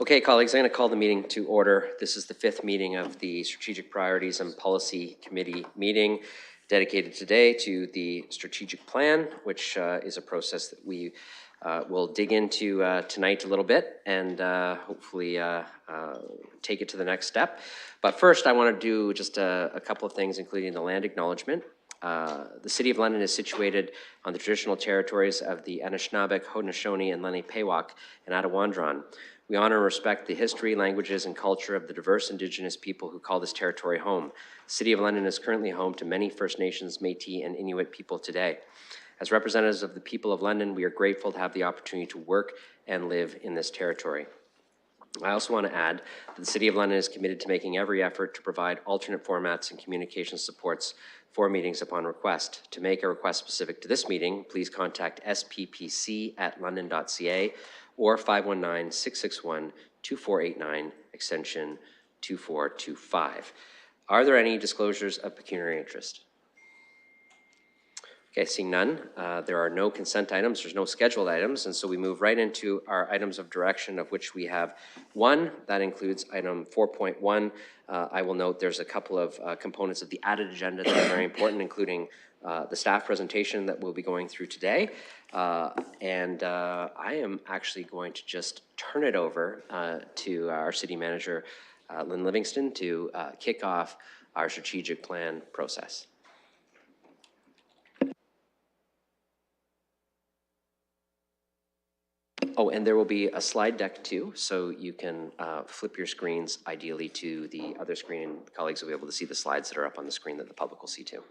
Okay, colleagues, I'm going to call the meeting to order. This is the fifth meeting of the Strategic Priorities and Policy Committee meeting dedicated today to the strategic plan, which is a process that we will dig into tonight a little bit and hopefully take it to the next step. But first, I want to do just a couple of things, including the land acknowledgement. The City of London is situated on the traditional territories of the Anishinaabeg, Haudenosaunee, and Lenni-Pequot and Attawandaron. We honor and respect the history, languages, and culture of the diverse Indigenous people who call this territory home. The City of London is currently home to many First Nations, Métis, and Inuit people today. As representatives of the people of London, we are grateful to have the opportunity to work and live in this territory. I also want to add that the City of London is committed to making every effort to provide alternate formats and communication supports for meetings upon request. To make a request specific to this meeting, please contact sppc@london.ca or 519-661-2489, extension 2425. Are there any disclosures of pecuniary interest? Okay, seeing none, there are no consent items, there's no scheduled items, and so we move right into our items of direction, of which we have one. That includes item 4.1. I will note there's a couple of components of the added agenda that are very important, including the staff presentation that we'll be going through today. I am actually going to just turn it over to our city manager, Lynn Livingston, to kick off our strategic plan process. Oh, and there will be a slide deck too, so you can flip your screens ideally to the other screen. Colleagues will be able to see the slides that are up on the screen that the public will see too.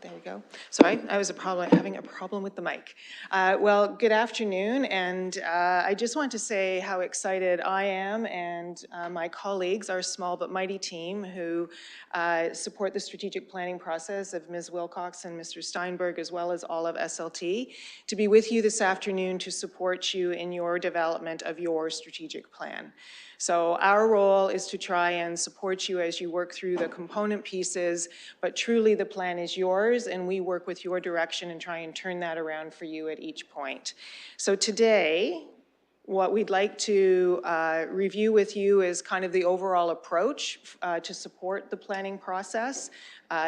There we go. Sorry, I was having a problem with the mic. Well, good afternoon, and I just want to say how excited I am and my colleagues, our small but mighty team who support the strategic planning process of Ms. Wilcox and Mr. Steinberg, as well as all of SLT, to be with you this afternoon to support you in your development of your strategic plan. So our role is to try and support you as you work through the component pieces, but truly the plan is yours, and we work with your direction and try and turn that around for you at each point. So today, what we'd like to review with you is kind of the overall approach to support the planning process.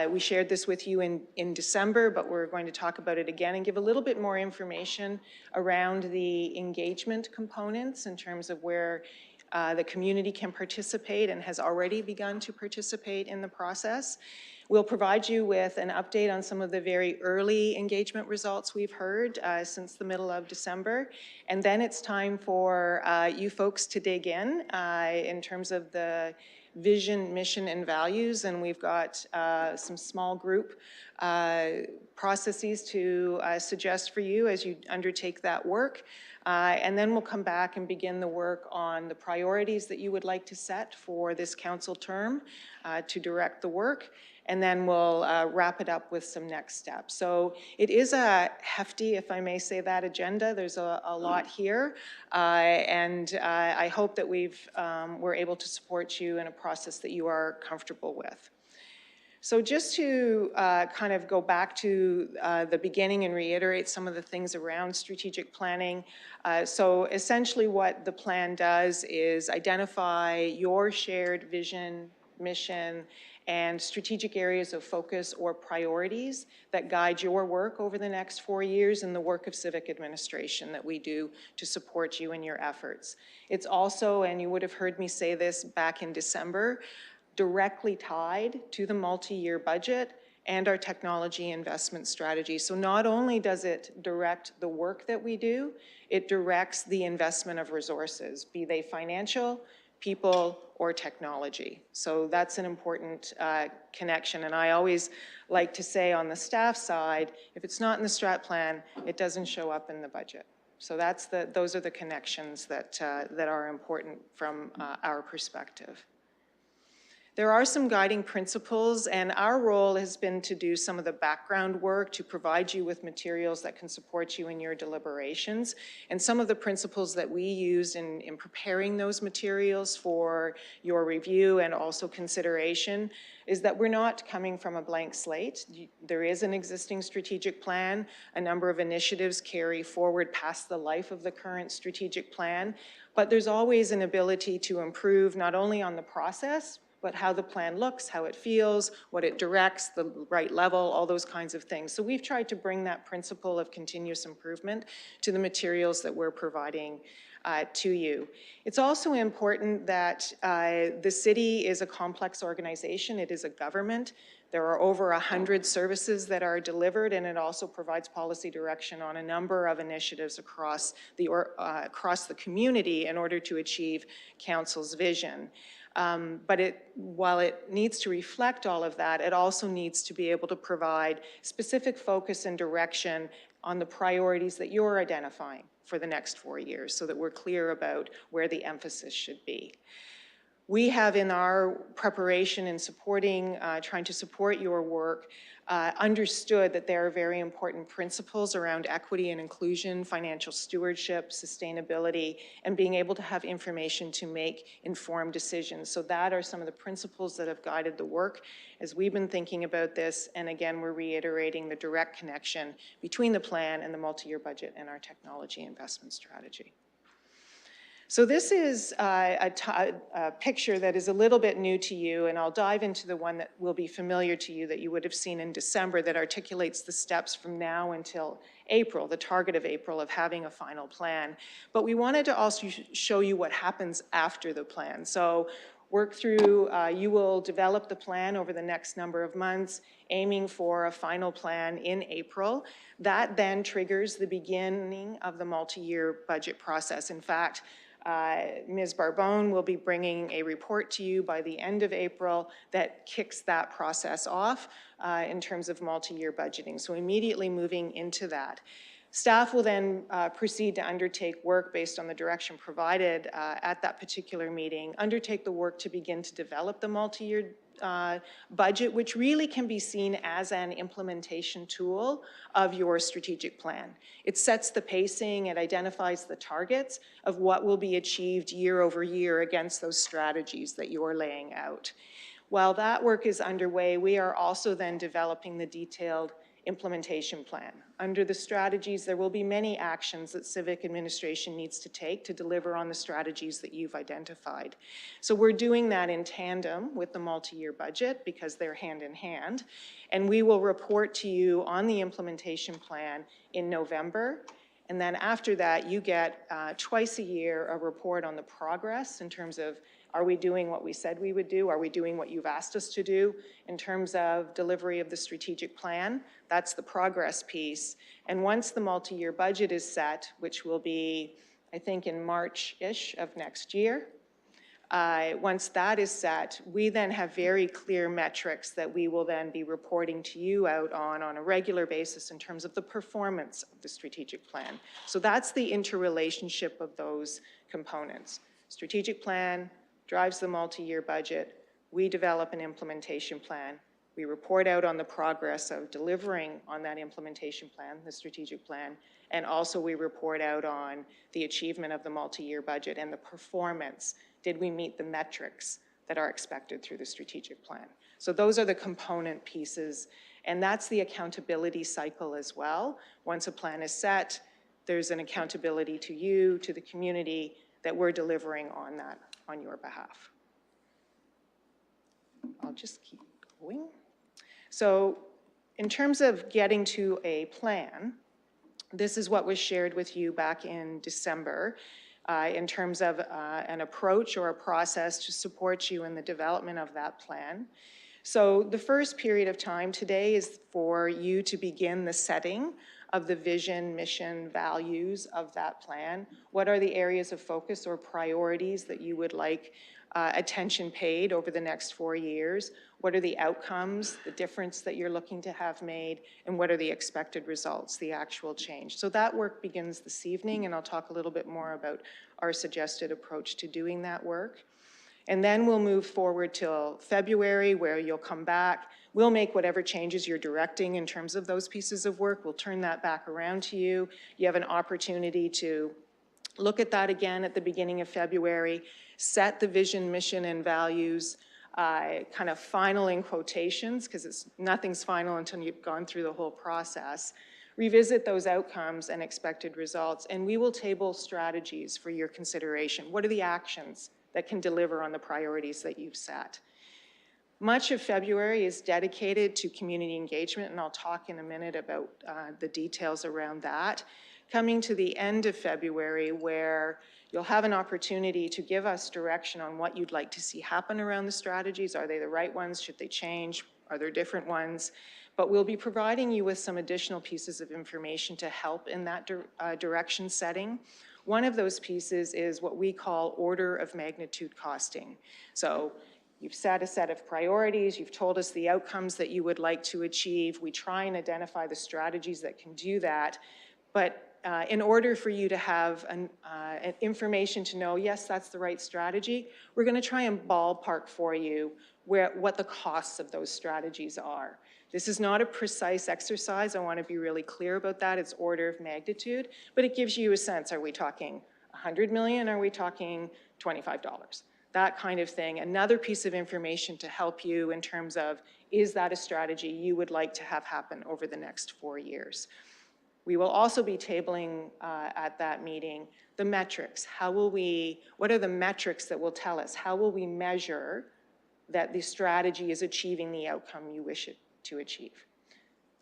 We shared this with you in December, but we're going to talk about it again and give a little bit more information around the engagement components in terms of where the community can participate and has already begun to participate in the process. We'll provide you with an update on some of the very early engagement results we've heard since the middle of December. And then it's time for you folks to dig in terms of the vision, mission, and values. And we've got some small group processes to suggest for you as you undertake that work. And then we'll come back and begin the work on the priorities that you would like to set for this council term to direct the work. And then we'll wrap it up with some next steps. So it is a hefty, if I may say that, agenda. There's a lot here. And I hope that we're able to support you in a process that you are comfortable with. So just to kind of go back to the beginning and reiterate some of the things around strategic planning. So essentially what the plan does is identify your shared vision, mission, and strategic areas of focus or priorities that guide your work over the next 4 years and the work of civic administration that we do to support you in your efforts. It's also, and you would have heard me say this back in December, directly tied to the multi-year budget and our technology investment strategy. So not only does it direct the work that we do, it directs the investment of resources, be they financial, people, or technology. So that's an important connection. And I always like to say on the staff side, if it's not in the strat plan, it doesn't show up in the budget. So those are the connections that are important from our perspective. There are some guiding principles, and our role has been to do some of the background work to provide you with materials that can support you in your deliberations. And some of the principles that we use in preparing those materials for your review and also consideration is that we're not coming from a blank slate. There is an existing strategic plan. A number of initiatives carry forward past the life of the current strategic plan, but there's always an ability to improve not only on the process, but how the plan looks, how it feels, what it directs, the right level, all those kinds of things. So we've tried to bring that principle of continuous improvement to the materials that we're providing to you. It's also important that the city is a complex organization. It is a government. There are over 100 services that are delivered, and it also provides policy direction on a number of initiatives across the community in order to achieve council's vision. But while it needs to reflect all of that, it also needs to be able to provide specific focus and direction on the priorities that you're identifying for the next 4 years so that we're clear about where the emphasis should be. We have in our preparation and supporting, trying to support your work, understood that there are very important principles around equity and inclusion, financial stewardship, sustainability, and being able to have information to make informed decisions. So that are some of the principles that have guided the work as we've been thinking about this. And again, we're reiterating the direct connection between the plan and the multi-year budget and our technology investment strategy. So this is a picture that is a little bit new to you, and I'll dive into the one that will be familiar to you that you would have seen in December that articulates the steps from now until April, the target of April of having a final plan. But we wanted to also show you what happens after the plan. So work through, you will develop the plan over the next number of months, aiming for a final plan in April. That then triggers the beginning of the multi-year budget process. In fact, Ms. Barbone will be bringing a report to you by the end of April that kicks that process off in terms of multi-year budgeting. So immediately moving into that. Staff will then proceed to undertake work based on the direction provided at that particular meeting, undertake the work to begin to develop the multi-year budget, which really can be seen as an implementation tool of your strategic plan. It sets the pacing, it identifies the targets of what will be achieved year over year against those strategies that you're laying out. While that work is underway, we are also then developing the detailed implementation plan. Under the strategies, there will be many actions that civic administration needs to take to deliver on the strategies that you've identified. So we're doing that in tandem with the multi-year budget because they're hand in hand. And we will report to you on the implementation plan in November. And then after that, you get twice a year a report on the progress in terms of, are we doing what we said we would do? Are we doing what you've asked us to do in terms of delivery of the strategic plan? That's the progress piece. And once the multi-year budget is set, which will be, I think, in March-ish of next year, once that is set, we then have very clear metrics that we will then be reporting to you out on a regular basis in terms of the performance of the strategic plan. So that's the interrelationship of those components. Strategic plan drives the multi-year budget. We develop an implementation plan. We report out on the progress of delivering on that implementation plan, the strategic plan, and also we report out on the achievement of the multi-year budget and the performance. Did we meet the metrics that are expected through the strategic plan? So those are the component pieces, and that's the accountability cycle as well. Once a plan is set, there's an accountability to you, to the community, that we're delivering on that on your behalf. I'll just keep going. So in terms of getting to a plan, this is what was shared with you back in December in terms of an approach or a process to support you in the development of that plan. So the first period of time today is for you to begin the setting of the vision, mission, values of that plan. What are the areas of focus or priorities that you would like attention paid over the next 4 years? What are the outcomes, the difference that you're looking to have made, and what are the expected results, the actual change? So that work begins this evening, and I'll talk a little bit more about our suggested approach to doing that work. And then we'll move forward till February, where you'll come back. We'll make whatever changes you're directing in terms of those pieces of work. We'll turn that back around to you. You have an opportunity to look at that again at the beginning of February, set the vision, mission, and values, kind of final in quotations, because nothing's final until you've gone through the whole process. Revisit those outcomes and expected results, and we will table strategies for your consideration. What are the actions that can deliver on the priorities that you've set? Much of February is dedicated to community engagement, and I'll talk in a minute about the details around that. Coming to the end of February, where you'll have an opportunity to give us direction on what you'd like to see happen around the strategies. Are they the right ones? Should they change? Are there different ones? But we'll be providing you with some additional pieces of information to help in that direction setting. One of those pieces is what we call order of magnitude costing. So you've set a set of priorities, you've told us the outcomes that you would like to achieve. We try and identify the strategies that can do that. But in order for you to have an information to know, yes, that's the right strategy, we're going to try and ballpark for you what the costs of those strategies are. This is not a precise exercise. I want to be really clear about that. It's order of magnitude, but it gives you a sense. Are we talking $100 million? Are we talking $25? That kind of thing. Another piece of information to help you in terms of, is that a strategy you would like to have happen over the next 4 years? We will also be tabling at that meeting the metrics. What are the metrics that will tell us? How will we measure that the strategy is achieving the outcome you wish it to achieve?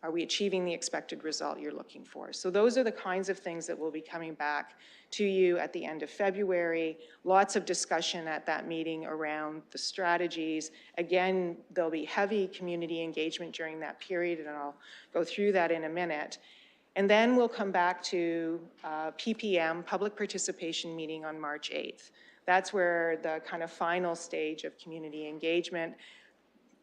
Are we achieving the expected result you're looking for? So those are the kinds of things that will be coming back to you at the end of February. Lots of discussion at that meeting around the strategies. Again, there'll be heavy community engagement during that period, and I'll go through that in a minute. And then we'll come back to PPM, Public Participation Meeting, on March 8th. That's where the kind of final stage of community engagement.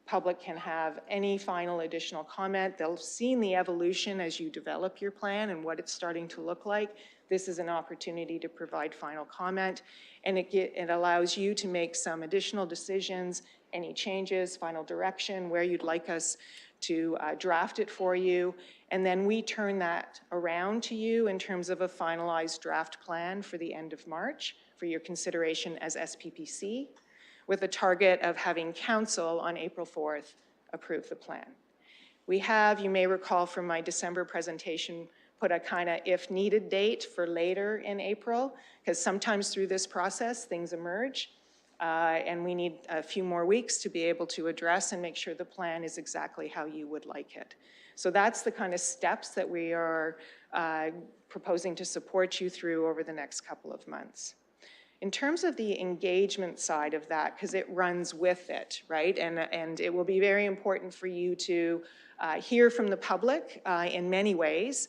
Public can have any final additional comment. They'll have seen the evolution as you develop your plan and what it's starting to look like. This is an opportunity to provide final comment, and it allows you to make some additional decisions, any changes, final direction, where you'd like us to draft it for you. And then we turn that around to you in terms of a finalized draft plan for the end of March for your consideration as SPPC, with a target of having council on April 4th approve the plan. We have, you may recall from my December presentation, put a kind of if needed date for later in April, because sometimes through this process things emerge, and we need a few more weeks to be able to address and make sure the plan is exactly how you would like it. So that's the kind of steps that we are proposing to support you through over the next couple of months. In terms of the engagement side of that, because it runs with it, right? And it will be very important for you to hear from the public in many ways,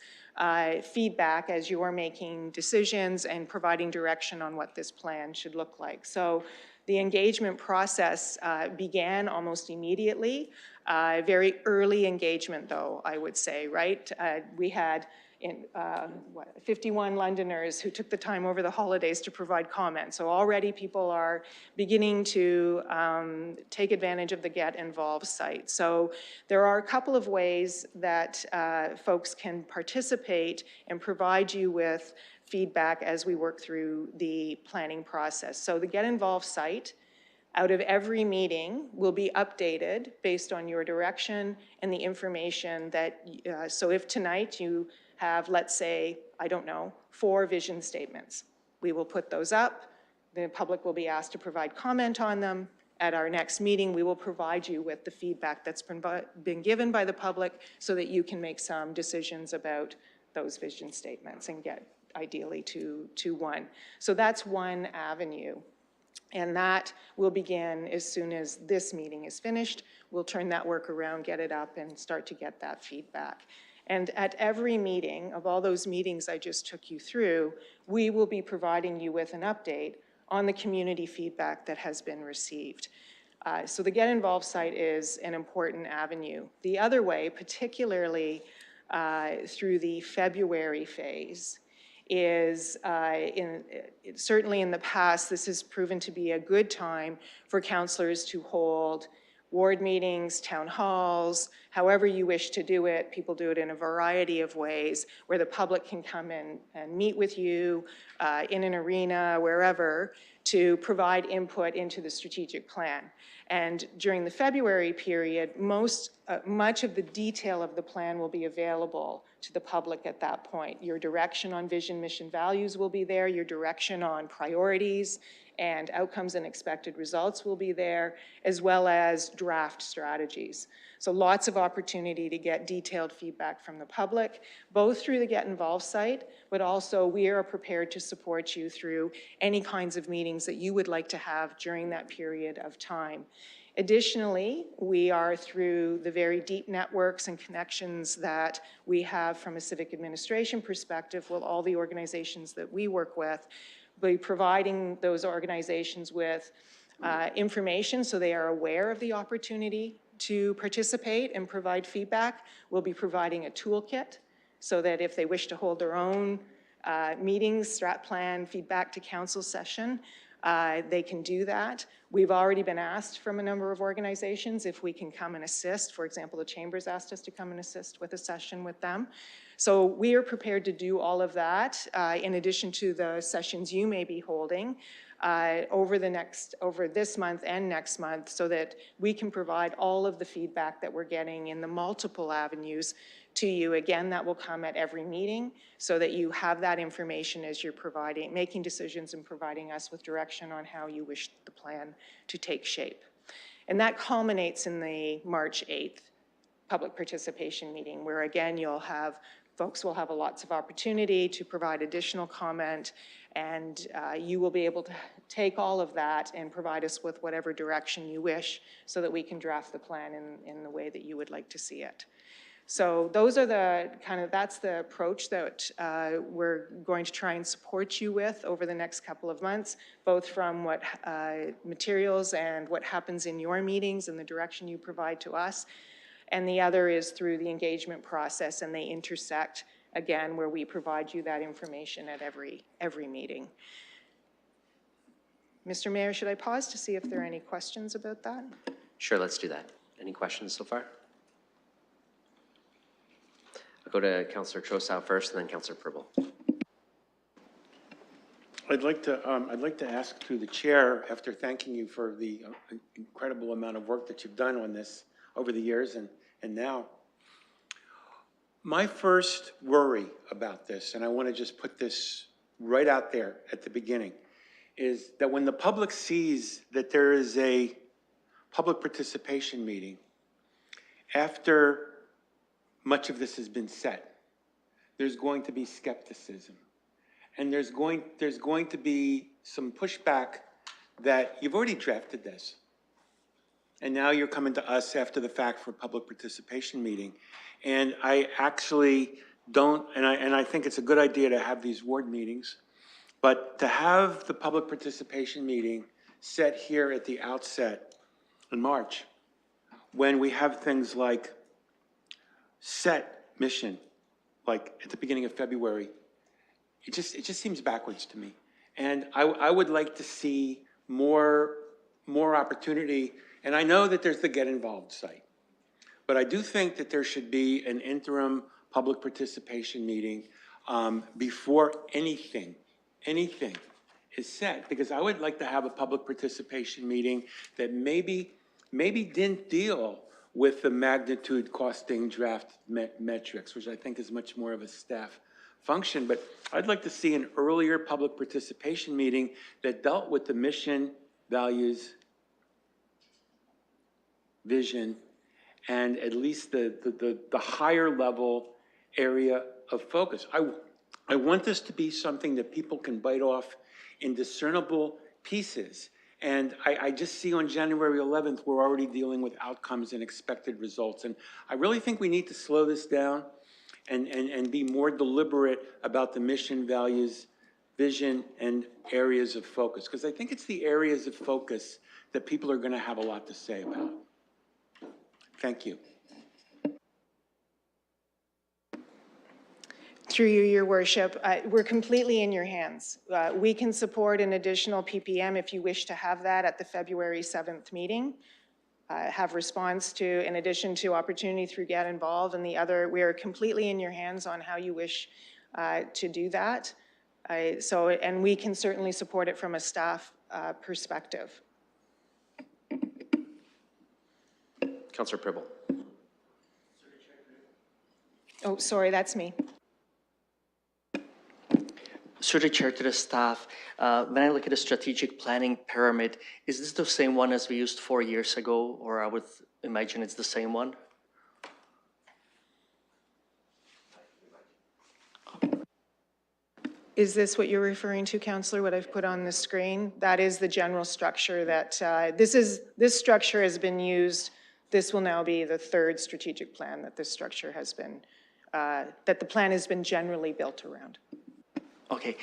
feedback as you are making decisions and providing direction on what this plan should look like. So the engagement process began almost immediately. Very early engagement, though, I would say, right? We had 51 Londoners who took the time over the holidays to provide comments. So already people are beginning to take advantage of the Get Involved site. So there are a couple of ways that folks can participate and provide you with feedback as we work through the planning process. So the Get Involved site, out of every meeting, will be updated based on your direction and the information that, so if tonight you have, let's say, I don't know, 4 vision statements, we will put those up. The public will be asked to provide comment on them. At our next meeting, we will provide you with the feedback that's been given by the public so that you can make some decisions about those vision statements and get ideally to one. So that's one avenue. And that will begin as soon as this meeting is finished. We'll turn that work around, get it up, and start to get that feedback. And at every meeting, of all those meetings I just took you through, we will be providing you with an update on the community feedback that has been received. So the Get Involved site is an important avenue. The other way, particularly through the February phase, is, certainly in the past, this has proven to be a good time for councillors to hold ward meetings, town halls, however you wish to do it. People do it in a variety of ways where the public can come in and meet with you in an arena, wherever, to provide input into the strategic plan. And during the February period, much of the detail of the plan will be available to the public at that point. Your direction on vision, mission, values will be there. Your direction on priorities and outcomes and expected results will be there, as well as draft strategies. So lots of opportunity to get detailed feedback from the public, both through the Get Involved site, but also we are prepared to support you through any kinds of meetings that you would like to have during that period of time. Additionally, we are, through the very deep networks and connections that we have from a civic administration perspective with all the organizations that we work with, be providing those organizations with information so they are aware of the opportunity to participate and provide feedback. We'll be providing a toolkit so that if they wish to hold their own meetings, strat plan, feedback to council session, they can do that. We've already been asked from a number of organizations if we can come and assist. For example, the Chamber's asked us to come and assist with a session with them. So we are prepared to do all of that in addition to the sessions you may be holding over this month and next month, so that we can provide all of the feedback that we're getting in the multiple avenues to you. Again, that will come at every meeting so that you have that information as you're making decisions and providing us with direction on how you wish the plan to take shape. And that culminates in the March 8th public participation meeting, where again, folks will have lots of opportunity to provide additional comment, and you will be able to take all of that and provide us with whatever direction you wish so that we can draft the plan in the way that you would like to see it. So those are that's the approach that we're going to try and support you with over the next couple of months, both from what materials and what happens in your meetings and the direction you provide to us. And the other is through the engagement process, and they intersect, again, where we provide you that information at every meeting. Mr. Mayor, should I pause to see if there are any questions about that? Sure, let's do that. Any questions so far? I'll go to Councillor Trosow first, and then Councillor Purble. I'd like to ask through the chair, after thanking you for the incredible amount of work that you've done on this over the years and now. My first worry about this, and I want to just put this right out there at the beginning, is that when the public sees that there is a public participation meeting, after much of this has been set, there's going to be skepticism. And there's going to be some pushback that you've already drafted this. And now you're coming to us after the fact for a public participation meeting. And I actually don't, and I think it's a good idea to have these ward meetings, but to have the public participation meeting set here at the outset in March, when we have things like set mission, like at the beginning of February, it just seems backwards to me. And I would like to see more opportunity. And I know that there's the Get Involved site, but I do think that there should be an interim public participation meeting before anything is set, because I would like to have a public participation meeting that maybe didn't deal with the magnitude costing draft metrics, which I think is much more of a staff function. But I'd like to see an earlier public participation meeting that dealt with the mission, values, vision, and at least the higher level area of focus. I want this to be something that people can bite off in discernible pieces. And I just see on January 11th, we're already dealing with outcomes and expected results. And I really think we need to slow this down and be more deliberate about the mission, values, vision, and areas of focus. Because I think it's the areas of focus that people are going to have a lot to say about. Thank you. Through you, Your Worship, we're completely in your hands. We can support an additional PPM if you wish to have that at the February 7th meeting. Have response to, in addition to opportunity through Get Involved and the other, we are completely in your hands on how you wish to do that. And we can certainly support it from a staff perspective. Councillor Pribble. Oh, sorry, that's me. Through the chair to the staff, when I look at the strategic planning pyramid, is this the same one as we used 4 years ago, or I would imagine it's the same one? Is this what you're referring to, Councillor, what I've put on the screen? That is the general structure that, this structure has been used. This will now be the third strategic plan that this structure has been, that the plan has been generally built around. Okay,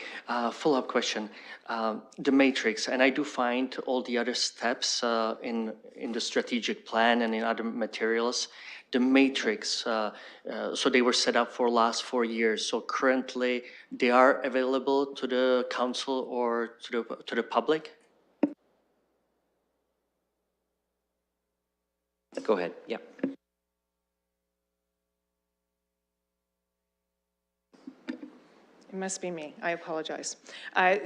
follow-up question. The matrix, and I do find all the other steps in the strategic plan and in other materials, the matrix, so they were set up for last 4 years. So currently, they are available to the council or to the public? Go ahead. Yeah. It must be me. I apologize.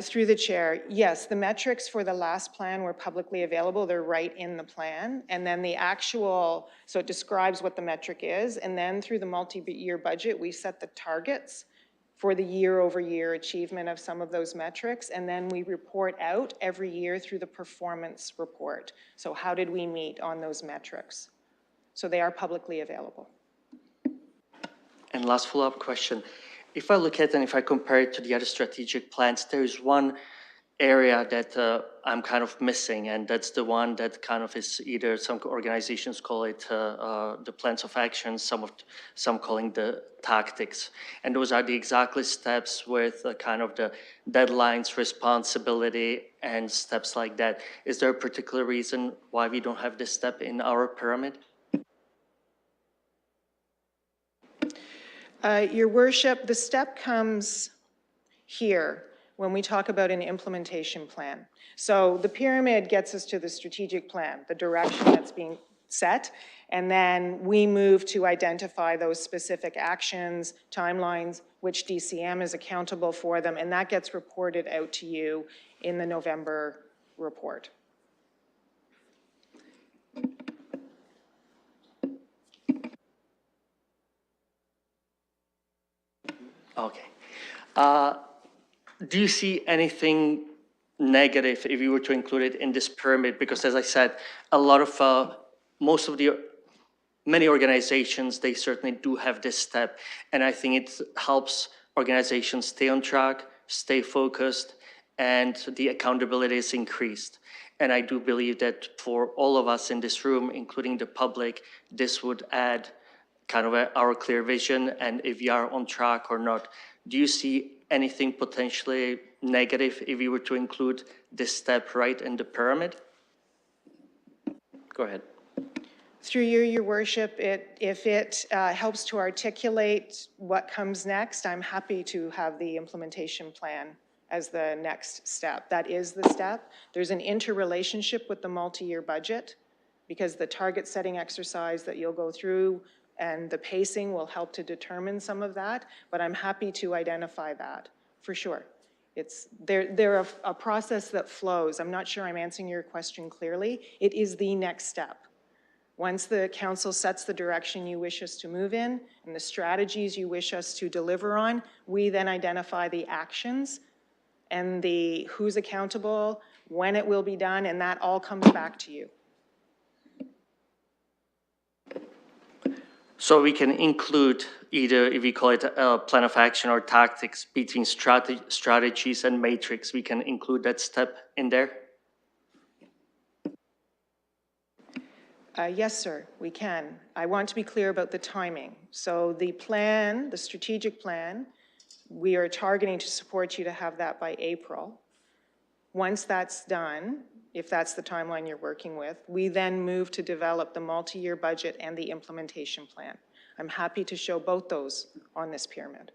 Through the chair, yes, the metrics for the last plan were publicly available. They're right in the plan. And then the actual, so it describes what the metric is. And then through the multi-year budget, we set the targets for the year-over-year achievement of some of those metrics. And then we report out every year through the performance report. So how did we meet on those metrics? So they are publicly available. And last follow-up question. If I look at and if I compare it to the other strategic plans, there is one area that I'm kind of missing, and that's the one that kind of is either some organizations call it the plans of action, some calling the tactics, and those are the exactly steps with kind of the deadlines, responsibility, and steps like that. Is there a particular reason why we don't have this step in our pyramid? Your Worship, the step comes here when we talk about an implementation plan. So the pyramid gets us to the strategic plan, the direction that's being set, and then we move to identify those specific actions, timelines, which DCM is accountable for them, and that gets reported out to you in the November report. Okay. Do you see anything negative if you were to include it in this pyramid? Because as I said, a lot of, many organizations, they certainly do have this step. And I think it helps organizations stay on track, stay focused, and the accountability is increased. And I do believe that for all of us in this room, including the public, this would add kind of our clear vision and if we are on track or not. Do you see anything potentially negative if we were to include this step right in the pyramid? Go ahead. Through you, Your Worship, if it helps to articulate what comes next, I'm happy to have the implementation plan as the next step. That is the step. There's an interrelationship with the multi-year budget because the target setting exercise that you'll go through and the pacing will help to determine some of that, but I'm happy to identify that, for sure. They're a process that flows. I'm not sure I'm answering your question clearly. It is the next step. Once the council sets the direction you wish us to move in and the strategies you wish us to deliver on, we then identify the actions and the who's accountable, when it will be done, and that all comes back to you. So we can include either, if we call it a plan of action or tactics, between strategies and matrix, we can include that step in there? Yes, sir, we can. I want to be clear about the timing. So the plan, the strategic plan, we are targeting to support you to have that by April. Once that's done, if that's the timeline you're working with, we then move to develop the multi-year budget and the implementation plan. I'm happy to show both those on this pyramid.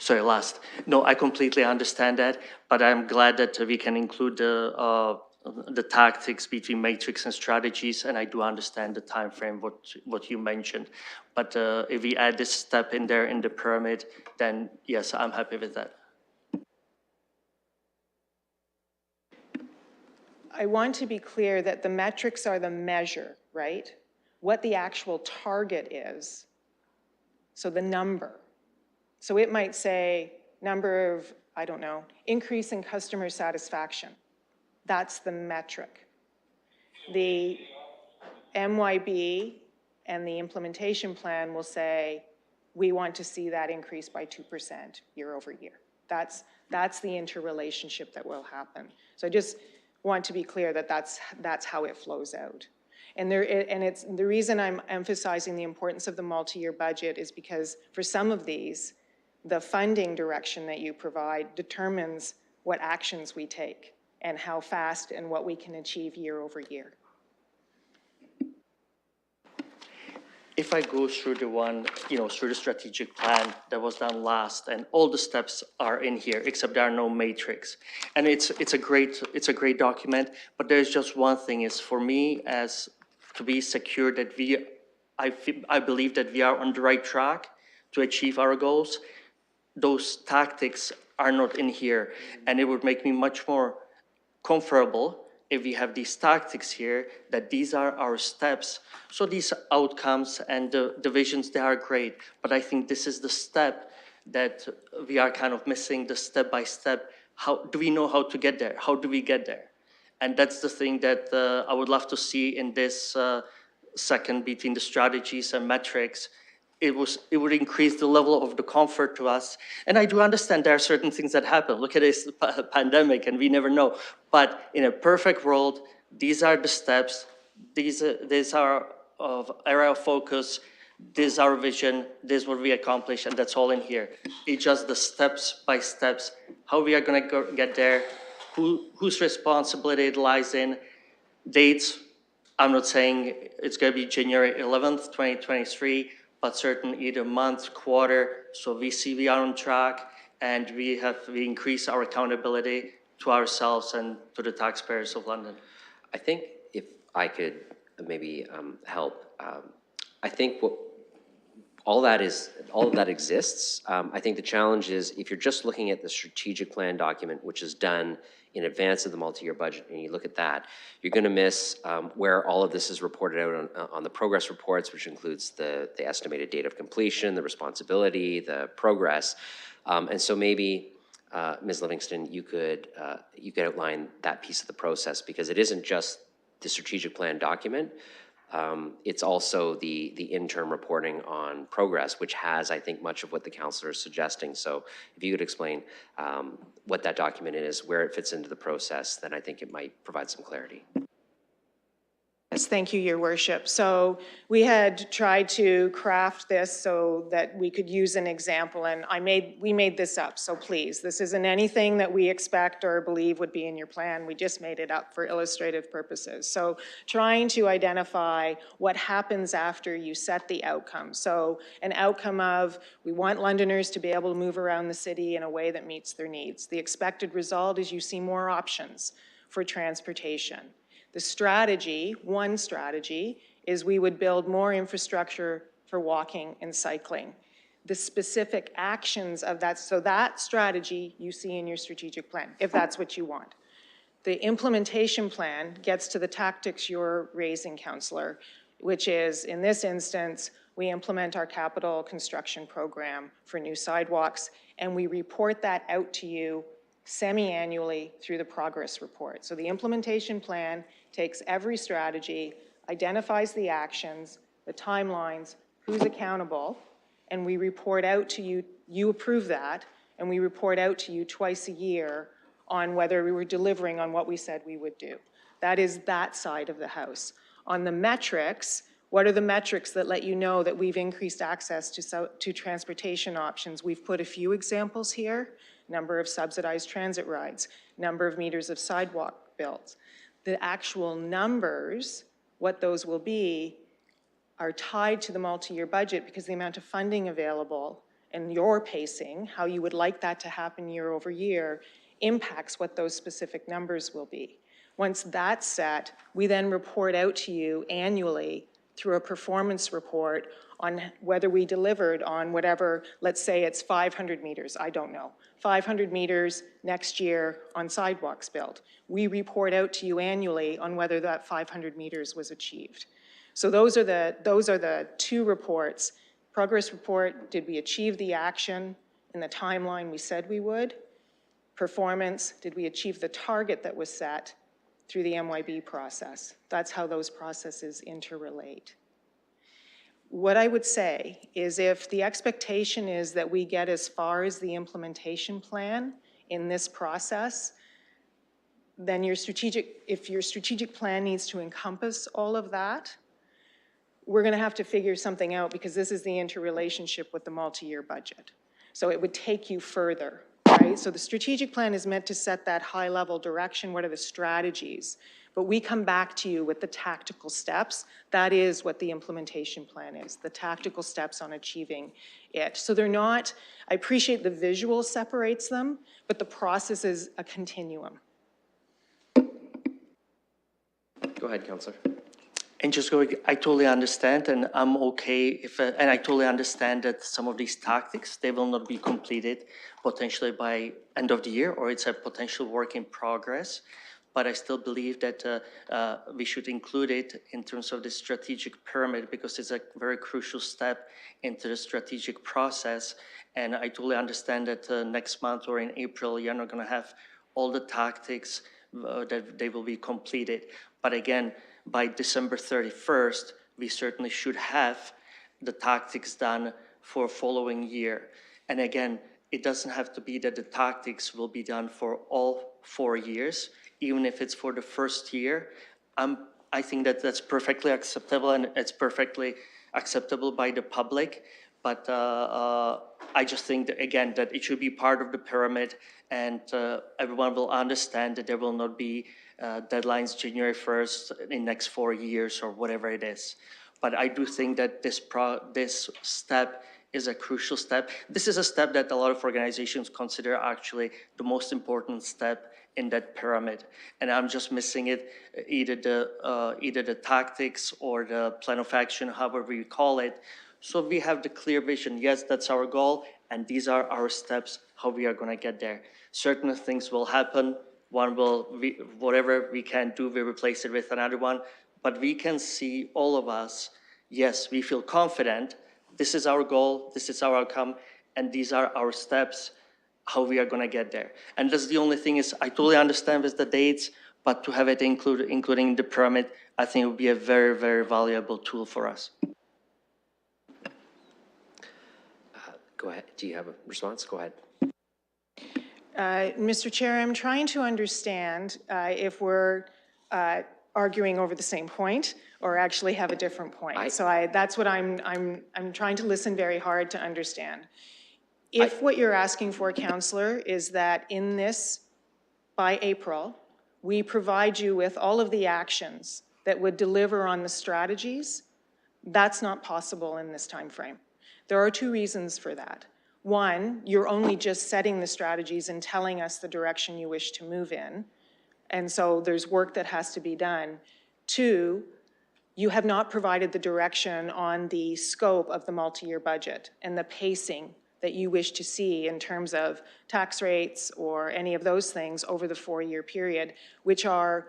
Sorry, last. No, I completely understand that, but I'm glad that we can include the tactics between matrix and strategies, and I do understand the time frame what you mentioned. But if we add this step in there in the pyramid, then yes, I'm happy with that. I want to be clear that the metrics are the measure, right? What the actual target is. So the number. So it might say number of, I don't know, increase in customer satisfaction. That's the metric. The MYB and the implementation plan will say, we want to see that increase by 2% year over year. That's the interrelationship that will happen. So I just want to be clear that that's how it flows out. And it's the reason I'm emphasizing the importance of the multi-year budget is because for some of these, the funding direction that you provide determines what actions we take and how fast and what we can achieve year over year. If I go through the one, through the strategic plan that was done last, and all the steps are in here, except there are no matrix. And it's a great document, but there's just one thing is for me as to be secure that I believe that we are on the right track to achieve our goals. Those tactics are not in here, and it would make me much more comfortable if we have these tactics here, that these are our steps. So these outcomes and the visions, they are great, but I think this is the step that we are kind of missing, the step by step. How do we know how to get there? How do we get there? And that's the thing that I would love to see in this second between the strategies and metrics. It would increase the level of the comfort to us. And I do understand there are certain things that happen. Look at this pandemic, and we never know. But in a perfect world, these are the steps. These are of area of focus. This is our vision. This is what we accomplish, and that's all in here. It's just the steps by steps, how we are going to get there, whose responsibility it lies in, dates. I'm not saying it's going to be January 11th, 2023. But certain either month, quarter, so we see we are on track, and we increase our accountability to ourselves and to the taxpayers of London. I think if I could maybe help, I think all of that exists. I think the challenge is if you're just looking at the strategic plan document, which is done in advance of the multi-year budget, and you look at that, you're going to miss where all of this is reported out on the progress reports, which includes the estimated date of completion, the responsibility, the progress. And so maybe, Ms. Livingston, you could outline that piece of the process, because it isn't just the strategic plan document. It's also the interim reporting on progress, which has, I think, much of what the councillor is suggesting. So if you could explain what that document is, where it fits into the process, then I think it might provide some clarity. Yes, thank you, Your Worship. So we had tried to craft this so that we could use an example, and we made this up, so please, this isn't anything that we expect or believe would be in your plan. We just made it up for illustrative purposes. So trying to identify what happens after you set the outcome. So an outcome of, we want Londoners to be able to move around the city in a way that meets their needs. The expected result is you see more options for transportation. The strategy, one strategy, is we would build more infrastructure for walking and cycling. The specific actions of that, so that strategy you see in your strategic plan, if that's what you want. The implementation plan gets to the tactics you're raising, Councillor, which is, in this instance, we implement our capital construction program for new sidewalks, and we report that out to you semi-annually through the progress report. So the implementation plan takes every strategy, identifies the actions, the timelines, who's accountable, and we report out to you. You approve that, and we report out to you twice a year on whether we were delivering on what we said we would do. That is that side of the house. On the metrics, what are the metrics that let you know that we've increased access to transportation options? We've put a few examples here: number of subsidized transit rides, number of meters of sidewalk built. The actual numbers, what those will be, are tied to the multi-year budget because the amount of funding available and your pacing, how you would like that to happen year over year, impacts what those specific numbers will be. Once that's set, we then report out to you annually through a performance report on whether we delivered on whatever, let's say it's 500 meters, I don't know, 500 meters next year on sidewalks built. We report out to you annually on whether that 500 meters was achieved. So those are the two reports. Progress report, did we achieve the action in the timeline we said we would? Performance, did we achieve the target that was set through the MYB process? That's how those processes interrelate. What I would say is if the expectation is that we get as far as the implementation plan in this process, then if your strategic plan needs to encompass all of that, we're going to have to figure something out because this is the interrelationship with the multi-year budget. So it would take you further, right? So the strategic plan is meant to set that high-level direction. What are the strategies? But we come back to you with the tactical steps. That is what the implementation plan is, the tactical steps on achieving it. So they're not, I appreciate the visual separates them, but the process is a continuum. Go ahead, Councillor. And just going, I totally understand, and I'm okay if, and I totally understand that some of these tactics, they will not be completed potentially by end of the year, or it's a potential work in progress. But I still believe that we should include it in terms of the strategic pyramid because it's a very crucial step into the strategic process. And I totally understand that next month or in April, you're not going to have all the tactics that they will be completed. But again, by December 31st, we certainly should have the tactics done for following year. And again, it doesn't have to be that the tactics will be done for all 4 years, even if it's for the first year. I think that that's perfectly acceptable and it's perfectly acceptable by the public. But I just think that, again, that it should be part of the pyramid and everyone will understand that there will not be deadlines January 1st in next 4 years or whatever it is. But I do think that this step is a crucial step. This is a step that a lot of organizations consider actually the most important step in that pyramid. And I'm just missing it, either the tactics or the plan of action, however you call it. So we have the clear vision, yes, that's our goal, and these are our steps, how we are gonna get there. Certain things will happen. One will, whatever we can do, we replace it with another one. But we can see, all of us, yes, we feel confident. This is our goal, this is our outcome, and these are our steps, how we are gonna get there. And that's the only thing is, I totally understand with the dates, but to have it including the pyramid, I think it would be a very, very valuable tool for us. Go ahead. Do you have a response? Go ahead. Mr. Chair, I'm trying to understand if we're arguing over the same point or actually have a different point. That's what I'm trying to listen very hard to understand. If what you're asking for, Councillor, is that in this, by April, we provide you with all of the actions that would deliver on the strategies, that's not possible in this time frame. There are two reasons for that. One, you're only just setting the strategies and telling us the direction you wish to move in. And so there's work that has to be done. Two, you have not provided the direction on the scope of the multi-year budget and the pacing that you wish to see in terms of tax rates or any of those things over the 4-year period, which are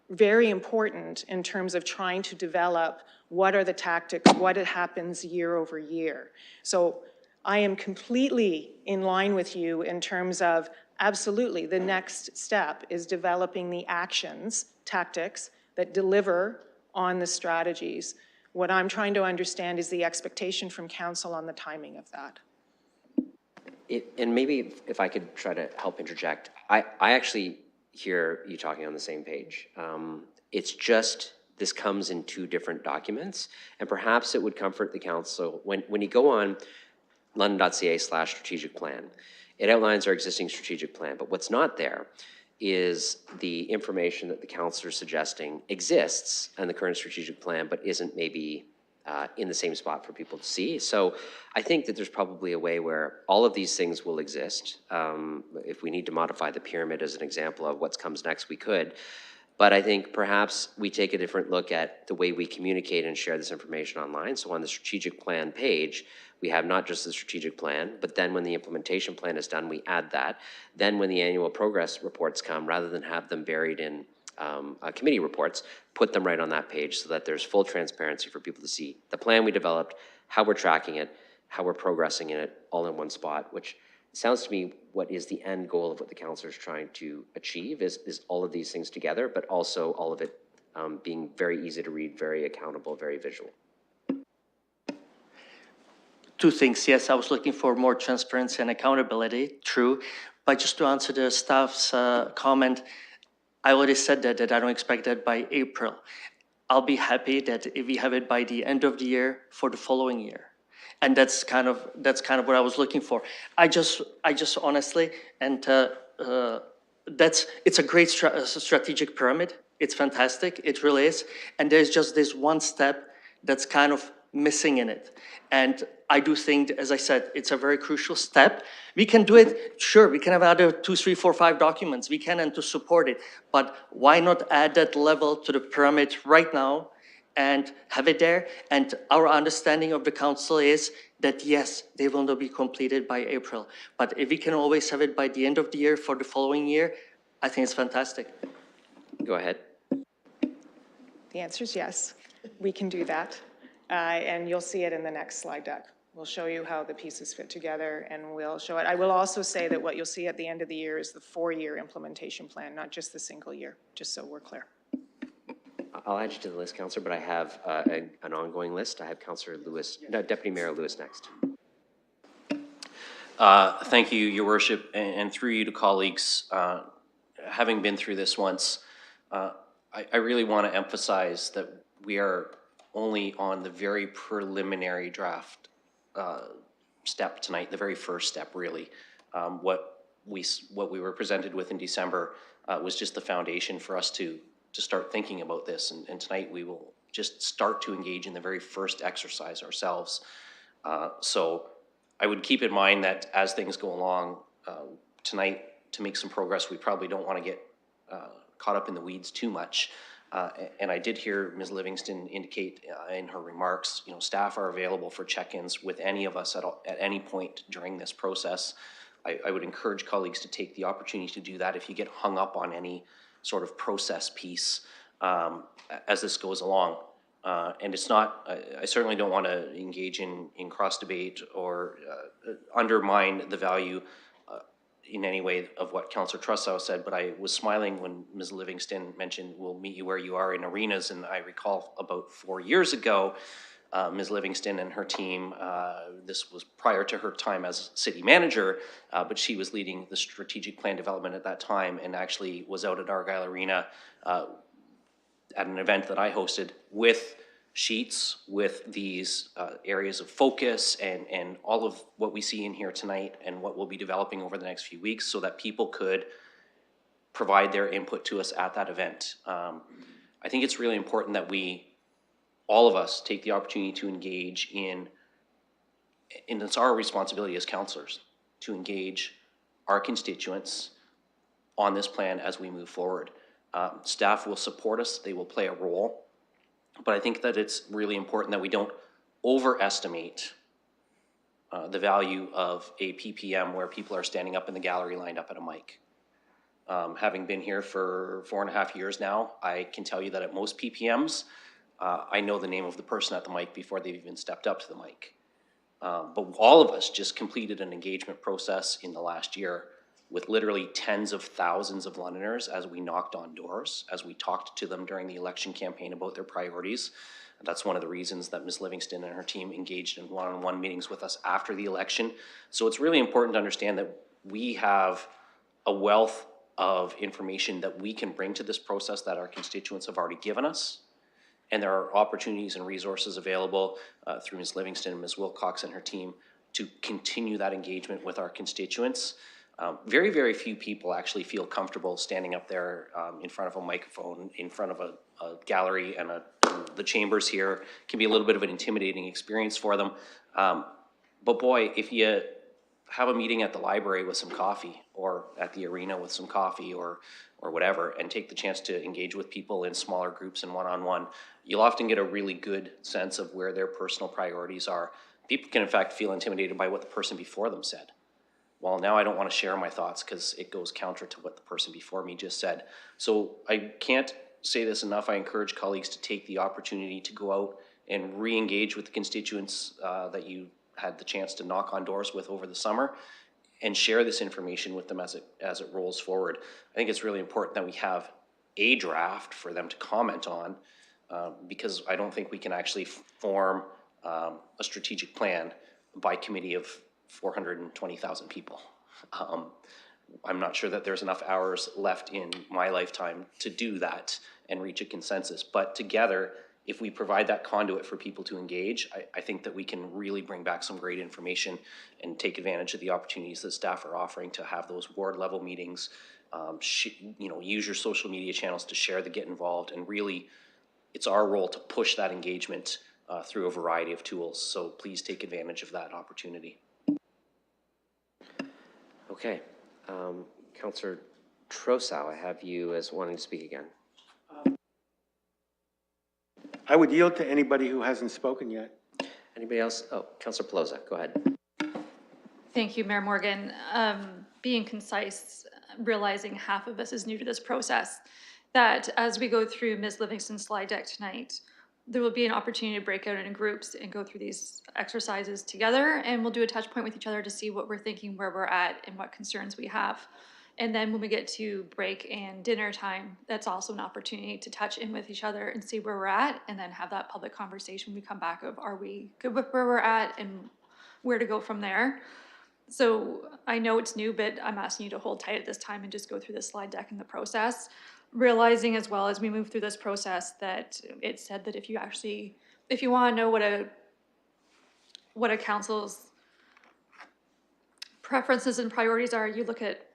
very important in terms of trying to develop what are the tactics, what happens year over year. So I am completely in line with you in terms of absolutely the next step is developing the actions, tactics that deliver on the strategies. What I'm trying to understand is the expectation from council on the timing of that. And maybe if I could try to help interject, I actually hear you talking on the same page. It's just, this comes in 2 different documents, and perhaps it would comfort the council when you go on london.ca/strategic plan, it outlines our existing strategic plan, but what's not there is the information that the councillor is suggesting exists in the current strategic plan, but isn't maybe in the same spot for people to see. So I think that there's probably a way where all of these things will exist. If we need to modify the pyramid as an example of what comes next, we could. But I think perhaps we take a different look at the way we communicate and share this information online. So on the strategic plan page, we have not just the strategic plan, but then when the implementation plan is done, we add that. Then when the annual progress reports come, rather than have them buried in committee reports, put them right on that page so that there's full transparency for people to see the plan we developed, how we're tracking it, how we're progressing in it, all in one spot, which sounds to me what is the end goal of what the council is trying to achieve is all of these things together, but also all of it being very easy to read, very accountable, very visual. Two things. Yes, I was looking for more transparency and accountability, true. But just to answer the staff's comment, I already said that I don't expect that by April. I'll be happy that if we have it by the end of the year for the following year. And that's kind of what I was looking for. I just honestly, and it's a great strategic pyramid. It's fantastic, it really is. And there's just this one step that's kind of missing in it. And I do think, as I said, it's a very crucial step. We can do it, sure, we can have other 2, 3, 4, 5 documents, we can, and to support it, but why not add that level to the pyramid right now and have it there? And our understanding of the council is that yes, they will not be completed by April, but if we can always have it by the end of the year for the following year, I think it's fantastic. Go ahead. The answer is yes, we can do that. And you'll see it in the next slide deck. We'll show you how the pieces fit together, and we'll show it. I will also say that what you'll see at the end of the year is the 4-year implementation plan, not just the single year, just so we're clear. I'll add you to the list, Councillor, but I have an ongoing list. I have Councillor Lewis, no, Deputy Mayor Lewis next. Thank you, Your Worship, and through you to colleagues. Having been through this once, I really want to emphasize that we are only on the very preliminary draft step tonight, the very first step, really. What we were presented with in December was just the foundation for us to start thinking about this, and tonight we will just start to engage in the very first exercise ourselves. So I would keep in mind that as things go along tonight, to make some progress, we probably don't want to get caught up in the weeds too much. And I did hear Ms. Livingston indicate in her remarks, staff are available for check-ins with any of us at any point during this process. I would encourage colleagues to take the opportunity to do that if you get hung up on any sort of process piece as this goes along. And it's not, I certainly don't want to engage in cross debate or undermine the value in any way of what Councillor Trussow said, but I was smiling when Ms. Livingston mentioned we'll meet you where you are in arenas, and I recall about 4 years ago, Ms. Livingston and her team, this was prior to her time as city manager, but she was leading the strategic plan development at that time and actually was out at Argyle Arena at an event that I hosted with sheets with these areas of focus and all of what we see in here tonight and what we'll be developing over the next few weeks so that people could provide their input to us at that event. I think it's really important that all of us take the opportunity to engage and it's our responsibility as councillors to engage our constituents on this plan as we move forward. Staff will support us, they will play a role, but I think that it's really important that we don't overestimate the value of a PPM where people are standing up in the gallery lined up at a mic. Having been here for 4.5 years now, I can tell you that at most PPMs, I know the name of the person at the mic before they've even stepped up to the mic. But all of us just completed an engagement process in the last year with literally tens of thousands of Londoners as we knocked on doors, as we talked to them during the election campaign about their priorities. And that's one of the reasons that Ms. Livingston and her team engaged in one-on-one meetings with us after the election. So it's really important to understand that we have a wealth of information that we can bring to this process that our constituents have already given us. And there are opportunities and resources available through Ms. Livingston and Ms. Wilcox and her team to continue that engagement with our constituents. Very, very few people actually feel comfortable standing up there in front of a microphone, in front of gallery and the chambers here can be a little bit of an intimidating experience for them. But boy, if you have a meeting at the library with some coffee, or at the arena with some coffee, or whatever, and take the chance to engage with people in smaller groups and one-on-one, you'll often get a really good sense of where their personal priorities are. People can in fact feel intimidated by what the person before them said. Well, now I don't want to share my thoughts because it goes counter to what the person before me just said. So I can't say this enough. I encourage colleagues to take the opportunity to go out and re-engage with the constituents that you had the chance to knock on doors with over the summer, and share this information with them as it rolls forward. I think it's really important that we have a draft for them to comment on, because I don't think we can actually form a strategic plan by committee of 420,000 people. I'm not sure that there's enough hours left in my lifetime to do that and reach a consensus, but together, if we provide that conduit for people to engage, I think that we can really bring back some great information and take advantage of the opportunities that staff are offering to have those board level meetings, use your social media channels to share the get involved, and really, it's our role to push that engagement through a variety of tools. So please take advantage of that opportunity. Okay. Councillor Trosau, I have you as wanting to speak again. I would yield to anybody who hasn't spoken yet. Anybody else? Oh, Councillor Pelosa, go ahead. Thank you, Mayor Morgan. Being concise, realizing half of us is new to this process, that as we go through Ms. Livingston's slide deck tonight, there will be an opportunity to break out into groups and go through these exercises together, and we'll do a touch point with each other to see what we're thinking, where we're at, and what concerns we have. And then when we get to break and dinner time, that's also an opportunity to touch in with each other and see where we're at, and then have that public conversation when we come back of, are we good with where we're at and where to go from there? So I know it's new, but I'm asking you to hold tight at this time and just go through the slide deck and the process, realizing as well as we move through this process that it said that if you want to know what a council's preferences and priorities are, you look at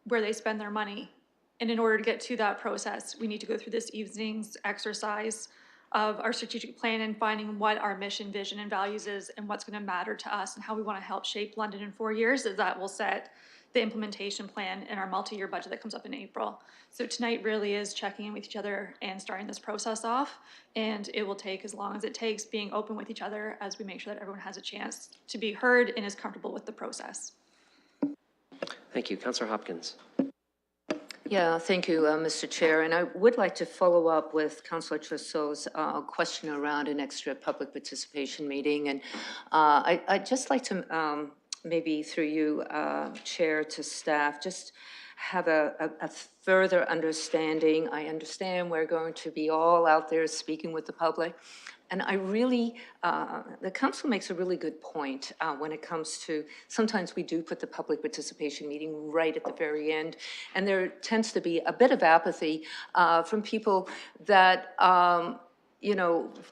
where they spend their money. And in order to get to that process, we need to go through this evening's exercise of our strategic plan and finding what our mission, vision, and values is, and what's going to matter to us, and how we want to help shape London in 4 years, as that will set the implementation plan in our multi-year budget that comes up in April. So tonight really is checking in with each other and starting this process off, and it will take as long as it takes, being open with each other as we make sure that everyone has a chance to be heard and is comfortable with the process. Thank you. Councillor Hopkins. Yeah, thank you, Mr. Chair. And I would like to follow up with Councillor Trosau's question around an extra public participation meeting. And I'd just like to, maybe through you, Chair, to staff, just have a further understanding. I understand we're going to be all out there speaking with the public. And I really, the council makes a really good point when it comes to, sometimes we do put the public participation meeting right at the very end, and there tends to be a bit of apathy from people that,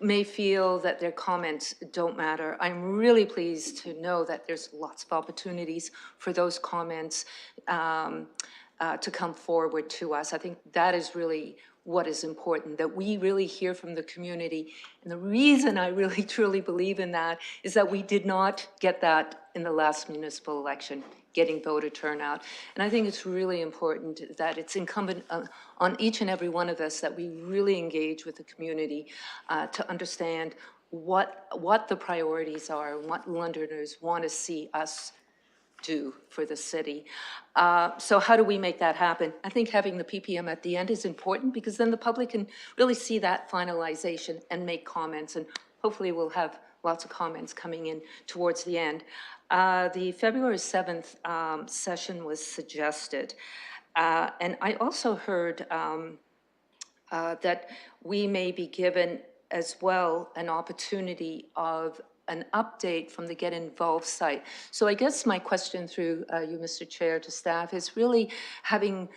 may feel that their comments don't matter. I'm really pleased to know that there's lots of opportunities for those comments to come forward to us. I think that is really what is important, that we really hear from the community. And the reason I really truly believe in that is that we did not get that in the last municipal election, getting voter turnout. And I think it's really important that it's incumbent on each and every one of us that we really engage with the community to understand what the priorities are and what Londoners want to see us do for the city. So how do we make that happen? I think having the PPM at the end is important, because then the public can really see that finalization and make comments, and hopefully we'll have lots of comments coming in towards the end. The February 7th session was suggested, and I also heard that we may be given as well an opportunity of an update from the Get Involved site. So I guess my question through you, Mr. Chair, to staff is really having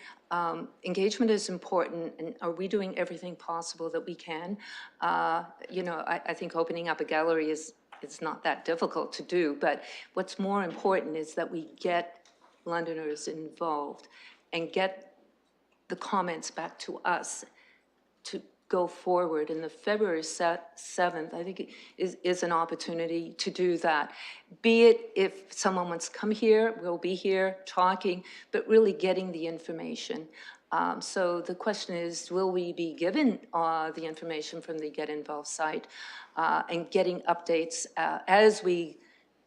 engagement is important, and are we doing everything possible that we can? I think opening up a gallery is not that difficult to do, but what's more important is that we get Londoners involved and get the comments back to us go forward. And the February 7th, I think, is an opportunity to do that. Be it if someone wants to come here, we'll be here talking, but really getting the information. So the question is, will we be given the information from the Get Involved site and getting updates as we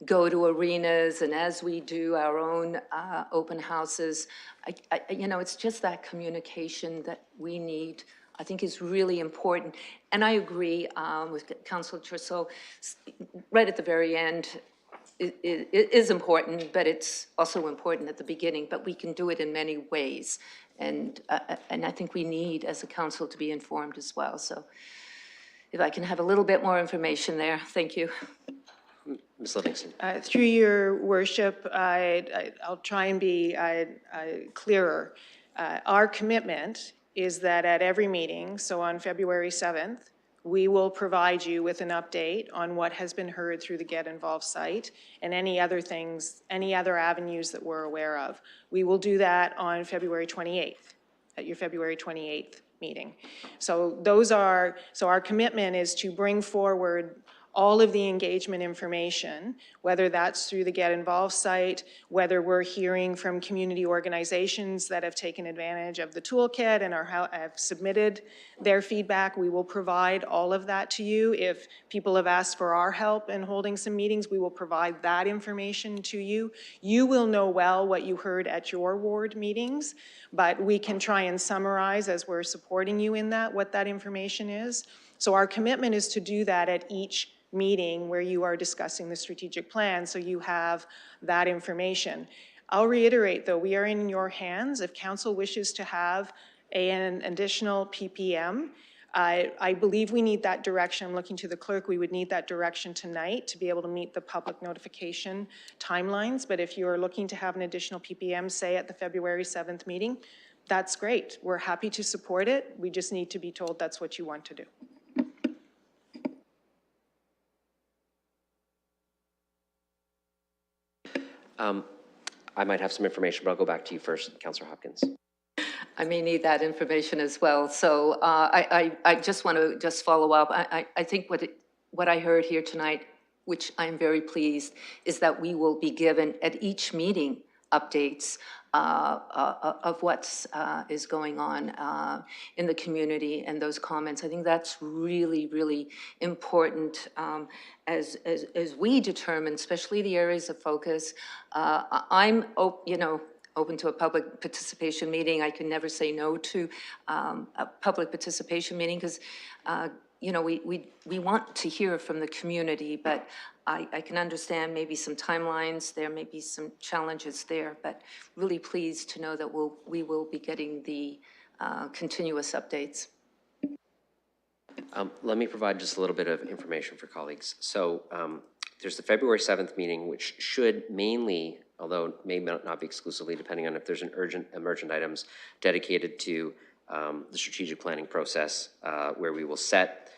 go to arenas and as we do our own open houses? You know, it's just that communication that we need, I think, is really important. And I agree with Councilor Trousseau, right at the very end, it is important, but it's also important at the beginning, but we can do it in many ways. And I think we need, as a council, to be informed as well. So if I can have a little bit more information there, thank you. Ms. Livingston. Through your worship, I'll try and be clearer. Our commitment is that at every meeting, so on February 7th, we will provide you with an update on what has been heard through the Get Involved site and any other things, any other avenues that we're aware of. We will do that on February 28th, at your February 28th meeting. So our commitment is to bring forward all of the engagement information, whether that's through the Get Involved site, whether we're hearing from community organizations that have taken advantage of the toolkit and have submitted their feedback. We will provide all of that to you. If people have asked for our help in holding some meetings, we will provide that information to you. You will know well what you heard at your ward meetings, but we can try and summarize as we're supporting you in that, what that information is. So our commitment is to do that at each meeting where you are discussing the strategic plan, so you have that information. I'll reiterate, though, we are in your hands. If council wishes to have an additional PPM, I believe we need that direction. I'm looking to the clerk. We would need that direction tonight to be able to meet the public notification timelines. But if you're looking to have an additional PPM, say at the February 7th meeting, that's great. We're happy to support it. We just need to be told that's what you want to do. I might have some information, but I'll go back to you first, Councillor Hopkins. I may need that information as well. So I just want to just follow up. I think what I heard here tonight, which I'm very pleased, is that we will be given at each meeting updates of what is going on in the community and those comments. I think that's really, really important as we determine, especially the areas of focus. I'm, open to a public participation meeting. I can never say no to a public participation meeting because, we want to hear from the community, but I can understand maybe some timelines, there may be some challenges there, but really pleased to know that we will be getting the continuous updates. Let me provide just a little bit of information for colleagues. So there's the February 7th meeting, which should mainly, although may not be exclusively, depending on if there's an emergent items, dedicated to the strategic planning process, where we will set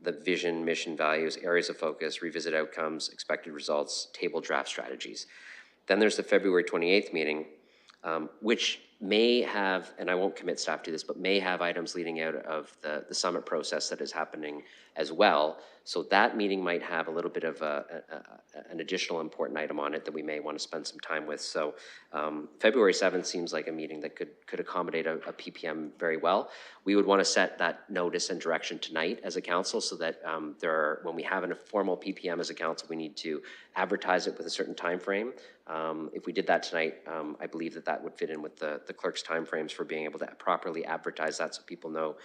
the vision, mission, values, areas of focus, revisit outcomes, expected results, table draft strategies. Then there's the February 28th meeting, which may have, and I won't commit staff to this, but may have items leading out of the summit process that is happening as well. So that meeting might have a little bit of an additional important item on it that we may want to spend some time with. So February 7th seems like a meeting that could accommodate a PPM very well. We would want to set that notice and direction tonight as a council so that when we have a formal PPM as a council, we need to advertise it with a certain time frame. If we did that tonight, I believe that would fit in with the clerk's timeframes for being able to properly advertise that so people know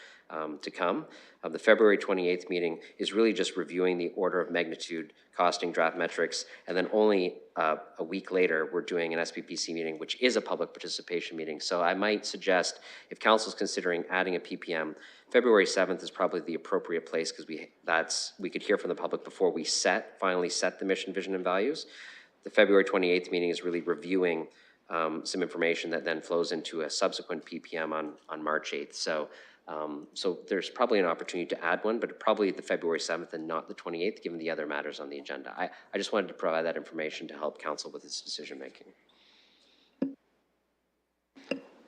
to come. The February 28th meeting is really just reviewing the order of magnitude, costing, draft metrics, and then only a week later, we're doing an SPPC meeting, which is a public participation meeting. So I might suggest, if council's considering adding a PPM, February 7th is probably the appropriate place because we could hear from the public before we finally set the mission, vision, and values. The February 28th meeting is really reviewing some information that then flows into a subsequent PPM on March 8th. So there's probably an opportunity to add one, but probably the February 7th and not the 28th, given the other matters on the agenda. I just wanted to provide that information to help council with its decision making.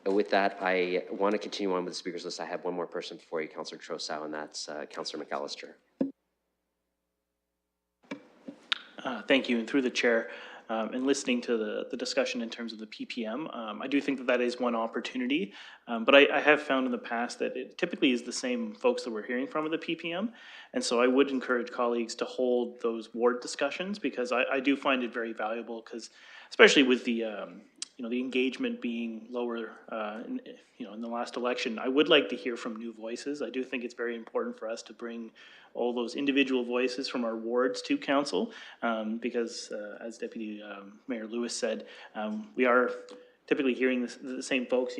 With that, I want to continue on with the speakers list. I have one more person before you, Councillor Trossau, and that's Councillor McAllister. Thank you, and through the chair, and listening to the discussion in terms of the PPM, I do think that that is one opportunity, but I have found in the past that it typically is the same folks that we're hearing from at the PPM, and so I would encourage colleagues to hold those ward discussions, because I do find it very valuable, because especially with the the engagement being lower, in the last election, I would like to hear from new voices. I do think it's very important for us to bring all those individual voices from our wards to council, because as Deputy Mayor Lewis said, we are typically hearing the same folks.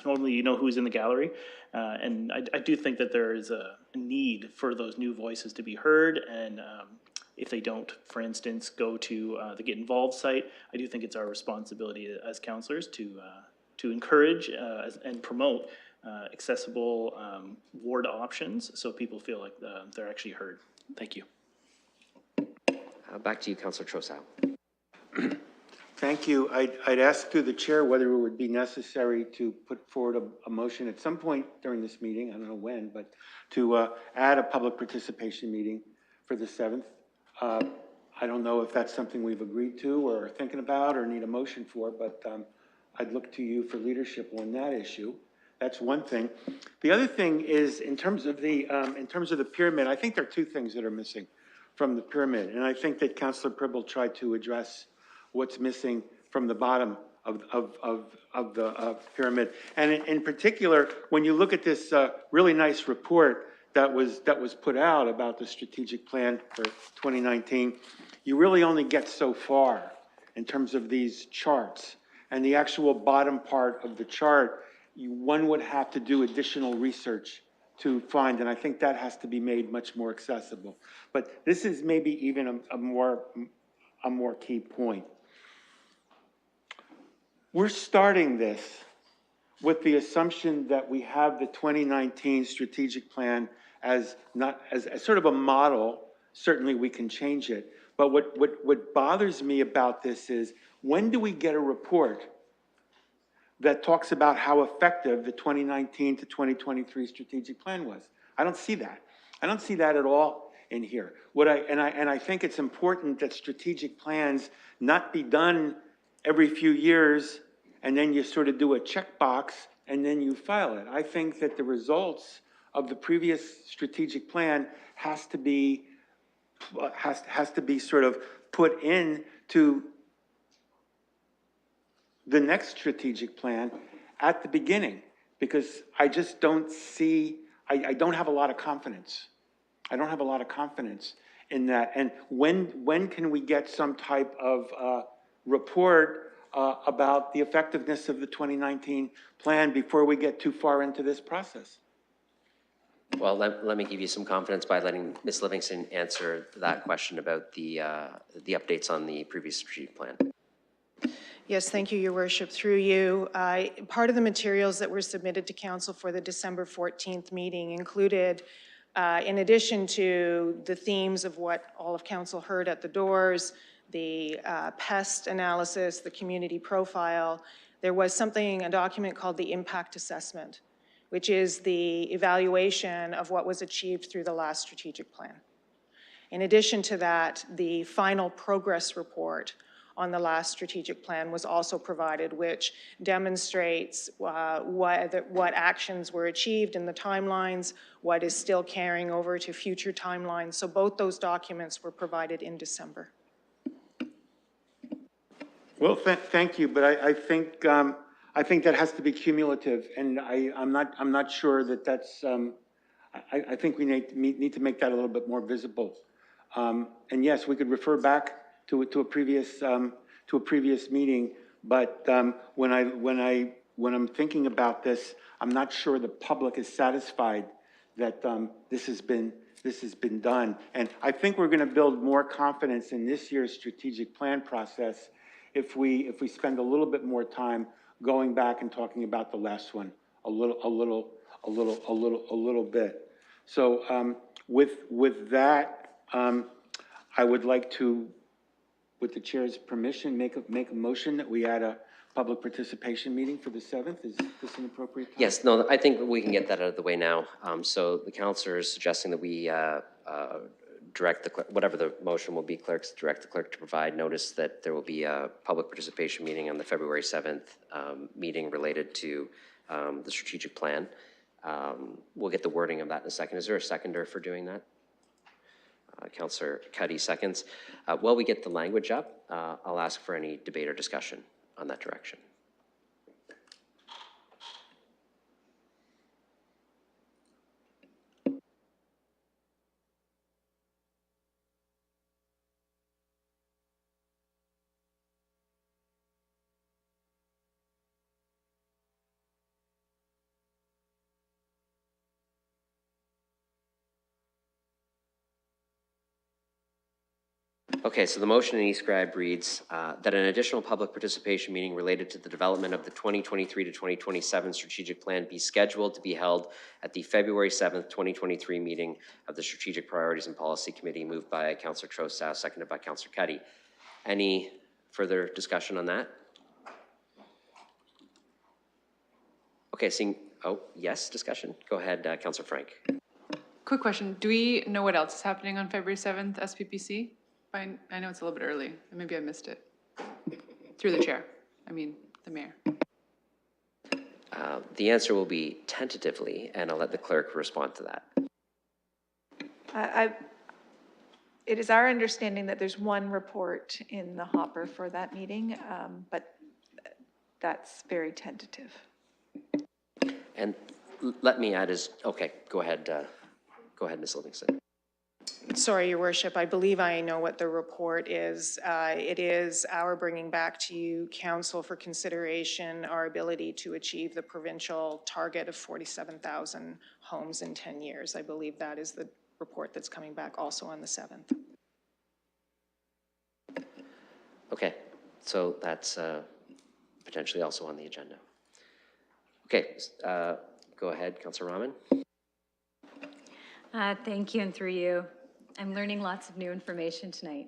Normally you know who's in the gallery, and I do think that there is a need for those new voices to be heard, and if they don't, for instance, go to the Get Involved site, I do think it's our responsibility as councillors to encourage and promote accessible ward options, so people feel like they're actually heard. Thank you. Back to you, Councillor Trossau. Thank you. I'd ask through the chair whether it would be necessary to put forward a motion at some point during this meeting, I don't know when, but to add a public participation meeting for the 7th. I don't know if that's something we've agreed to or are thinking about or need a motion for, but I'd look to you for leadership on that issue. That's one thing. The other thing is in terms of the pyramid, I think there are two things that are missing from the pyramid, and I think that Councillor Pribble tried to address what's missing from the bottom of the pyramid. And in particular, when you look at this really nice report that was put out about the strategic plan for 2019, you really only get so far in terms of these charts. And the actual bottom part of the chart, one would have to do additional research to find, and I think that has to be made much more accessible. But this is maybe even a more key point. We're starting this with the assumption that we have the 2019 strategic plan as sort of a model. Certainly we can change it. But what bothers me about this is, when do we get a report that talks about how effective the 2019 to 2023 strategic plan was? I don't see that. I don't see that at all in here. I think it's important that strategic plans not be done every few years and then you sort of do a checkbox and then you file it. I think that the results of the previous strategic plan has to be sort of put into the next strategic plan at the beginning, because I just don't see, I don't have a lot of confidence. I don't have a lot of confidence in that. And when can we get some type of report about the effectiveness of the 2019 plan before we get too far into this process? Well, let me give you some confidence by letting Ms. Livingston answer that question about the updates on the previous strategic plan. Yes, thank you, Your Worship. Through you, part of the materials that were submitted to Council for the December 14th meeting included, in addition to the themes of what all of Council heard at the doors, the pest analysis, the community profile, there was a document called the Impact Assessment, which is the evaluation of what was achieved through the last strategic plan. In addition to that, the final progress report on the last strategic plan was also provided, which demonstrates what actions were achieved in the timelines, what is still carrying over to future timelines. So both those documents were provided in December. Well, thank you, but I think that has to be cumulative, and I'm not sure that that's. I think we need to make that a little bit more visible. And yes, we could refer back to a previous meeting, but when I'm thinking about this, I'm not sure the public is satisfied that this has been done. And I think we're going to build more confidence in this year's strategic plan process if we spend a little bit more time going back and talking about the last one a little bit. So with that, I would like to, with the chair's permission, make a motion that we add a public participation meeting for the 7th. Is this an appropriate time? Yes, no, I think we can get that out of the way now. So the counselor is suggesting that we direct the clerk, whatever the motion will be, clerks, direct the clerk to provide notice that there will be a public participation meeting on the February 7th meeting related to the strategic plan. We'll get the wording of that in a second. Is there a seconder for doing that? Councillor Cuddy seconds. While we get the language up, I'll ask for any debate or discussion on that direction. Okay, so the motion in e-scribe reads that an additional public participation meeting related to the development of the 2023 to 2027 strategic plan be scheduled to be held at the February 7th, 2023 meeting of the Strategic Priorities and Policy Committee, moved by Councillor Trostow, seconded by Councillor Cuddy. Any further discussion on that? Okay, seeing, oh, yes, discussion. Go ahead, Councillor Frank. Quick question. Do we know what else is happening on February 7th, SPPC? I know it's a little bit early, and maybe I missed it. Through the chair, I mean, the mayor. The answer will be tentatively, and I'll let the clerk respond to that. It is our understanding that there's one report in the hopper for that meeting, but that's very tentative. And let me add is, okay, go ahead, Ms. Livingston. Sorry, Your Worship, I believe I know what the report is. It is our bringing back to you, Council, for consideration our ability to achieve the provincial target of 47,000 homes in 10 years. I believe that is the report that's coming back also on the 7th. Okay, so that's potentially also on the agenda. Okay, go ahead, Councillor Rahman. Thank you, and through you. I'm learning lots of new information tonight.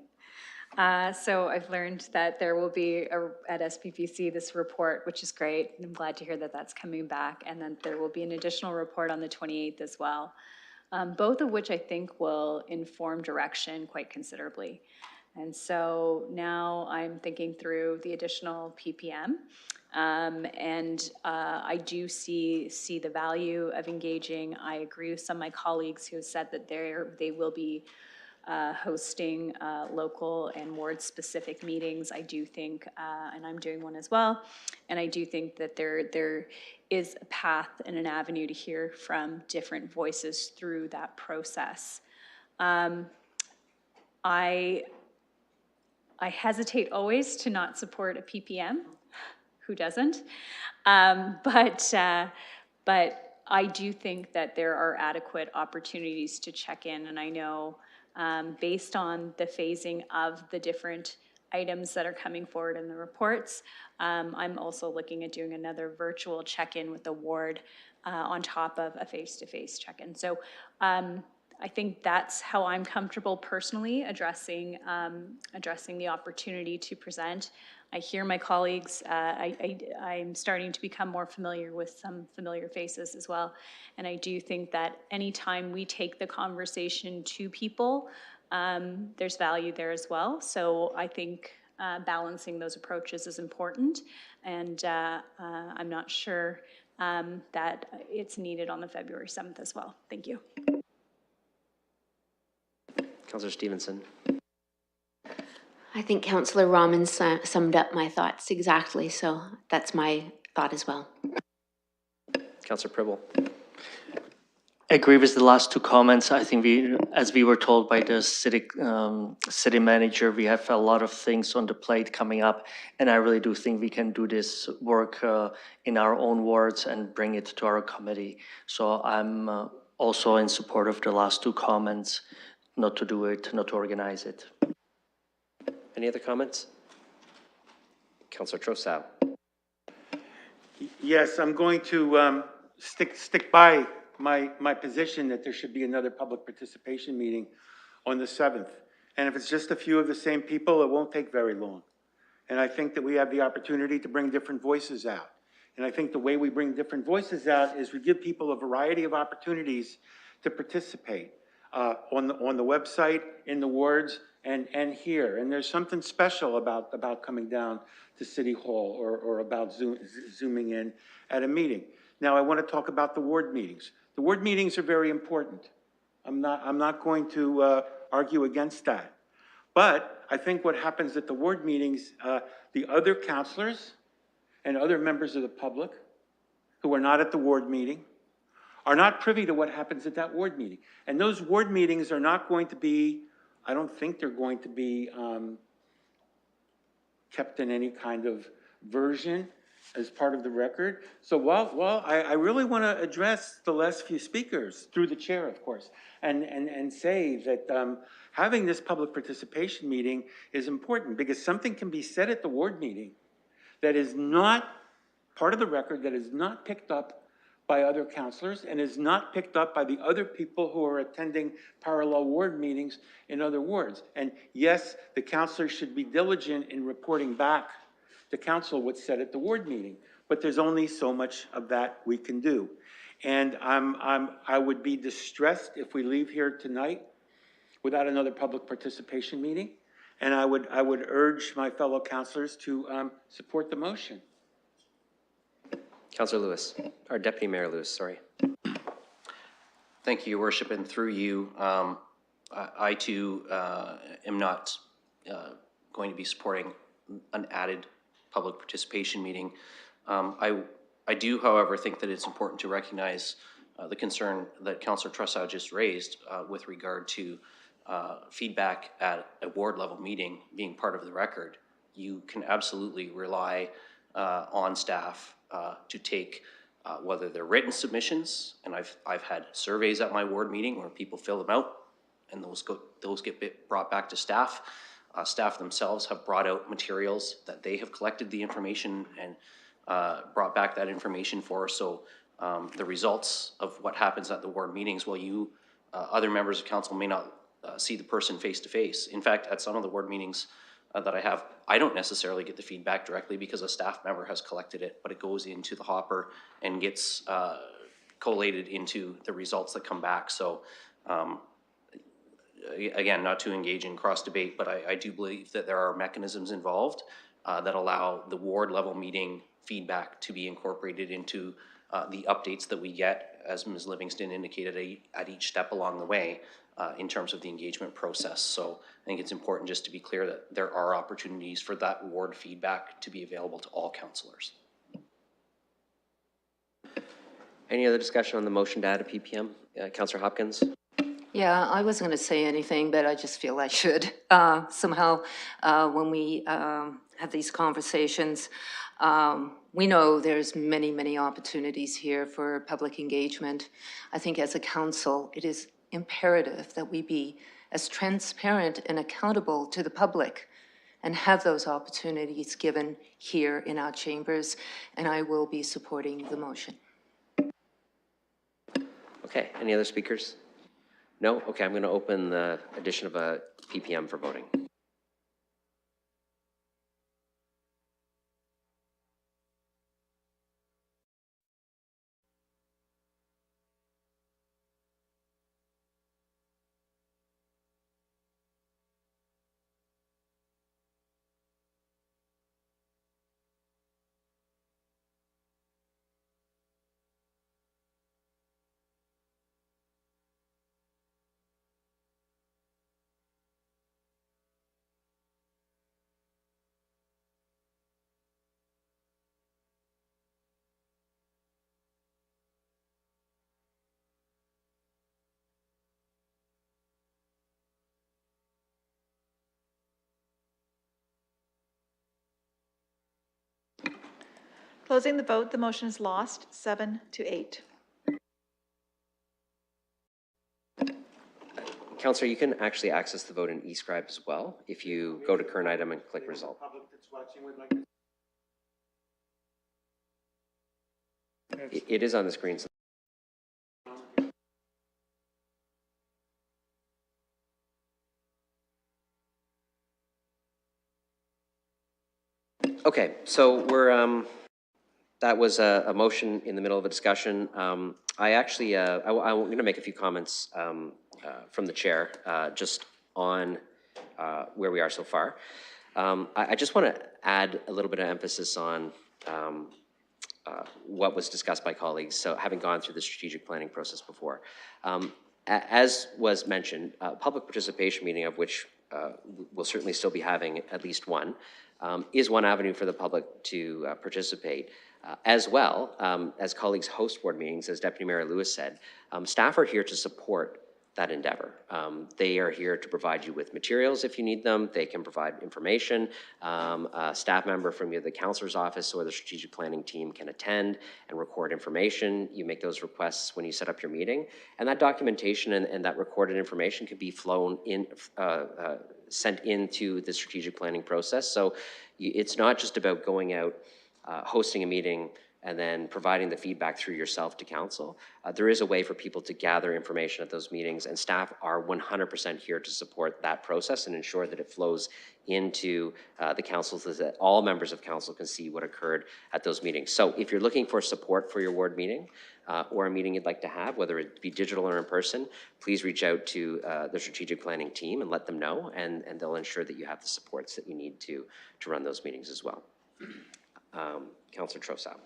So I've learned that there will be, at SPPC, this report, which is great. And I'm glad to hear that that's coming back, and then there will be an additional report on the 28th as well, both of which I think will inform direction quite considerably. And so now I'm thinking through the additional PPM. I do see the value of engaging. I agree with some of my colleagues who have said that they will be hosting local and ward-specific meetings. I do think, and I'm doing one as well, and I do think that there is a path and an avenue to hear from different voices through that process. I hesitate always to not support a PPM. Who doesn't? But I do think that there are adequate opportunities to check in, and I know based on the phasing of the different items that are coming forward in the reports, I'm also looking at doing another virtual check-in with the ward on top of a face-to-face check-in. So I think that's how I'm comfortable personally addressing the opportunity to present. I hear my colleagues. I'm starting to become more familiar with some familiar faces as well. And I do think that anytime we take the conversation to people, there's value there as well. So I think balancing those approaches is important. And I'm not sure that it's needed on the February 7th as well. Thank you. Councillor Stevenson. I think Councillor Rahman summed up my thoughts exactly, so that's my thought as well. Councillor Pribble. I agree with the last two comments. I think as we were told by the city manager, we have a lot of things on the plate coming up, and I really do think we can do this work in our own wards and bring it to our committee. So I'm also in support of the last two comments, not to do it, not to organize it. Any other comments? Councillor Trostow. Yes, I'm going to stick by my position that there should be another public participation meeting on the 7th. And if it's just a few of the same people, it won't take very long. And I think that we have the opportunity to bring different voices out. And I think the way we bring different voices out is we give people a variety of opportunities to participate on the website, in the wards, and here. And there's something special about coming down to City Hall or about zooming in at a meeting. Now, I want to talk about the ward meetings. The ward meetings are very important. I'm not going to argue against that. But I think what happens at the ward meetings, the other counselors and other members of the public who are not at the ward meeting are not privy to what happens at that ward meeting. And those ward meetings are not going to be, I don't think they're going to be kept in any kind of version as part of the record. So while I really want to address the last few speakers, through the chair, of course, and say that having this public participation meeting is important, because something can be said at the ward meeting that is not part of the record, that is not picked up by other counselors and is not picked up by the other people who are attending parallel ward meetings in other wards. And yes, the counselors should be diligent in reporting back to council what's said at the ward meeting, but there's only so much of that we can do. And I would be distressed if we leave here tonight without another public participation meeting. And I would urge my fellow councilors to support the motion. Councillor Lewis, or Deputy Mayor Lewis, sorry. Thank you, Your Worship, and through you, I too am not going to be supporting an added public participation meeting. I do, however, think that it's important to recognize the concern that Councillor Trussow just raised with regard to feedback at a ward level meeting being part of the record. You can absolutely rely on staff to take whether they're written submissions, and I've had surveys at my ward meeting where people fill them out, and those get brought back to staff. Staff themselves have brought out materials that they have collected the information and brought back that information for. So the results of what happens at the ward meetings, while you other members of council may not see the person face to face. In fact, at some of the ward meetings that I have, I don't necessarily get the feedback directly because a staff member has collected it, but it goes into the hopper and gets collated into the results that come back. So again, not to engage in cross debate, but I do believe that there are mechanisms involved that allow the ward level meeting feedback to be incorporated into the updates that we get, as Ms. Livingston indicated, at each step along the way in terms of the engagement process. So I think it's important just to be clear that there are opportunities for that ward feedback to be available to all councillors. Any other discussion on the motion to add a PPM? Councillor Hopkins? Yeah, I wasn't going to say anything, but I just feel I should. Somehow, when we have these conversations, we know there's many, many opportunities here for public engagement. I think as a council, it is imperative that we be as transparent and accountable to the public and have those opportunities given here in our chambers, and I will be supporting the motion. Okay, any other speakers? No? Okay, I'm going to open the addition of a PPM for voting. Closing the vote, the motion is lost, 7-8. Councillor, you can actually access the vote in eScribe as well if you go to current item and click result. It is on the screen. Okay, so we're, that was a motion in the middle of a discussion. I actually, I'm going to make a few comments from the chair, just on where we are so far. I just want to add a little bit of emphasis on what was discussed by colleagues, so having gone through the strategic planning process before. As was mentioned, public participation meeting, of which we'll certainly still be having at least one, is one avenue for the public to participate. As well, as colleagues host board meetings, as Deputy Mayor Lewis said, staff are here to support that endeavor. They are here to provide you with materials if you need them. They can provide information. A staff member from either the councillor's office or the strategic planning team can attend and record information. You make those requests when you set up your meeting. And that documentation and that recorded information can be sent into the strategic planning process. So it's not just about going out, hosting a meeting, and then providing the feedback through yourself to council. There is a way for people to gather information at those meetings, and staff are 100% here to support that process and ensure that it flows into the council so that all members of council can see what occurred at those meetings. So if you're looking for support for your ward meeting or a meeting you'd like to have, whether it be digital or in person, please reach out to the strategic planning team and let them know, and they'll ensure that you have the supports that you need to run those meetings as well. Councillor Trossau.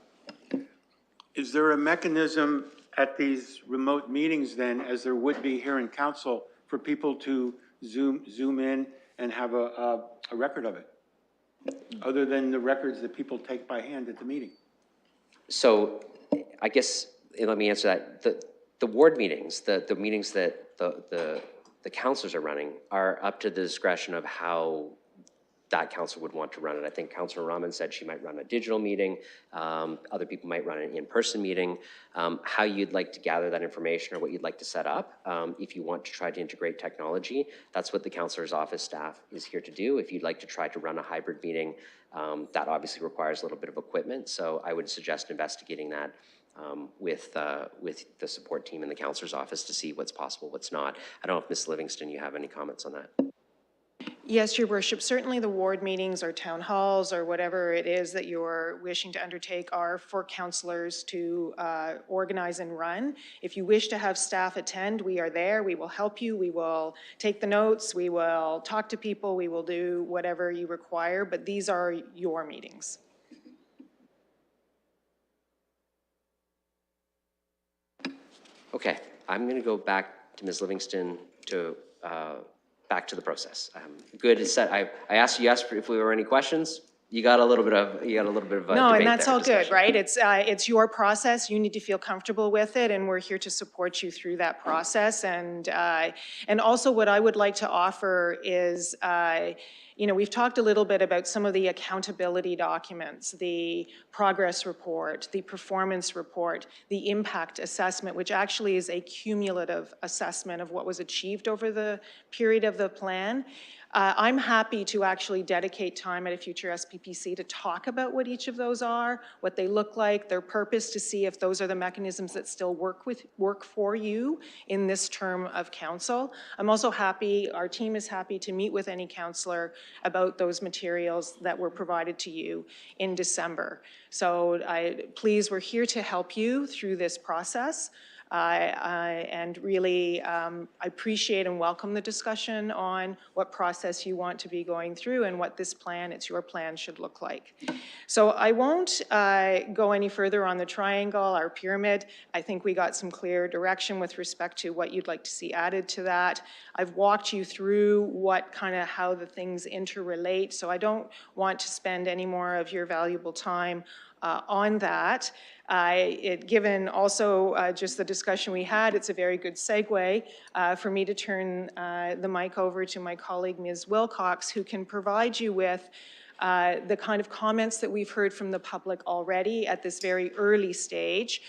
Is there a mechanism at these remote meetings then, as there would be here in council, for people to zoom in and have a record of it, other than the records that people take by hand at the meeting? So I guess, let me answer that. The ward meetings, the meetings that the councillors are running are up to the discretion of how that council would want to run it. I think Councillor Rahman said she might run a digital meeting. Other people might run an in-person meeting. How you'd like to gather that information or what you'd like to set up. If you want to try to integrate technology, that's what the councillor's office staff is here to do. If you'd like to try to run a hybrid meeting, that obviously requires a little bit of equipment. So I would suggest investigating that with the support team in the councillor's office to see what's possible, what's not. I don't know if Ms. Livingston, you have any comments on that? Yes, Your Worship. Certainly the ward meetings or town halls or whatever it is that you're wishing to undertake are for councillors to organize and run. If you wish to have staff attend, we are there. We will help you. We will take the notes. We will talk to people. We will do whatever you require, but these are your meetings. Okay, I'm going to go back to Ms. Livingston to back to the process. Good is set. I asked you if we were any questions. You got a little bit of no, and that's all good, right? It's your process. You need to feel comfortable with it, and we're here to support you through that process. And also, what I would like to offer is, you know, we've talked a little bit about some of the accountability documents, the progress report, the performance report, the impact assessment, which actually is a cumulative assessment of what was achieved over the period of the plan. I'm happy to actually dedicate time at a future SPPC to talk about what each of those are, what they look like, their purpose, to see if those are the mechanisms that still work for you in this term of council. I'm also happy, our team is happy to meet with any councillor about those materials that were provided to you in December. So please, we're here to help you through this process. And really, I appreciate and welcome the discussion on what process you want to be going through and what this plan, it's your plan, should look like. So I won't go any further on the triangle, our pyramid. I think we got some clear direction with respect to what you'd like to see added to that. I've walked you through how the things interrelate, so I don't want to spend any more of your valuable time on that. Given also just the discussion we had, it's a very good segue for me to turn the mic over to my colleague, Ms. Wilcox, who can provide you with the kind of comments that we've heard from the public already at this very early stage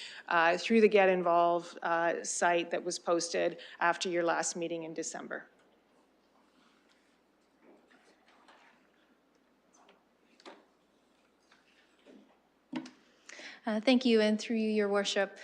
through the Get Involved site that was posted after your last meeting in December. Thank you, and through you, Your Worship.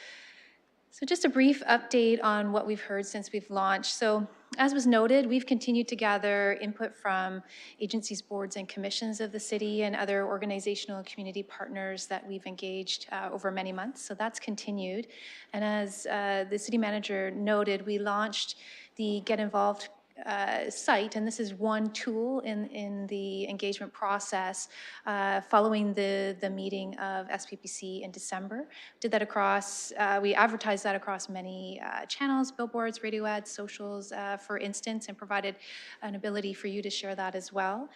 So just a brief update on what we've heard since we've launched. So As was noted, we've continued to gather input from agencies, boards, and commissions of the city and other organizational and community partners that we've engaged over many months. So that's continued. And as the city manager noted, we launched the Get Involved site, and this is one tool in the engagement process following the meeting of SPPC in December. Did that across, we advertised that across many channels, billboards, radio ads, socials, for instance, and provided an ability for you to share that as well.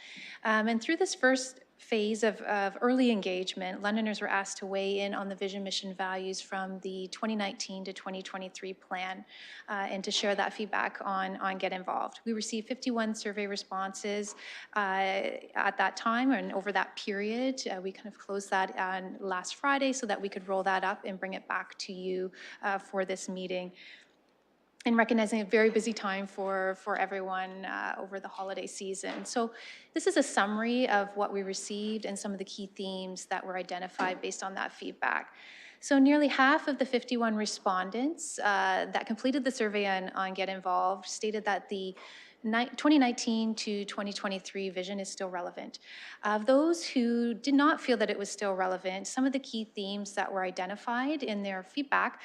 And through this first phase of early engagement, Londoners were asked to weigh in on the vision, mission, values from the 2019 to 2023 plan and to share that feedback on Get Involved. We received 51 survey responses at that time and over that period. We kind of closed that on last Friday so that we could roll that up and bring it back to you for this meeting. And recognizing a very busy time for everyone over the holiday season. So this is a summary of what we received and some of the key themes that were identified based on that feedback. So nearly half of the 51 respondents that completed the survey on Get Involved stated that the 2019 to 2023 vision is still relevant. Of those who did not feel that it was still relevant, some of the key themes that were identified in their feedback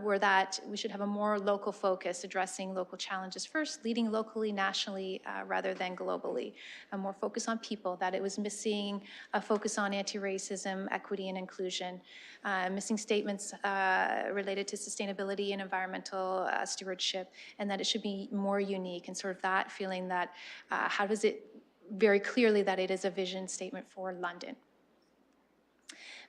were that we should have a more local focus, addressing local challenges first, leading locally, nationally, rather than globally. A more focus on people, that it was missing a focus on anti-racism, equity, and inclusion. Missing statements related to sustainability and environmental stewardship, and that it should be more unique, and sort of that feeling that how does it very clearly that it is a vision statement for London.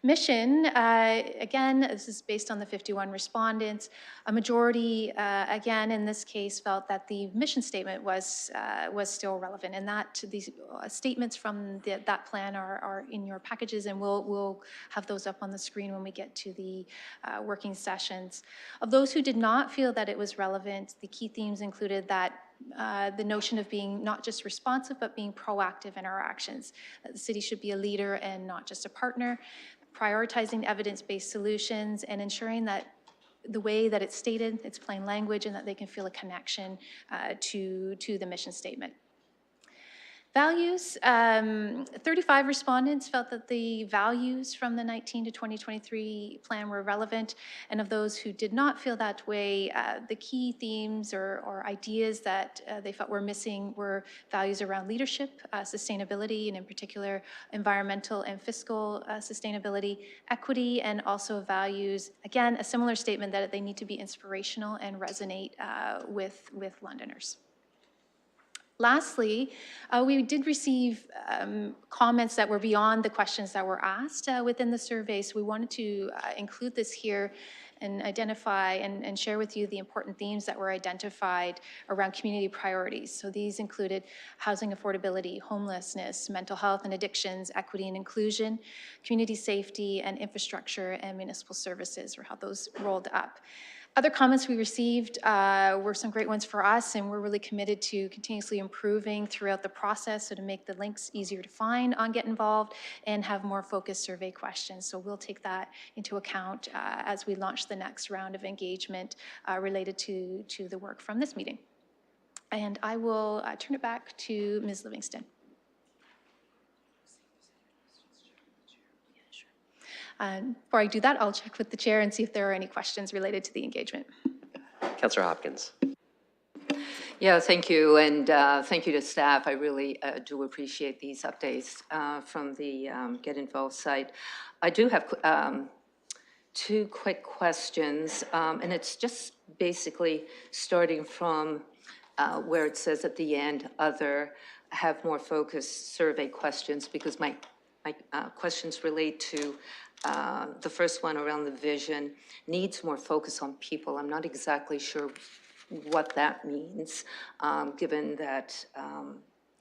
Mission, again, this is based on the 51 respondents. A majority, again, in this case, felt that the mission statement was still relevant, and that these statements from that plan are in your packages, and we'll have those up on the screen when we get to the working sessions. Of those who did not feel that it was relevant, the key themes included that the notion of being not just responsive, but being proactive in our actions. That the city should be a leader and not just a partner. Prioritizing evidence-based solutions and ensuring that the way that it's stated, it's plain language, and that they can feel a connection to the mission statement. Values, 35 respondents felt that the values from the 19 to 2023 plan were relevant, and of those who did not feel that way, the key themes or ideas that they felt were missing were values around leadership, sustainability, and in particular environmental and fiscal sustainability, equity, and also values, again, a similar statement that they need to be inspirational and resonate with Londoners. Lastly, we did receive comments that were beyond the questions that were asked within the survey, so we wanted to include this here and identify and share with you the important themes that were identified around community priorities. So these included housing affordability, homelessness, mental health and addictions, equity and inclusion, community safety, and infrastructure and municipal services, or how those rolled up. Other comments we received were some great ones for us, and we're really committed to continuously improving throughout the process, so to make the links easier to find on Get Involved and have more focused survey questions. So we'll take that into account as we launch the next round of engagement related to the work from this meeting. And I will turn it back to Ms. Livingston. Before I do that, I'll check with the chair and see if there are any questions related to the engagement. Councillor Hopkins. Yeah, thank you, and thank you to staff. I really do appreciate these updates from the Get Involved site. I do have two quick questions, and it's just basically starting from where it says at the end, other, have more focused survey questions, because my questions relate to the first one around the vision, needs more focus on people. I'm not exactly sure what that means, given that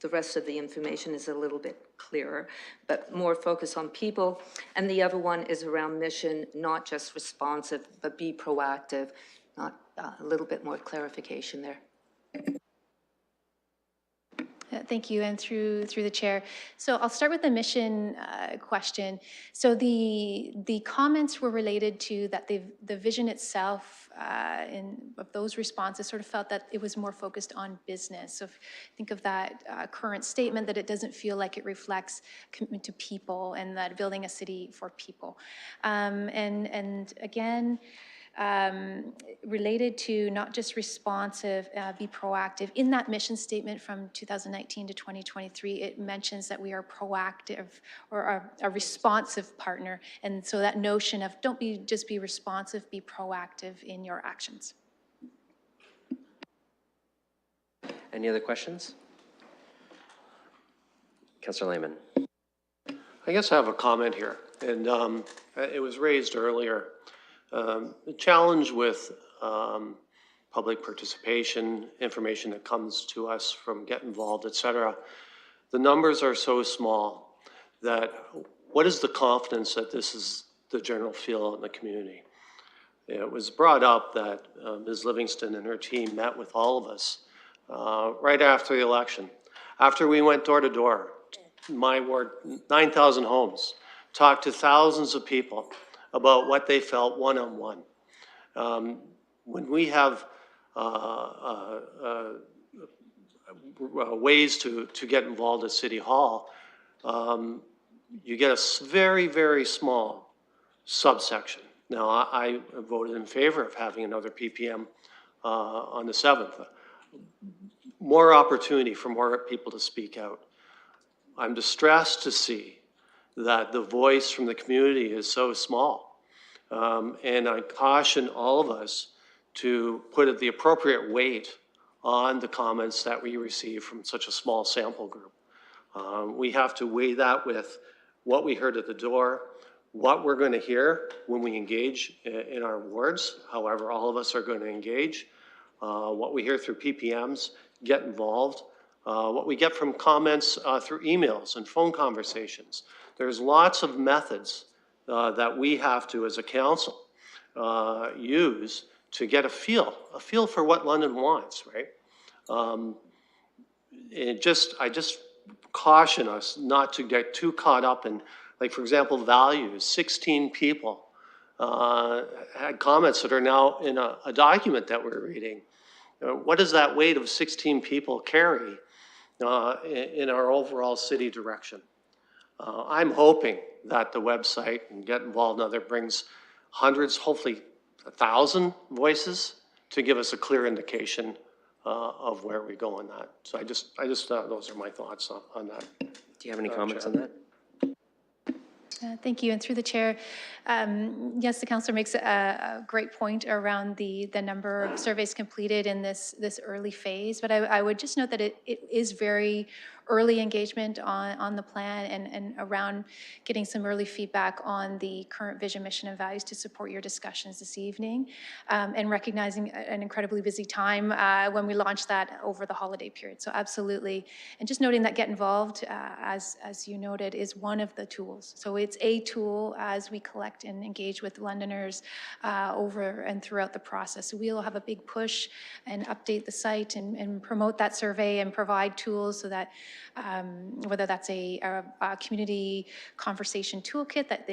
the rest of the information is a little bit clearer, but more focus on people. And the other one is around mission, not just responsive, but be proactive, not a little bit more clarification there. Thank you, and through the chair. So I'll start with the mission question. So the comments were related to that the vision itself of those responses sort of felt that it was more focused on business. So think of that current statement that it doesn't feel like it reflects commitment to people and that building a city for people. And again, related to not just responsive, be proactive. In that mission statement from 2019 to 2023, it mentions that we are proactive or a responsive partner. And so that notion of don't just be responsive, be proactive in your actions. Any other questions? Councillor Lehman. I guess I have a comment here, and it was raised earlier. The challenge with public participation, information that comes to us from Get Involved, et cetera, the numbers are so small that what is the confidence that this is the general feel in the community? It was brought up that Ms. Livingston and her team met with all of us right after the election. After we went door to door, my ward, 9,000 homes, talked to thousands of people about what they felt one-on-one. When we have ways to get involved at City Hall, you get a very, very small subsection. Now, I voted in favor of having another PPM on the 7th. More opportunity for more people to speak out. I'm distressed to see that the voice from the community is so small. And I caution all of us to put the appropriate weight on the comments that we receive from such a small sample group. We have to weigh that with what we heard at the door, what we're going to hear when we engage in our wards, however all of us are going to engage, what we hear through PPMs, Get Involved, what we get from comments through emails and phone conversations. There's lots of methods that we have to, as a council, use to get a feel for what London wants, right? I just caution us not to get too caught up in, like, for example, values. 16 people had comments that are now in a document that we're reading. What does that weight of 16 people carry in our overall city direction? I'm hoping that the website and Get Involved and other brings hundreds, hopefully 1,000 voices to give us a clear indication of where we go on that. So I just those are my thoughts on that. Do you have any comments on that? Thank you, and through the chair, yes, the councillor makes a great point around the number of surveys completed in this early phase, but I would just note that it is very early engagement on the plan and around getting some early feedback on the current vision, mission, and values to support your discussions this evening, and recognizing an incredibly busy time when we launched that over the holiday period. So absolutely, and just noting that Get Involved, as you noted, is one of the tools. So it's a tool as we collect and engage with Londoners over and throughout the process. So we'll have a big push and update the site and promote that survey and provide tools so that whether that's a community conversation toolkit that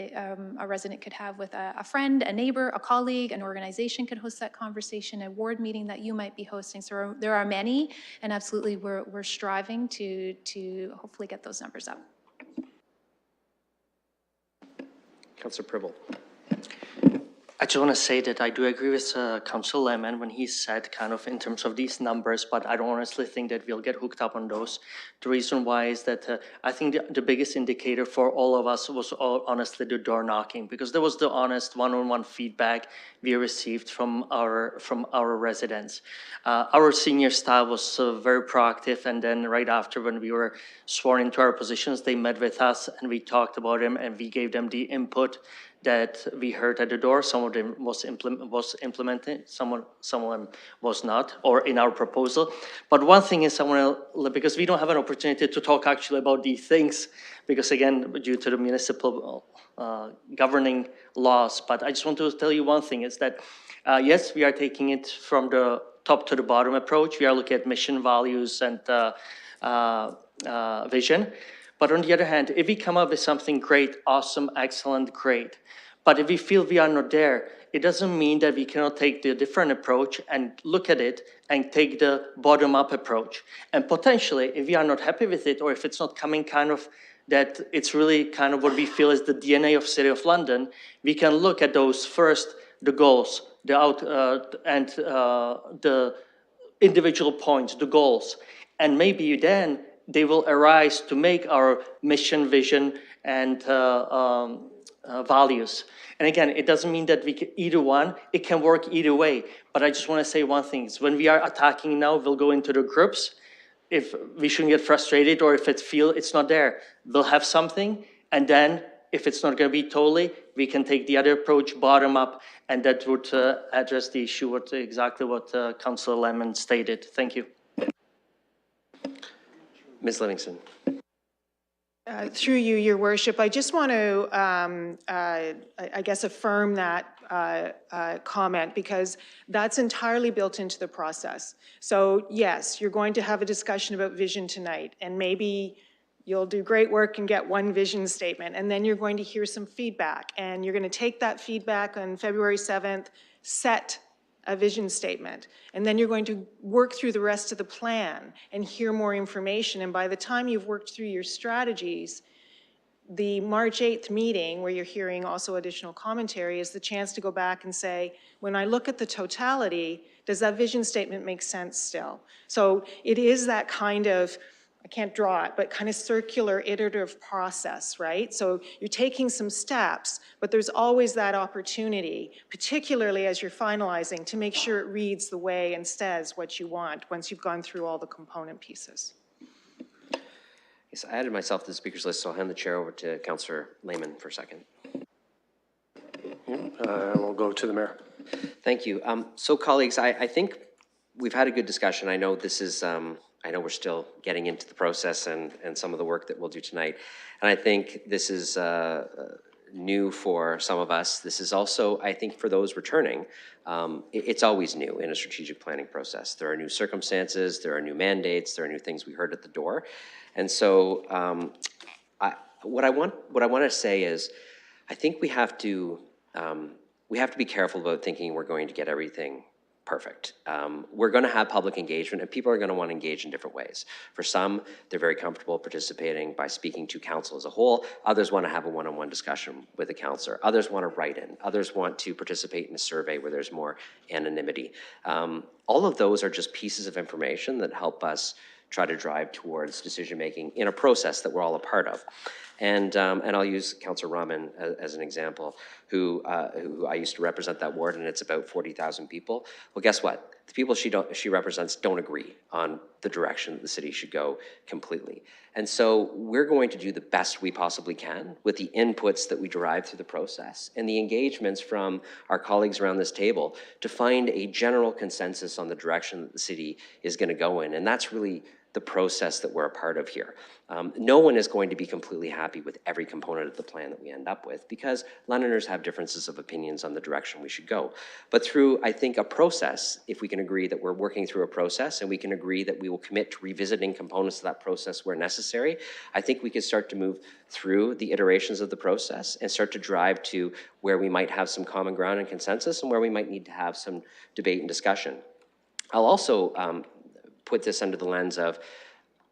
a resident could have with a friend, a neighbor, a colleague, an organization could host that conversation, a ward meeting that you might be hosting. So there are many, and absolutely we're striving to hopefully get those numbers up. Councillor Pribble. I just want to say that I do agree with Councillor Lehman when he said kind of in terms of these numbers, but I don't honestly think that we'll get hooked up on those. The reason why is that I think the biggest indicator for all of us was honestly the door knocking, because there was the honest one-on-one feedback we received from our residents. Our senior staff was very proactive, and then right after when we were sworn into our positions, they met with us and we talked about them and we gave them the input that we heard at the door. Some of them was implemented, some of them was not, or in our proposal. But one thing is, because we don't have an opportunity to talk actually about these things, because again, due to the municipal governing laws, but I just want to tell you one thing is that, yes, we are taking it from the top to the bottom approach. We are looking at mission values and vision. But on the other hand, if we come up with something great, awesome, excellent, great, but if we feel we are not there, it doesn't mean that we cannot take the different approach and look at it and take the bottom-up approach. And potentially, if we are not happy with it, or if it's not coming kind of that it's really kind of what we feel is the DNA of City of London, we can look at those first, the goals, the individual points, the goals, and maybe then they will arise to make our mission, vision, and values. And again, it doesn't mean that we can either one, it can work either way. But I just want to say one thing, is when we are attacking now, we'll go into the groups. If we shouldn't get frustrated, or if it feel it's not there, we'll have something, and then if it's not going to be totally, we can take the other approach, bottom up, and that would address the issue with exactly what Councillor Lemon stated. Thank you. Ms. Livingston. Through you, Your Worship, I just want to, I guess, affirm that comment, because that's entirely built into the process. So yes, you're going to have a discussion about vision tonight, and maybe you'll do great work and get one vision statement, and then you're going to hear some feedback, and you're going to take that feedback on February 7th, set a vision statement, and then you're going to work through the rest of the plan and hear more information. And by the time you've worked through your strategies, the March 8th meeting, where you're hearing also additional commentary, is the chance to go back and say, when I look at the totality, does that vision statement make sense still? So it is that kind of, I can't draw it, but kind of circular iterative process, right? So you're taking some steps, but there's always that opportunity, particularly as you're finalizing, to make sure it reads the way and says what you want once you've gone through all the component pieces. Yes, I added myself to the speakers list, so I'll hand the chair over to Councillor Lehman for a second. We'll go to the mayor. Thank you. So colleagues, I think we've had a good discussion. I know this is, I know we're still getting into the process and some of the work that we'll do tonight. And I think this is new for some of us. This is also, I think, for those returning, it's always new in a strategic planning process. There are new circumstances, there are new mandates, there are new things we heard at the door. And so what I want to say is, I think we have to be careful about thinking we're going to get everything perfect. We're going to have public engagement, and people are going to want to engage in different ways. For some, they're very comfortable participating by speaking to council as a whole. Others want to have a one-on-one discussion with a councillor. Others want to write in. Others want to participate in a survey where there's more anonymity. All of those are just pieces of information that help us try to drive towards decision-making in a process that we're all a part of. And I'll use Councillor Rahman as an example, who I used to represent that ward, and it's about 40,000 people. Well, guess what? The people she represents don't agree on the direction that the city should go completely. And so we're going to do the best we possibly can with the inputs that we derive through the process and the engagements from our colleagues around this table to find a general consensus on the direction that the city is going to go in. And that's really the process that we're a part of here. No one is going to be completely happy with every component of the plan that we end up with, because Londoners have differences of opinions on the direction we should go. But through, I think, a process, if we can agree that we're working through a process and we can agree that we will commit to revisiting components of that process where necessary, I think we can start to move through the iterations of the process and start to drive to where we might have some common ground and consensus and where we might need to have some debate and discussion. I'll also put this under the lens of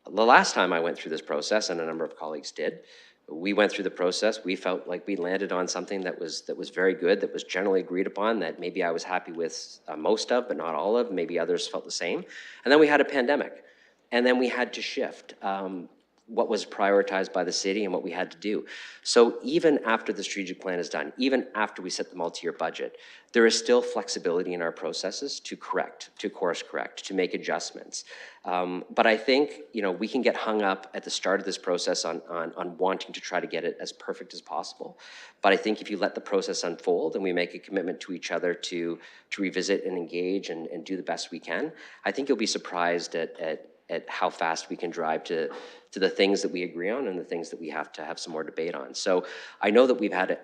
the last time I went through this process, and a number of colleagues did, we went through the process, we felt like we landed on something that was very good, that was generally agreed upon, that maybe I was happy with most of, but not all of, maybe others felt the same. And then we had a pandemic, and then we had to shift what was prioritized by the city and what we had to do. So even after the strategic plan is done, even after we set the multi-year budget, there is still flexibility in our processes to correct, to course correct, to make adjustments. But I think, you know, we can get hung up at the start of this process on wanting to try to get it as perfect as possible. But I think if you let the process unfold and we make a commitment to each other to revisit and engage and do the best we can, I think you'll be surprised at how fast we can drive to to the things that we agree on and the things that we have to have some more debate on. So I know that we've had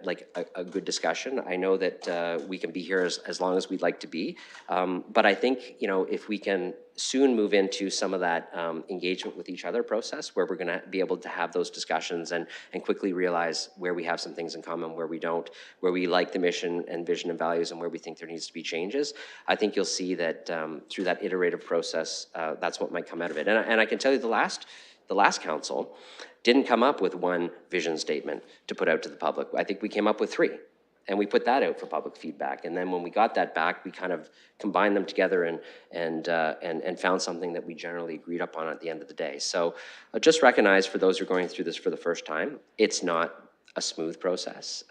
a good discussion. I know that we can be here as long as we'd like to be. But I think, you know, if we can soon move into some of that engagement with each other process, where we're going to be able to have those discussions and quickly realize where we have some things in common, where we don't, where we like the mission and vision and values, and where we think there needs to be changes. I think you'll see that through that iterative process, that's what might come out of it. And I can tell you the last council didn't come up with one vision statement to put out to the public. I think we came up with 3. And we put that out for public feedback. And then when we got that back, we kind of combined them together and found something that we generally agreed upon at the end of the day. So just recognize, for those who are going through this for the first time, it's not a smooth process.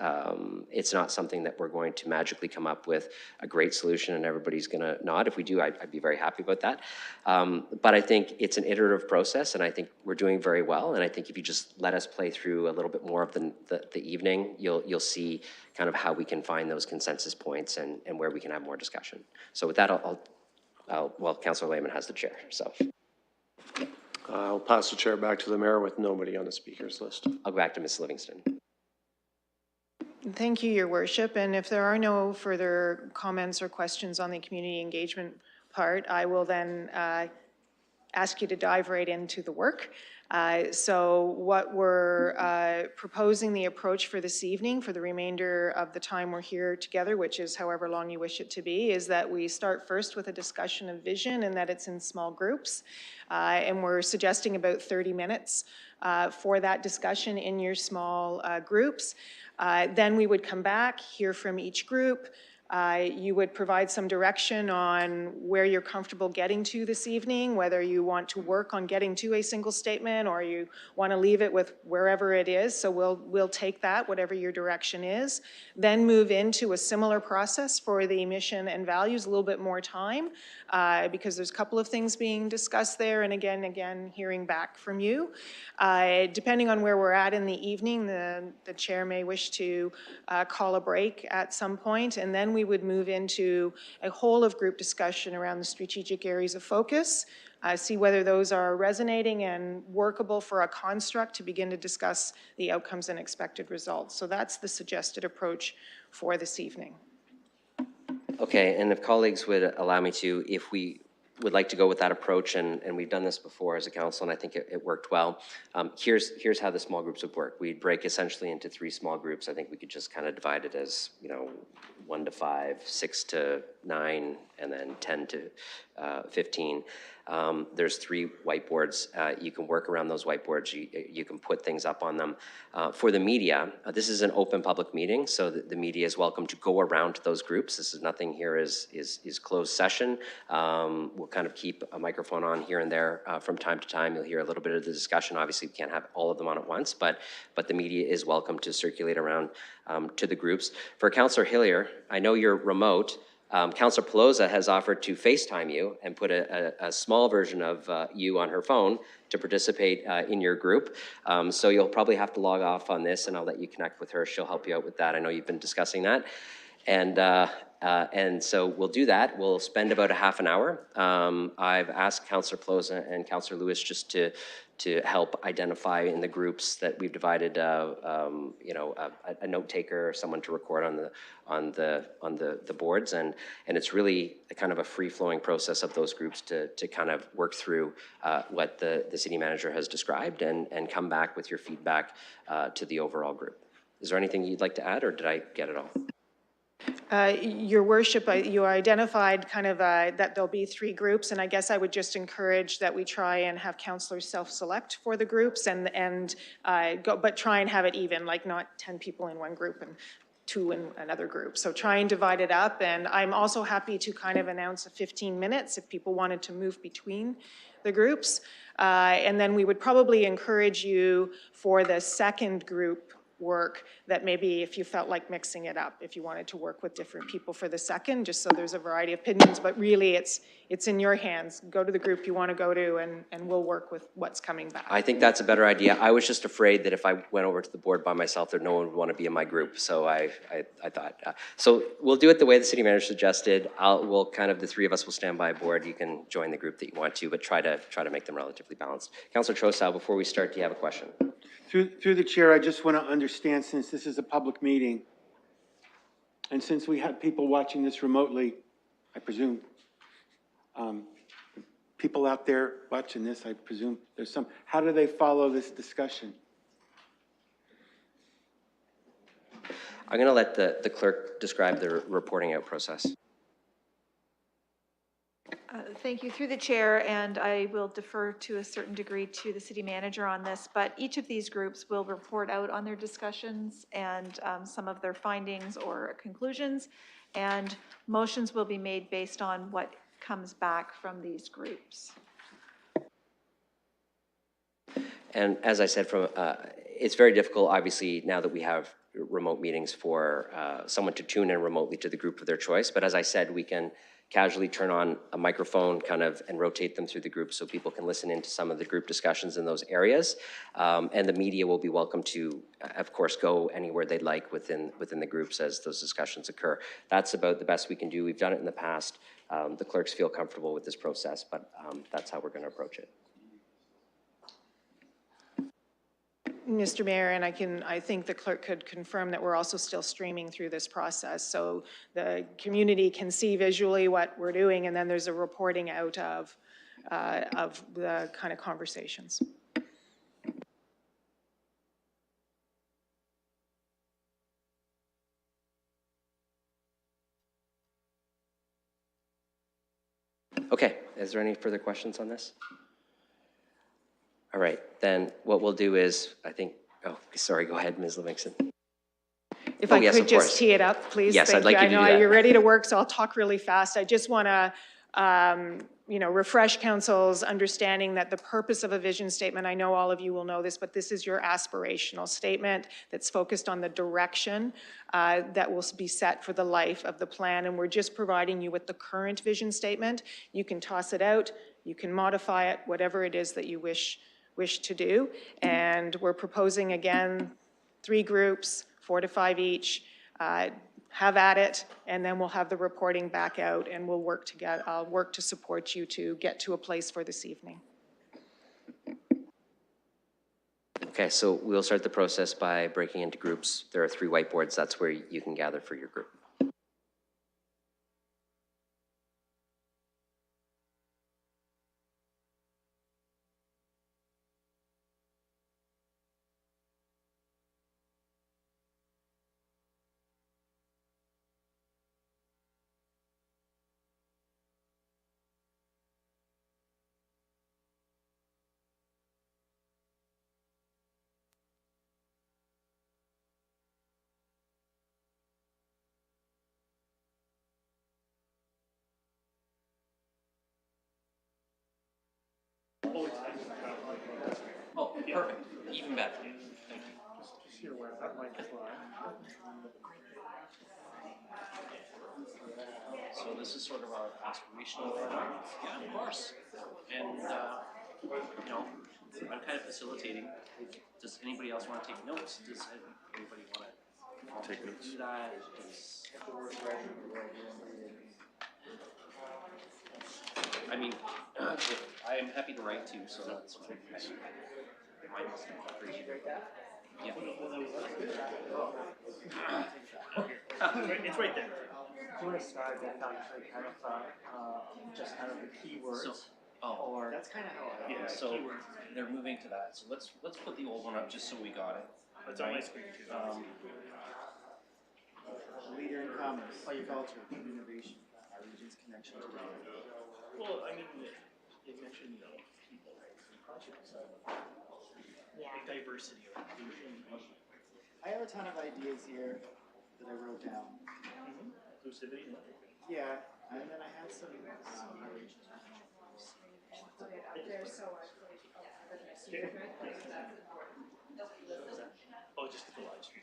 It's not something that we're going to magically come up with a great solution and everybody's gonna nod. If we do, I'd be very happy about that. But I think it's an iterative process, and I think we're doing very well. And I think if you just let us play through a little bit more of the evening, you'll see kind of how we can find those consensus points and where we can have more discussion. So with that, well, Councillor Lehman has the chair, so. I'll pass the chair back to the mayor with nobody on the speakers list. I'll go back to Ms. Livingston. Thank you, Your Worship. And if there are no further comments or questions on the community engagement part, I will then ask you to dive right into the work. So what we're proposing the approach for this evening, for the remainder of the time we're here together, which is however long you wish it to be, is that we start first with a discussion of vision, and that it's in small groups. And we're suggesting about 30 minutes for that discussion in your small groups. Then we would come back, hear from each group. You would provide some direction on where you're comfortable getting to this evening, whether you want to work on getting to a single statement or you want to leave it with wherever it is. So we'll take that, whatever your direction is. Then move into a similar process for the mission and values, a little bit more time, because there's a couple of things being discussed there, and again, hearing back from you. Depending on where we're at in the evening, the chair may wish to call a break at some point, and then we would move into a whole of group discussion around the strategic areas of focus, see whether those are resonating and workable for a construct to begin to discuss the outcomes and expected results. So that's the suggested approach for this evening. Okay, and if colleagues would allow me to, if we would like to go with that approach, and we've done this before as a council, and I think it worked well. Here's how the small groups would work. We'd break essentially into 3 small groups. I think we could just kind of divide it as, 1 to 5, 6 to 9, and then 10 to 15. There's 3 whiteboards. You can work around those whiteboards. You can put things up on them. For the media, this is an open public meeting, so the media is welcome to go around to those groups. This is nothing here is closed session. We'll kind of keep a microphone on here and there from time to time. You'll hear a little bit of the discussion. Obviously, we can't have all of them on at once, but the media is welcome to circulate around to the groups. For Councillor Hillier, I know you're remote. Councillor Pelosa has offered to FaceTime you and put a small version of you on her phone to participate in your group. So you'll probably have to log off on this, and I'll let you connect with her. She'll help you out with that. I know you've been discussing that. And so we'll do that. We'll spend about a half an hour. I've asked Councillor Pelosa and Councillor Lewis just to help identify in the groups that we've divided, a note taker or someone to record on the boards, and it's really a kind of a free-flowing process of those groups to kind of work through what the city manager has described and come back with your feedback to the overall group. Is there anything you'd like to add, or did I get it all? Your Worship, you identified kind of that there'll be 3 groups, and I guess I would just encourage that we try and have councillors self-select for the groups but try and have it even, like not 10 people in one group and 2 in another group. So try and divide it up, and I'm also happy to kind of announce a 15 minutes if people wanted to move between the groups. And then we would probably encourage you for the second group work, that maybe if you felt like mixing it up, if you wanted to work with different people for the second, just so there's a variety of opinions, but really it's in your hands. Go to the group you want to go to, and we'll work with what's coming back. I think that's a better idea. I was just afraid that if I went over to the board by myself, that no one would want to be in my group. So I thought, so we'll do it the way the city manager suggested. We'll kind of, the three of us will stand by a board. You can join the group that you want to, but try to make them relatively balanced. Councillor Trosal, before we start, do you have a question? Through the chair, I just want to understand, since this is a public meeting, and since we have people watching this remotely, I presume, people out there watching this, I presume there's some, how do they follow this discussion? I'm going to let the clerk describe the reporting out process. Thank you. Through the chair, and I will defer to a certain degree to the city manager on this, but each of these groups will report out on their discussions and some of their findings or conclusions, and motions will be made based on what comes back from these groups. And as I said, it's very difficult, obviously, now that we have remote meetings for someone to tune in remotely to the group of their choice. But as I said, we can casually turn on a microphone kind of and rotate them through the group so people can listen into some of the group discussions in those areas. And the media will be welcome to, of course, go anywhere they'd like within the groups as those discussions occur. That's about the best we can do. We've done it in the past. The clerks feel comfortable with this process, but that's how we're going to approach it. Mr. Mayor, and I think the clerk could confirm that we're also still streaming through this process, so the community can see visually what we're doing, and then there's a reporting out of the kind of conversations. Okay, is there any further questions on this? All right, then what we'll do is, I think, oh, sorry, go ahead, Ms. Livingston. If I could just tee it up, please. Yes, I'd like you to do that. I know you're ready to work, so I'll talk really fast. I just want to, refresh council's understanding that the purpose of a vision statement, I know all of you will know this, but this is your aspirational statement that's focused on the direction that will be set for the life of the plan, and we're just providing you with the current vision statement. You can toss it out, you can modify it, whatever it is that you wish to do, and we're proposing, again, 3 groups, 4 to 5 each. Have at it, and then we'll have the reporting back out, and we'll work together. I'll work to support you to get to a place for this evening. Okay, so we'll start the process by breaking into groups. There are 3 whiteboards. That's where you can gather for your group. Oh, perfect, even better. Thank you. So this is sort of our aspirational. Yeah, of course. And, I'm kind of facilitating. Does anybody else want to take notes? Does anybody want to take notes? Do that? I mean, I am happy to write too, so that's fine. Mine must have appreciated that. Yeah. It's right there. Do a start that's actually kind of just kind of the keywords. Or that's kind of how. Yeah. So they're moving to that. So let's put the old one up just so we got it. That's on my screen too. Leader in commerce, culture, innovation, our region's connection to the world. Well, I mean, it mentioned people, right? Projects, like diversity or inclusion. I have a ton of ideas here that I wrote down. Inclusivity. Yeah, and then I had some Oh, just the live stream.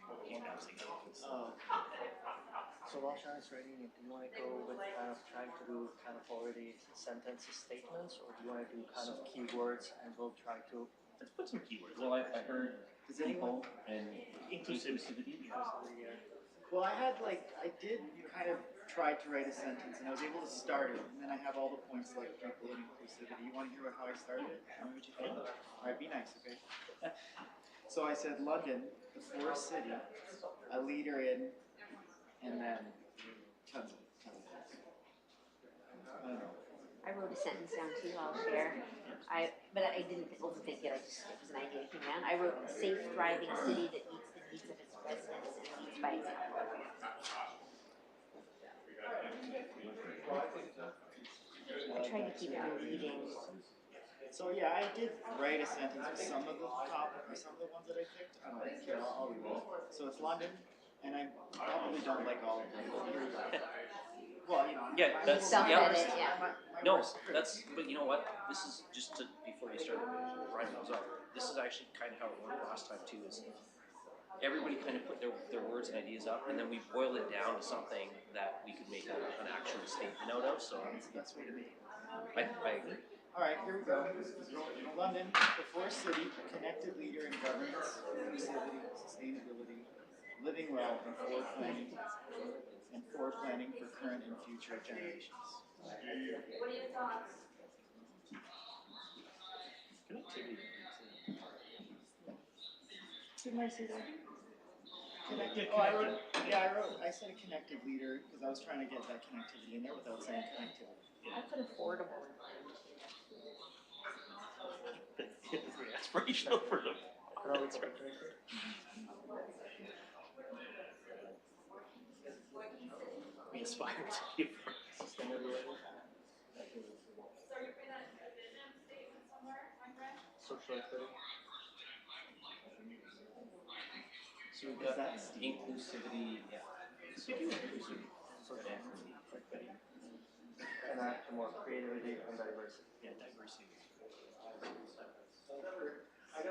So while Shannon's writing it, do you want to go with kind of trying to do kind of already sentences, statements, or do you want to do kind of keywords and we'll try to? Let's put some keywords. Well, I heard people and inclusivity. Well, I did kind of try to write a sentence, and I was able to start it, and then I have all the points like people and inclusivity. You want to hear how I started it? Tell me what you think. All right, be nice, okay? So I said London, the forest city, a leader in, and then tons of things. I don't know. I wrote a sentence down too, I'll share. But I didn't overthink it, it was an idea that came down. I wrote a safe, thriving city that meets the needs of its residents and leads by example. I tried to keep it leading. So yeah, I did write a sentence with some of the ones that I picked. I don't care, I'll read it. So it's London, and I probably don't like all of them. Well, you know, Yeah, that's, Self-edit, yeah. No, that's, but you know what, this is just to, before you start writing those up, this is actually kind of how it worked last time too, is everybody kind of put their words and ideas up, and then we boil it down to something that we could make an actual statement out of, so that's the best way to make it. I agree. All right, here we go. London, the forest city, connected leader in governance, inclusivity, sustainability, living well, and forward planning for current and future generations. What are your thoughts? Didn't I say that? Connected. I said a connected leader because I was trying to get that connectivity in there without saying connectivity. I put affordable. Very aspirational for them. We aspire to be sustainability. Social equity. So we've got inclusivity, yeah. So inclusivity. Social equity. And act more creativity and diversity. Yeah, diversity. I had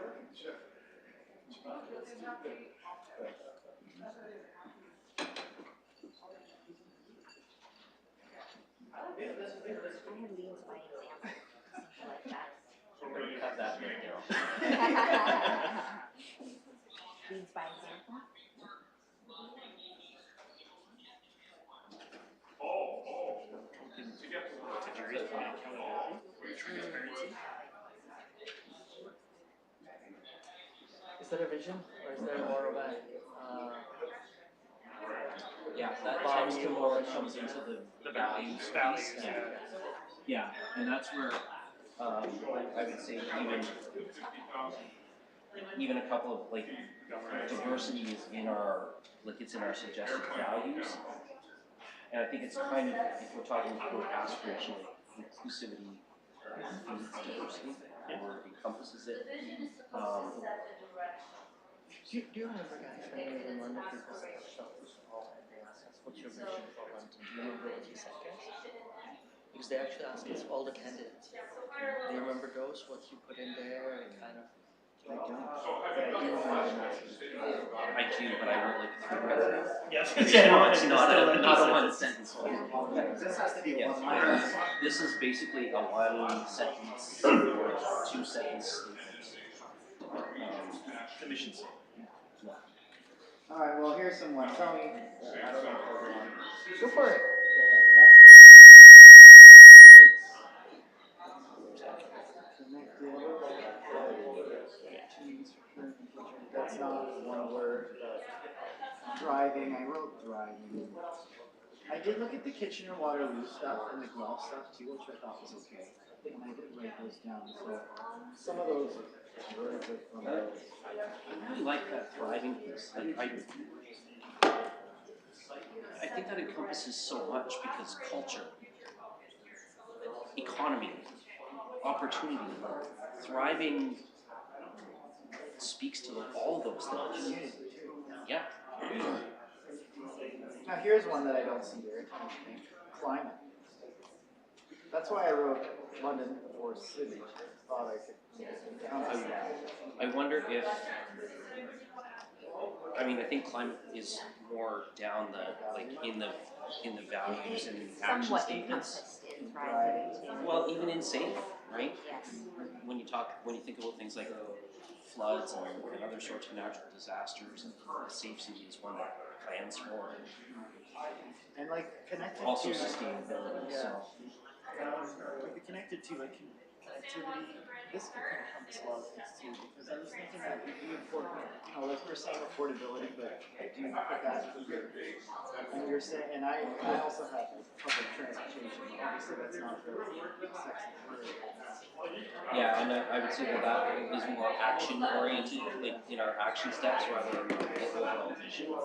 leads by example, something like that. You have that right now. Leads by example. Is that a vision or is there more of a? Yeah, that comes into the values piece. Yeah, and that's where, I would say even a couple of, like, diversity is in our, like, it's in our suggested values. And I think it's kind of, if we're talking about aspirational, inclusivity feeds diversity, or encompasses it. Do you remember, guys, when we were in London, people said stuff was all, and they asked us, what's your vision for London? Do you remember what you said, guys? Because they actually asked us, all the candidates. Do you remember those, what you put in there, and kind of? I don't. I do, but I won't like through it. Yes. It's not a one sentence one. This has to be Yes, one. this is basically a one sentence or 2 sentence statement. The mission statement. All right, well, here's some ones. Tell me. I don't know if they're wrong. Go for it. That's that's not one word, but driving, I wrote driving. I did look at the Kitchener-Waterloo stuff and the Guelph stuff too, which I thought was okay. And I did write those down, so some of those words are from those. I really like that thriving piece. I think that encompasses so much because culture, economy, opportunity, thriving speaks to all those things. Yeah. Now here's one that I don't see very interesting. Climate. That's why I wrote London or city. Thought I could encompass that. I wonder if I mean, I think climate is more down the, like, in the values and action Somewhat statements. encompassed in thriving too. Well, even in safe, right? Yes. When you think about things like floods and other sorts of natural disasters, and a safe city is one that plans for it. And like connected Also to sustainability, so. Connected to like connectivity, this could encompass a lot of things too, because I was thinking that would be important, like we're saying affordability, but I do put that here. And you're saying, and I also have public transportation, but obviously that's not the sexy word. Yeah, and I would say that is more action oriented, like in our action steps rather than the overall vision.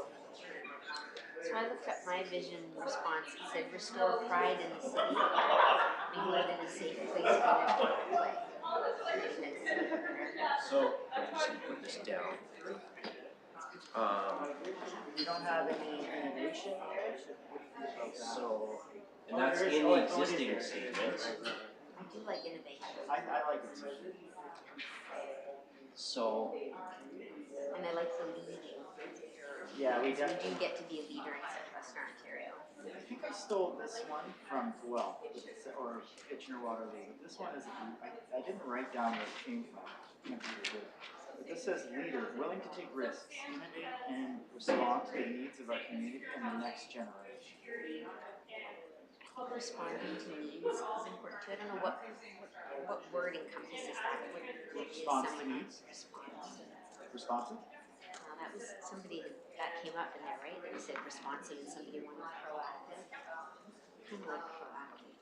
So I looked up my vision response. It said, restore pride in the city. We live in a safe place for everyone to play. So, I'm just gonna put this down. You don't have any innovation there? So, and that's in the existing statements. I do like innovation. I like it too. So, And I like the leading. Yeah, we We do get to be a leader in Southwestern Ontario. I think I stole this one from Puel, or Kitchener-Waterloo. This one is, I didn't write down where it came from. Can't read it. But this says leader, willing to take risks, innovate and respond to the needs of our community and the next generation. Responding to needs is important too. I don't know what word encompasses that. What Response to someone needs? responds. Responsive? That was somebody that came up in there, right? They said responsive and somebody wanted proactive. Kind of like proactive.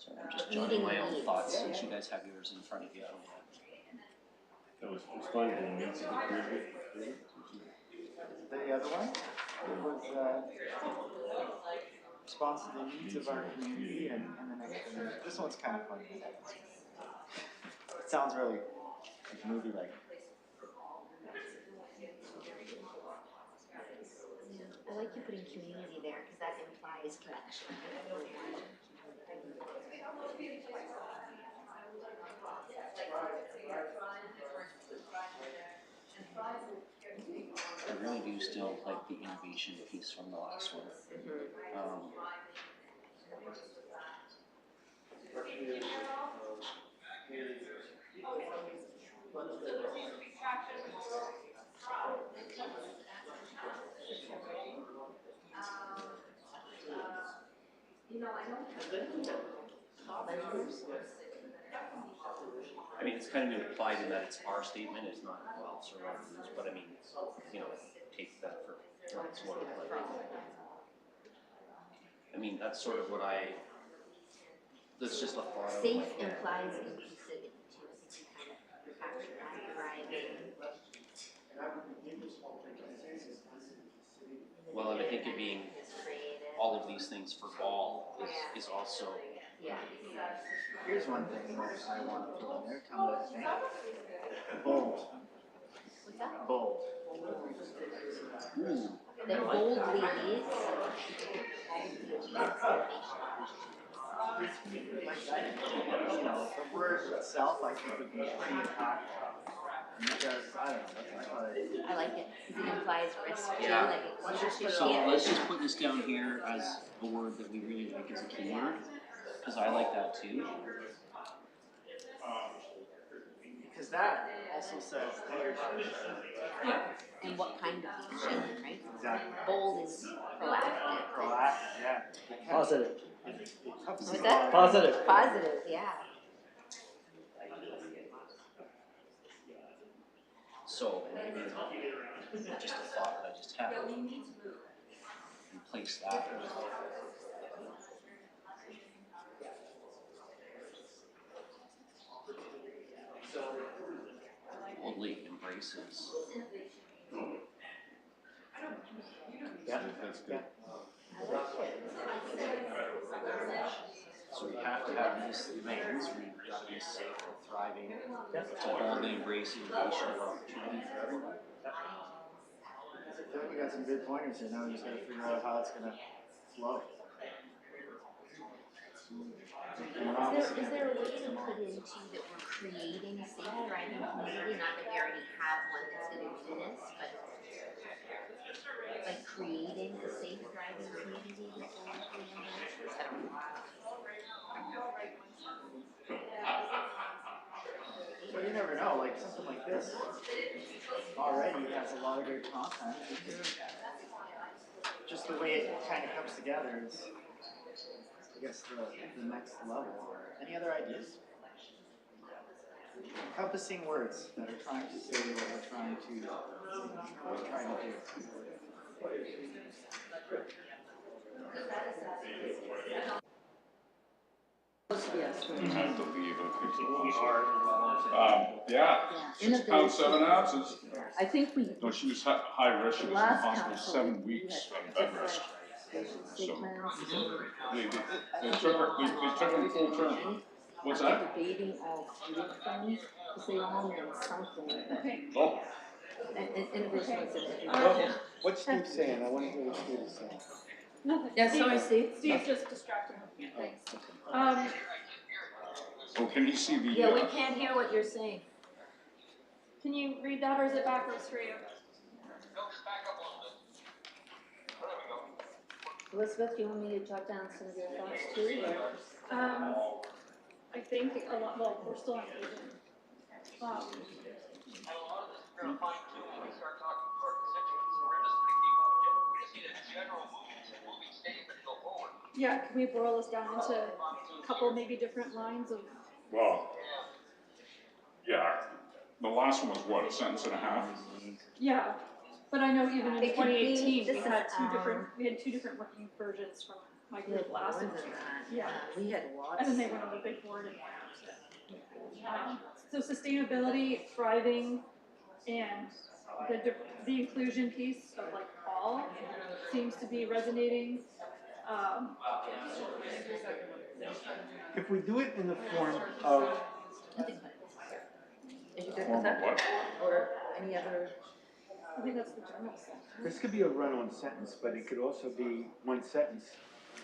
so I'm just jotting my own thoughts since you guys have yours in front of you. That was responding to the needs of the community. The other one was response to the needs of our community and the next generation. This one's kind of funny. It sounds really like movie-like. I like you putting community there because that implies connection. I really do still like the innovation piece from the last one. I mean, it's kind of implied in that it's our statement, it's not Guelph's or others, but I mean, take that for what it's worth. I mean, that's sort of what that's just a thought. Safe implies inclusivity too. I think you kind of capture that thriving. Well, and I think it being all of these things for all is also. Yeah. Here's one thing that I want to put in there. Tell me what you think. Bold. What's that? Bold. That boldly leads. The word itself, I think, would be pretty impactful. Because, I don't know, that's what I like it because it implies risk too. Yeah. Like leadership. So let's just put this down here as a word that we really like as a keyword, because I like that too. because that also says leadership. Yeah. And what kind of leadership, right? Exactly. Bold is proactive. Proactive, yeah. Positive. What's that? Positive. Positive, yeah. So, just a thought that I just had. Replace that with. Boldly embraces. Yeah, That's good. So we have to have these things, we've got to be safe and thriving, to boldly embrace innovation and opportunity for everyone. I feel like we got some good pointers here. Now we just gotta figure out how it's gonna flow. Is there a way to put into that we're creating a safe, thriving community? Not that we already have one that's going to do this, but Well, you never know, like something like this already has a lot of great content. Just the way it kind of comes together is, I guess, the next level. Any other ideas? Encompassing words that are trying to say what we're trying to do. I have to leave, yeah, 6 pounds, 7 ounces. I think we. No, she was high risk, she was in the hospital 7 weeks of bed rest. So, they took her, they took her full term. What's that? Debating all three of them, because they all mean something. Oh. Innovation is Well, what's Steve saying? I want to hear what Steve is saying. Yeah, sorry, Steve. Steve's just distracted. Thanks. So can you see the? Yeah, we can't hear what you're saying. Can you read that, or is it backwards for you? Elizabeth, do you want me to jot down some of your thoughts too? Or? I think a lot, well, we're still on agent. Yeah, can we boil this down into a couple, maybe different lines of? Well, yeah, the last one was what, a sentence and a half? Yeah, but I know even in It could be- 2018, this is, we had two different working versions from my group last year. Yeah. We had lots. And then they went on the big board and. So sustainability, thriving, and the inclusion piece of like all seems to be resonating. If we do it in the form of, Is you good with that? Or any other? I think that's the general sense. this could be a run-on sentence, but it could also be one sentence.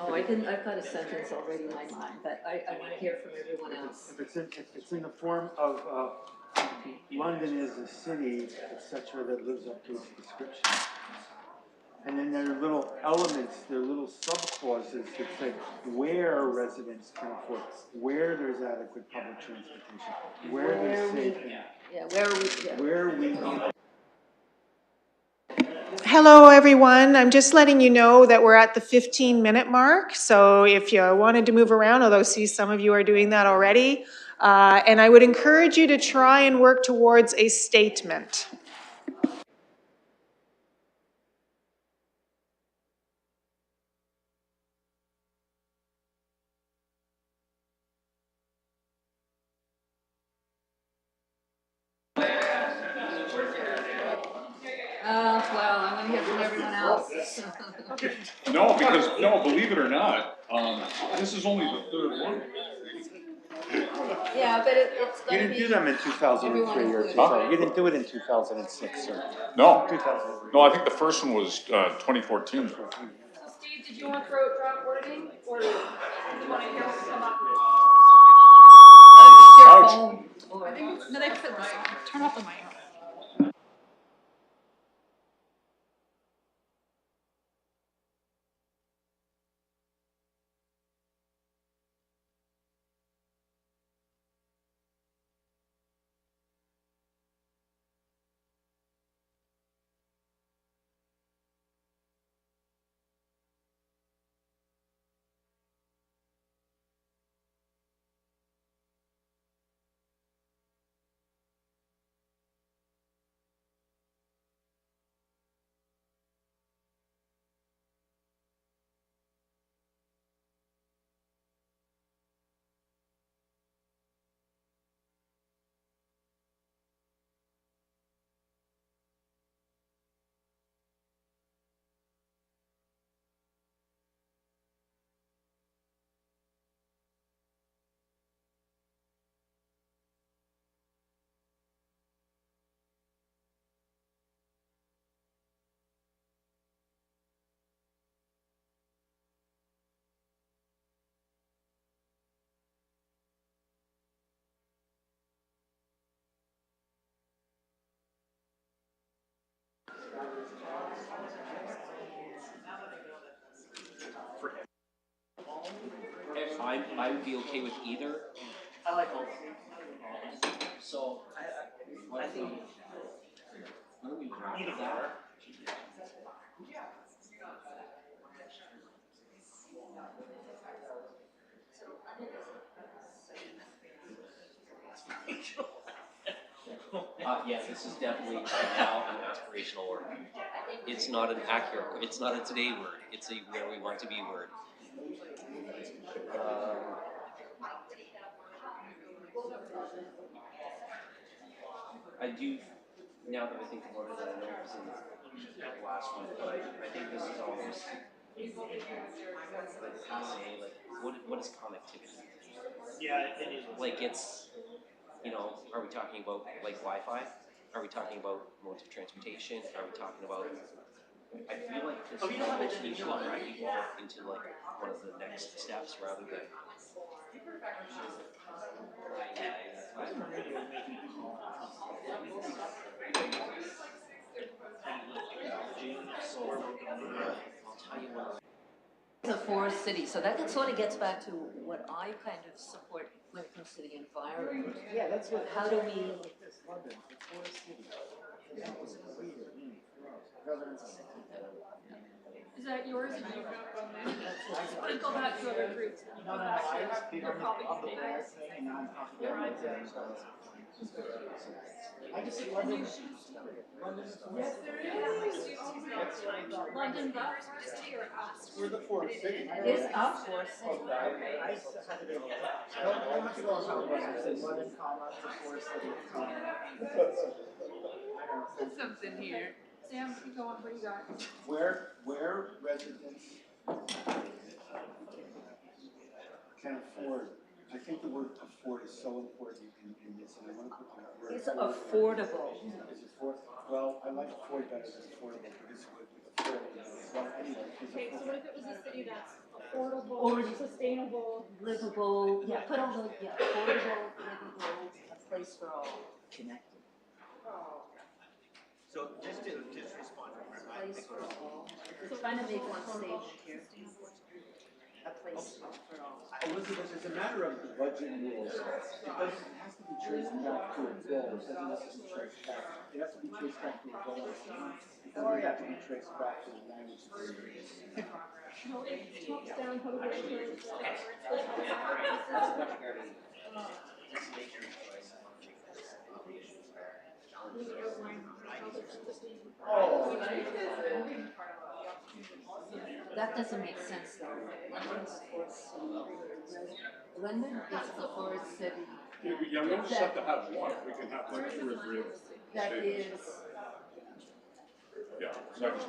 Oh, I've got a sentence already in my mind, but I want to hear from everyone else. If it's in the form of, London is a city, etc., that lives up to its description. And then there are little elements, there are little sub-clauses that say where residents can afford, where there's adequate public transportation, where there's safe. Yeah, where are we? Yeah. Where we. Hello, everyone. I'm just letting you know that we're at the 15-minute mark. So if you wanted to move around, although I see some of you are doing that already, and I would encourage you to try and work towards a statement. Well, I want to hear from everyone else. No, believe it or not, this is only the third one. Yeah, but it's You going to didn't be. do them in 2003 or 2000. You didn't do it in 2006, sir. No, 2003. no, I think the first one was 2014. Steve, did you want to throw draft wording, or do you want to hear what's come up? Ouch. I think, no, they put this on. Turn off the mic. I would be okay with either. I like both. So, I think. Either that. Yeah, this is definitely right now an aspirational word. It's not an accurate word. It's not a today word. It's a where we want to be word. I do, now that I think about it, I know it was in the last one, but I think this is almost, like, what is connectivity? Yeah, it is. Like, it's, are we talking about, like, Wi-Fi? Are we talking about modes of transportation? Are we talking about, I feel like this almost needs to evolve into, like, one of the next steps rather than. The forest city, so that sort of gets back to what I kind of support when it comes to the environment. Yeah, that's what. How do we? London, it's Forest City. Is that yours? And you sprinkle that to other groups. No, I was big on the whole thing, and now I'm talking about I just see London. Yes, there is. London, that's just here us. We're the Forest City. It's our forest city. Don't have to go on top of us. London, comma, the Forest City, comma. There's something here. Sam, keep going. What do you got? Where residents can afford, I think the word afford is so important in this, and I want to put the word. It's affordable. Is well, I like afford better than affordable, because with affordable, well, anyway. Okay, so what if it was a city that's affordable, Or sustainable? Livable, yeah, put all those, yeah, affordable, livable, a place for all. Connected. So just to respond to A place for all. We're trying to make one statement here. A place for all. Elizabeth, it's a matter of budget rules. It has to be traced back to a goal. It doesn't have to be traced back. It has to be traced back to a goal. It doesn't have to be traced back to the language. No, it talks down how to That doesn't make sense though. London is the forest city. Yeah, we don't just have to have one, we can have like 2 or 3 of them. That is. Yeah, that's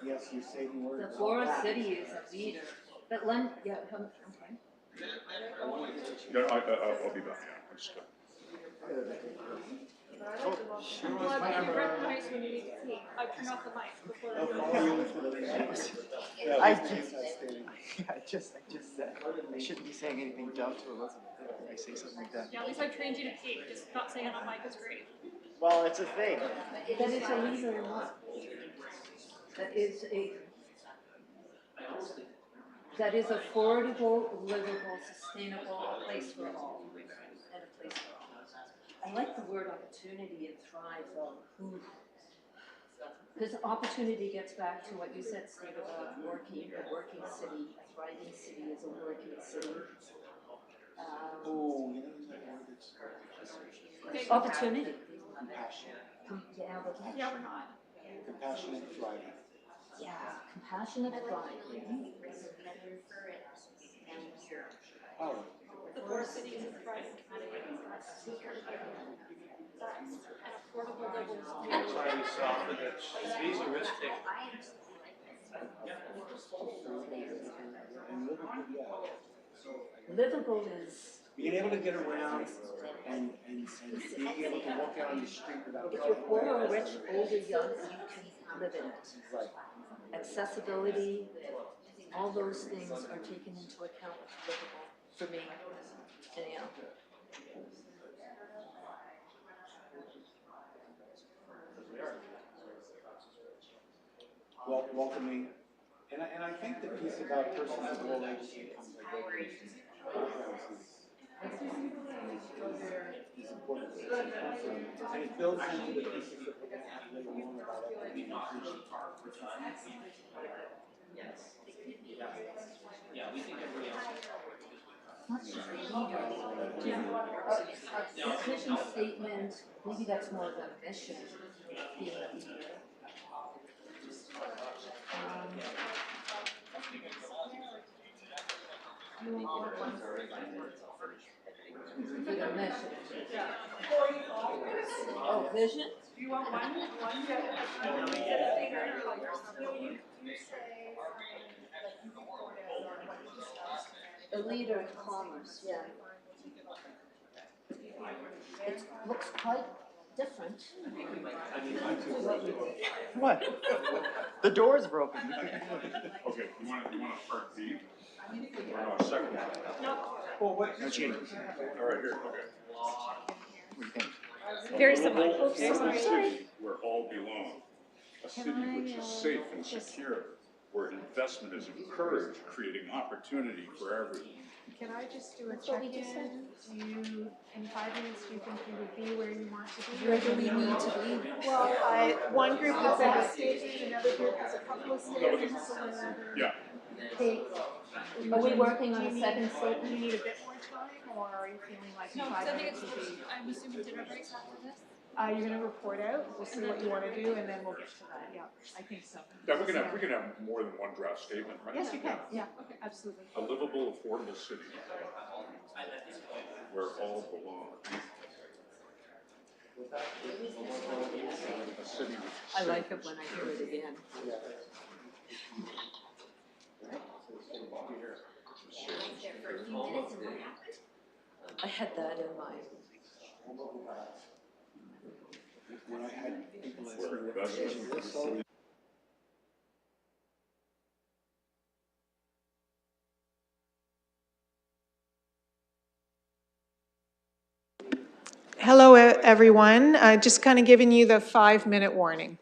Yes, you say the word. The forest city is a leader, but London, yeah, okay. Yeah, I'll be back, yeah, I'm just gonna. Well, I recognize when you need to speak. I turn off the mic before I just said, I shouldn't be saying anything dumb to Elizabeth if I say something like that. Yeah, at least I trained you to speak. Just not saying it on mic is great. Well, it's a thing. That is a leader in what? That is affordable, livable, sustainable, a place for all, and a place for all. I like the word opportunity and thrive though. Because opportunity gets back to what you said, Steve, about a working city, a thriving city is a working city. Opportunity. Compassion. Yeah, we're not. Compassionate thriving. Yeah, compassionate thriving. Oh. The forest city is a thriving community. That's an affordable level. Livable is. Being able to get around and being able to walk out on the street without. If you're poor or rich, old or young, you can live in it. Accessibility, all those things are taken into account with livable, for me, anyhow. welcoming. And I think the piece about persons of all ages and backgrounds is important. And it builds into the pieces that we're going to have later on about equity and inclusion. Yeah, we think everybody else. Vision statement, maybe that's more of a mission. Oh, vision? Do you want one? A leader in commerce, yeah. It looks quite different. What? The door's broken. Okay, you want a part B? Or no, a second one? Well, what? All right, here, okay. Very A similar. livable, Oops, affordable sorry. city where all belong. A city which is safe and secure, where investment is encouraged, creating opportunity for everyone. Can I just do a check-in? Do you, in 5 minutes, do you think you would be where you want to be? Where do we need to be? Well, one group has a statement, another group has a couple of statements, so Yeah. Are we working on a second do statement? you need a bit more time, or are you feeling like No, 5 so I think minutes it's, would be? I'm assuming dinner breaks after this? You're gonna report out, we'll see what you wanna do, and then we'll get to that, yeah, I think so. Yeah, we can have more than one draft statement, right? Yes, you can, yeah, absolutely. A livable, affordable city where all belong. A city which is I safe like and it when I secure. hear it again. I had that in mind. When I had people ask Where me what investment vision is for the city, Hello, everyone. Just kind of giving you the 5-minute warning.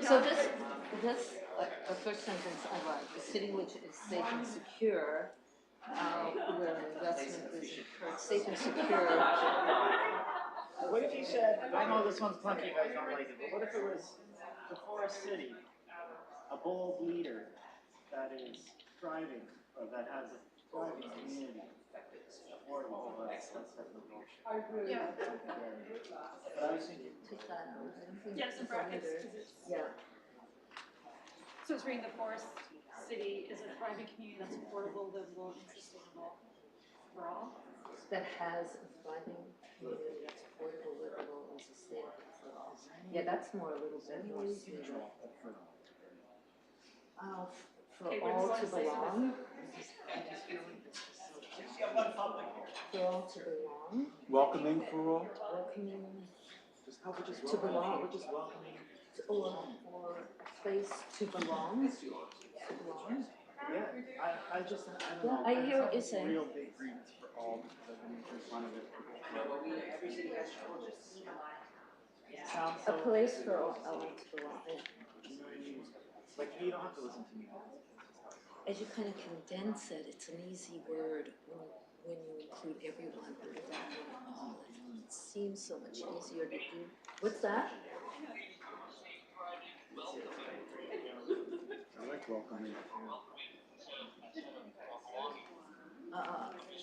So this, the first sentence I like, a city which is safe and secure, where investment is encouraged, safe and secure. What if you said, I know this one's clunky, you guys don't like it, but what if it was the Forest City, a bold leader that is thriving, or that has a thriving community? Affordable, that's definitely. Yeah. But I was thinking, Take that out. I don't think Yes, in it's a brackets, leader. 'cause it's, Yeah. so it's reading the Forest City is a thriving community that's affordable, livable, and sustainable. for all that has a thriving community that's affordable, livable, and sustainable for all. Yeah, that's more, a little bit more stable. For all to belong. For all to belong. Welcoming for all? Welcoming to belong. Or a place to belong. To belong. Yeah, I don't Yeah, know. I hear what you're have saying. Real big grievance for all, because I've been making fun of it. It sounds A so, place for all to belong. you know what I mean? Like, you don't have to listen to me. As you kind of condense it, it's an easy word when you include everyone under that one all. It seems so much easier to do. What's that? I like welcoming.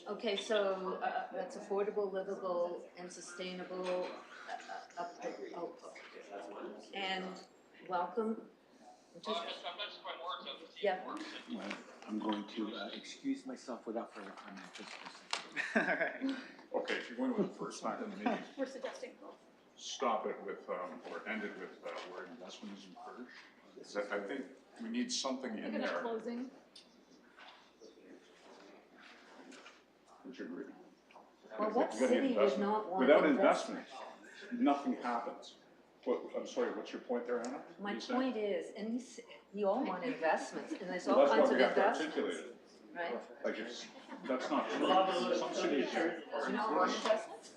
Okay, so that's affordable, livable, and sustainable, and welcome. Yeah. Well, I'm going to excuse myself without further comment just for a second. All right. Okay, if you're going with the first time in the meeting, We're suggesting both. stop it with, or end it with, where investment is encouraged. I think we need something in there. Closing. Would you agree? Well, what You gotta get city would investment. not want Without investment? investment, nothing happens. I'm sorry, what's your point there, Hannah? My What are you saying? point is, you all want investments, and there's Well, all that's kinds why of we have to investments, articulate it. right? Like, that's not true. Some cities Do you not want investments?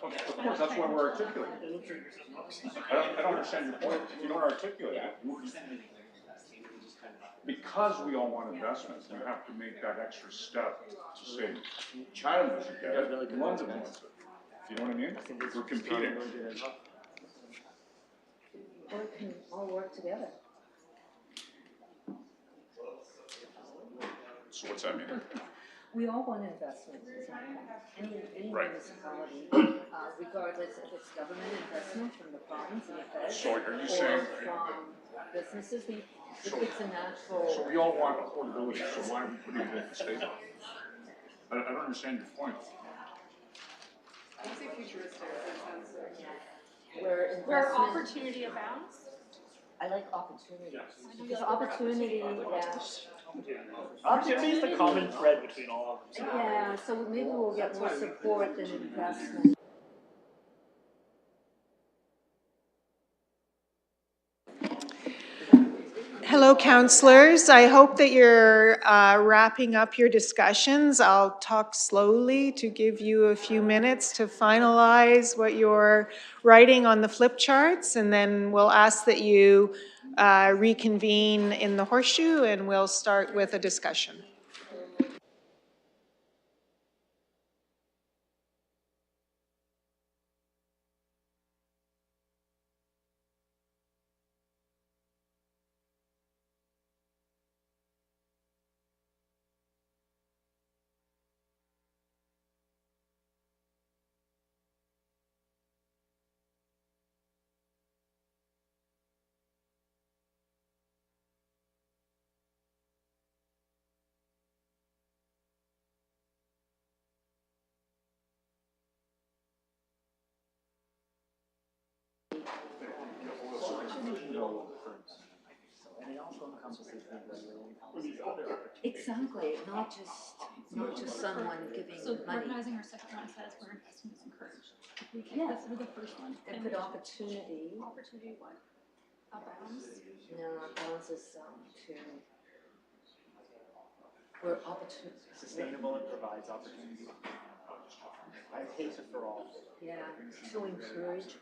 Of course, that's why we're articulating it. I don't understand your point. If you don't articulate it, because we all want investments, you have to make that extra step to say, Chatham doesn't get it, London wants it. You know what I mean? We're competing. Or it can all work together. So what's that mean? We all want investment, any Right. municipality, regardless if it's government investment from the province and the feds. So are you or saying- from businesses, So- it's a natural. So we all want affordability, so why are we putting it at the state level? I don't understand your point. I'd say futuristic, that sounds Where investment. Where opportunity abounds. I like opportunity. Because opportunity, yeah. Opportunity is the common thread between all of them. Yeah, so maybe we'll get more support than investment. Hello, councillors. I hope that you're wrapping up your discussions. I'll talk slowly to give you a few minutes to finalize what you're writing on the flip charts, and then we'll ask that you reconvene in the horseshoe, and we'll start with a discussion. Exactly, not just someone giving So money. recognizing our second one says where investment is encouraged. If we Yeah. this is the first one. And put opportunity. Opportunity what? Abounds? No, balance is to, where opportunity. Sustainable and provides opportunity. I hate it for all. Yeah, to encourage.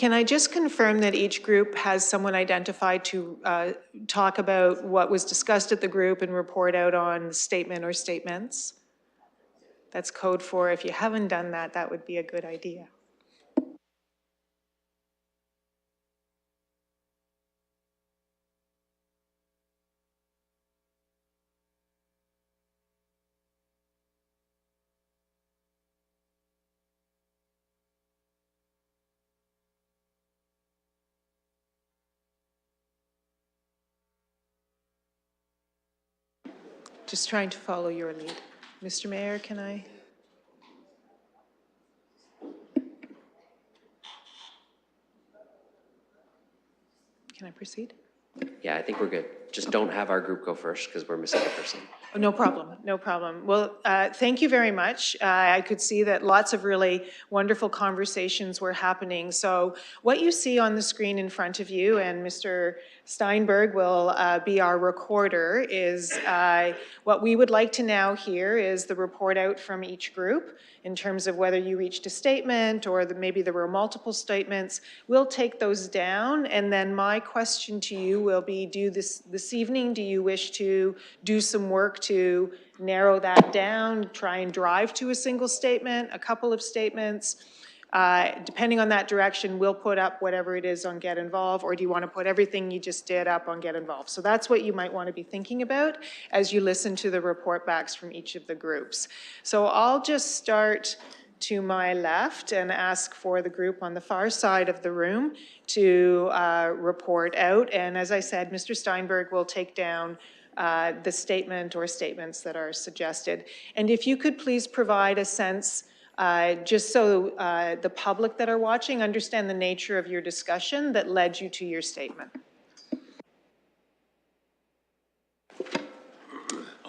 Can I just confirm that each group has someone identified to talk about what was discussed at the group and report out on the statement or statements? That's code for, if you haven't done that, that would be a good idea. Just trying to follow your lead. Mr. Mayor, can I? Can I proceed? Yeah, I think we're good. Just don't have our group go first because we're missing a person. Oh, no problem, no problem. Well, thank you very much. I could see that lots of really wonderful conversations were happening. So what you see on the screen in front of you, and Mr. Steinberg will be our recorder, is what we would like to now hear is the report out from each group in terms of whether you reached a statement or maybe there were multiple statements. We'll take those down, and then my question to you will be, this evening, do you wish to do some work to narrow that down, try and drive to a single statement, a couple of statements? Depending on that direction, we'll put up whatever it is on Get Involved, or do you want to put everything you just did up on Get Involved? So that's what you might want to be thinking about as you listen to the report backs from each of the groups. So I'll just start to my left and ask for the group on the far side of the room to report out. And as I said, Mr. Steinberg will take down the statement or statements that are suggested. And if you could please provide a sense, just so the public that are watching understand the nature of your discussion that led you to your statement.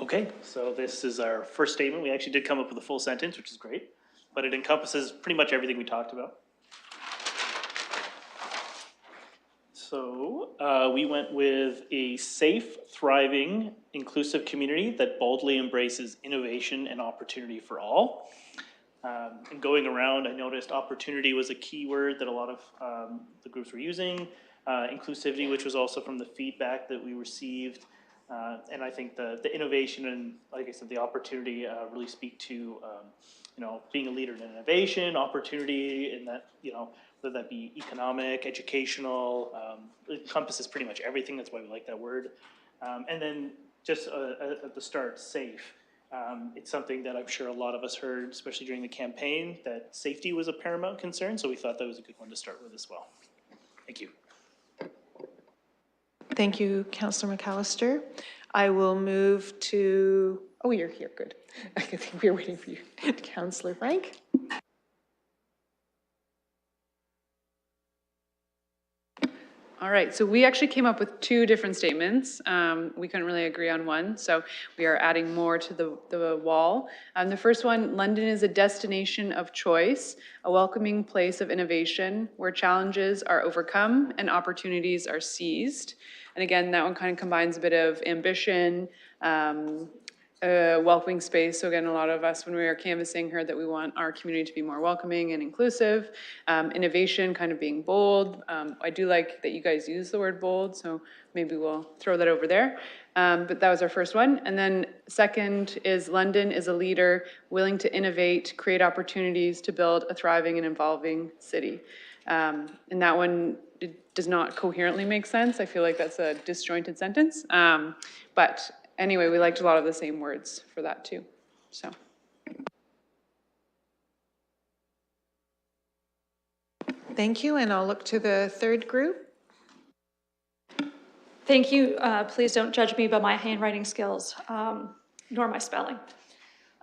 Okay, so this is our first statement. We actually did come up with a full sentence, which is great, but it encompasses pretty much everything we talked about. So we went with a safe, thriving, inclusive community that boldly embraces innovation and opportunity for all. And going around, I noticed opportunity was a key word that a lot of the groups were using. Inclusivity, which was also from the feedback that we received. And I think the innovation and, like I said, the opportunity really speak to, being a leader in innovation, opportunity, and that, whether that be economic, educational, it encompasses pretty much everything. That's why we like that word. And then just at the start, safe. It's something that I'm sure a lot of us heard, especially during the campaign, that safety was a paramount concern. So we thought that was a good one to start with as well. Thank you. Thank you, Councillor McAllister. I will move to, oh, you're here, good. I think we were waiting for you. Councillor Frank. All right, so we actually came up with two different statements. We couldn't really agree on one, so we are adding more to the wall. The first one, London is a destination of choice, a welcoming place of innovation where challenges are overcome and opportunities are seized. And again, that one kind of combines a bit of ambition, welcoming space. So again, a lot of us, when we were canvassing, heard that we want our community to be more welcoming and inclusive. Innovation, kind of being bold. I do like that you guys use the word bold, so maybe we'll throw that over there. But that was our first one. And then second is London is a leader willing to innovate, create opportunities to build a thriving and evolving city. And that one, it does not coherently make sense. I feel like that's a disjointed sentence. But anyway, we liked a lot of the same words for that too, so. Thank you, and I'll look to the third group. Thank you. Please don't judge me by my handwriting skills, nor my spelling.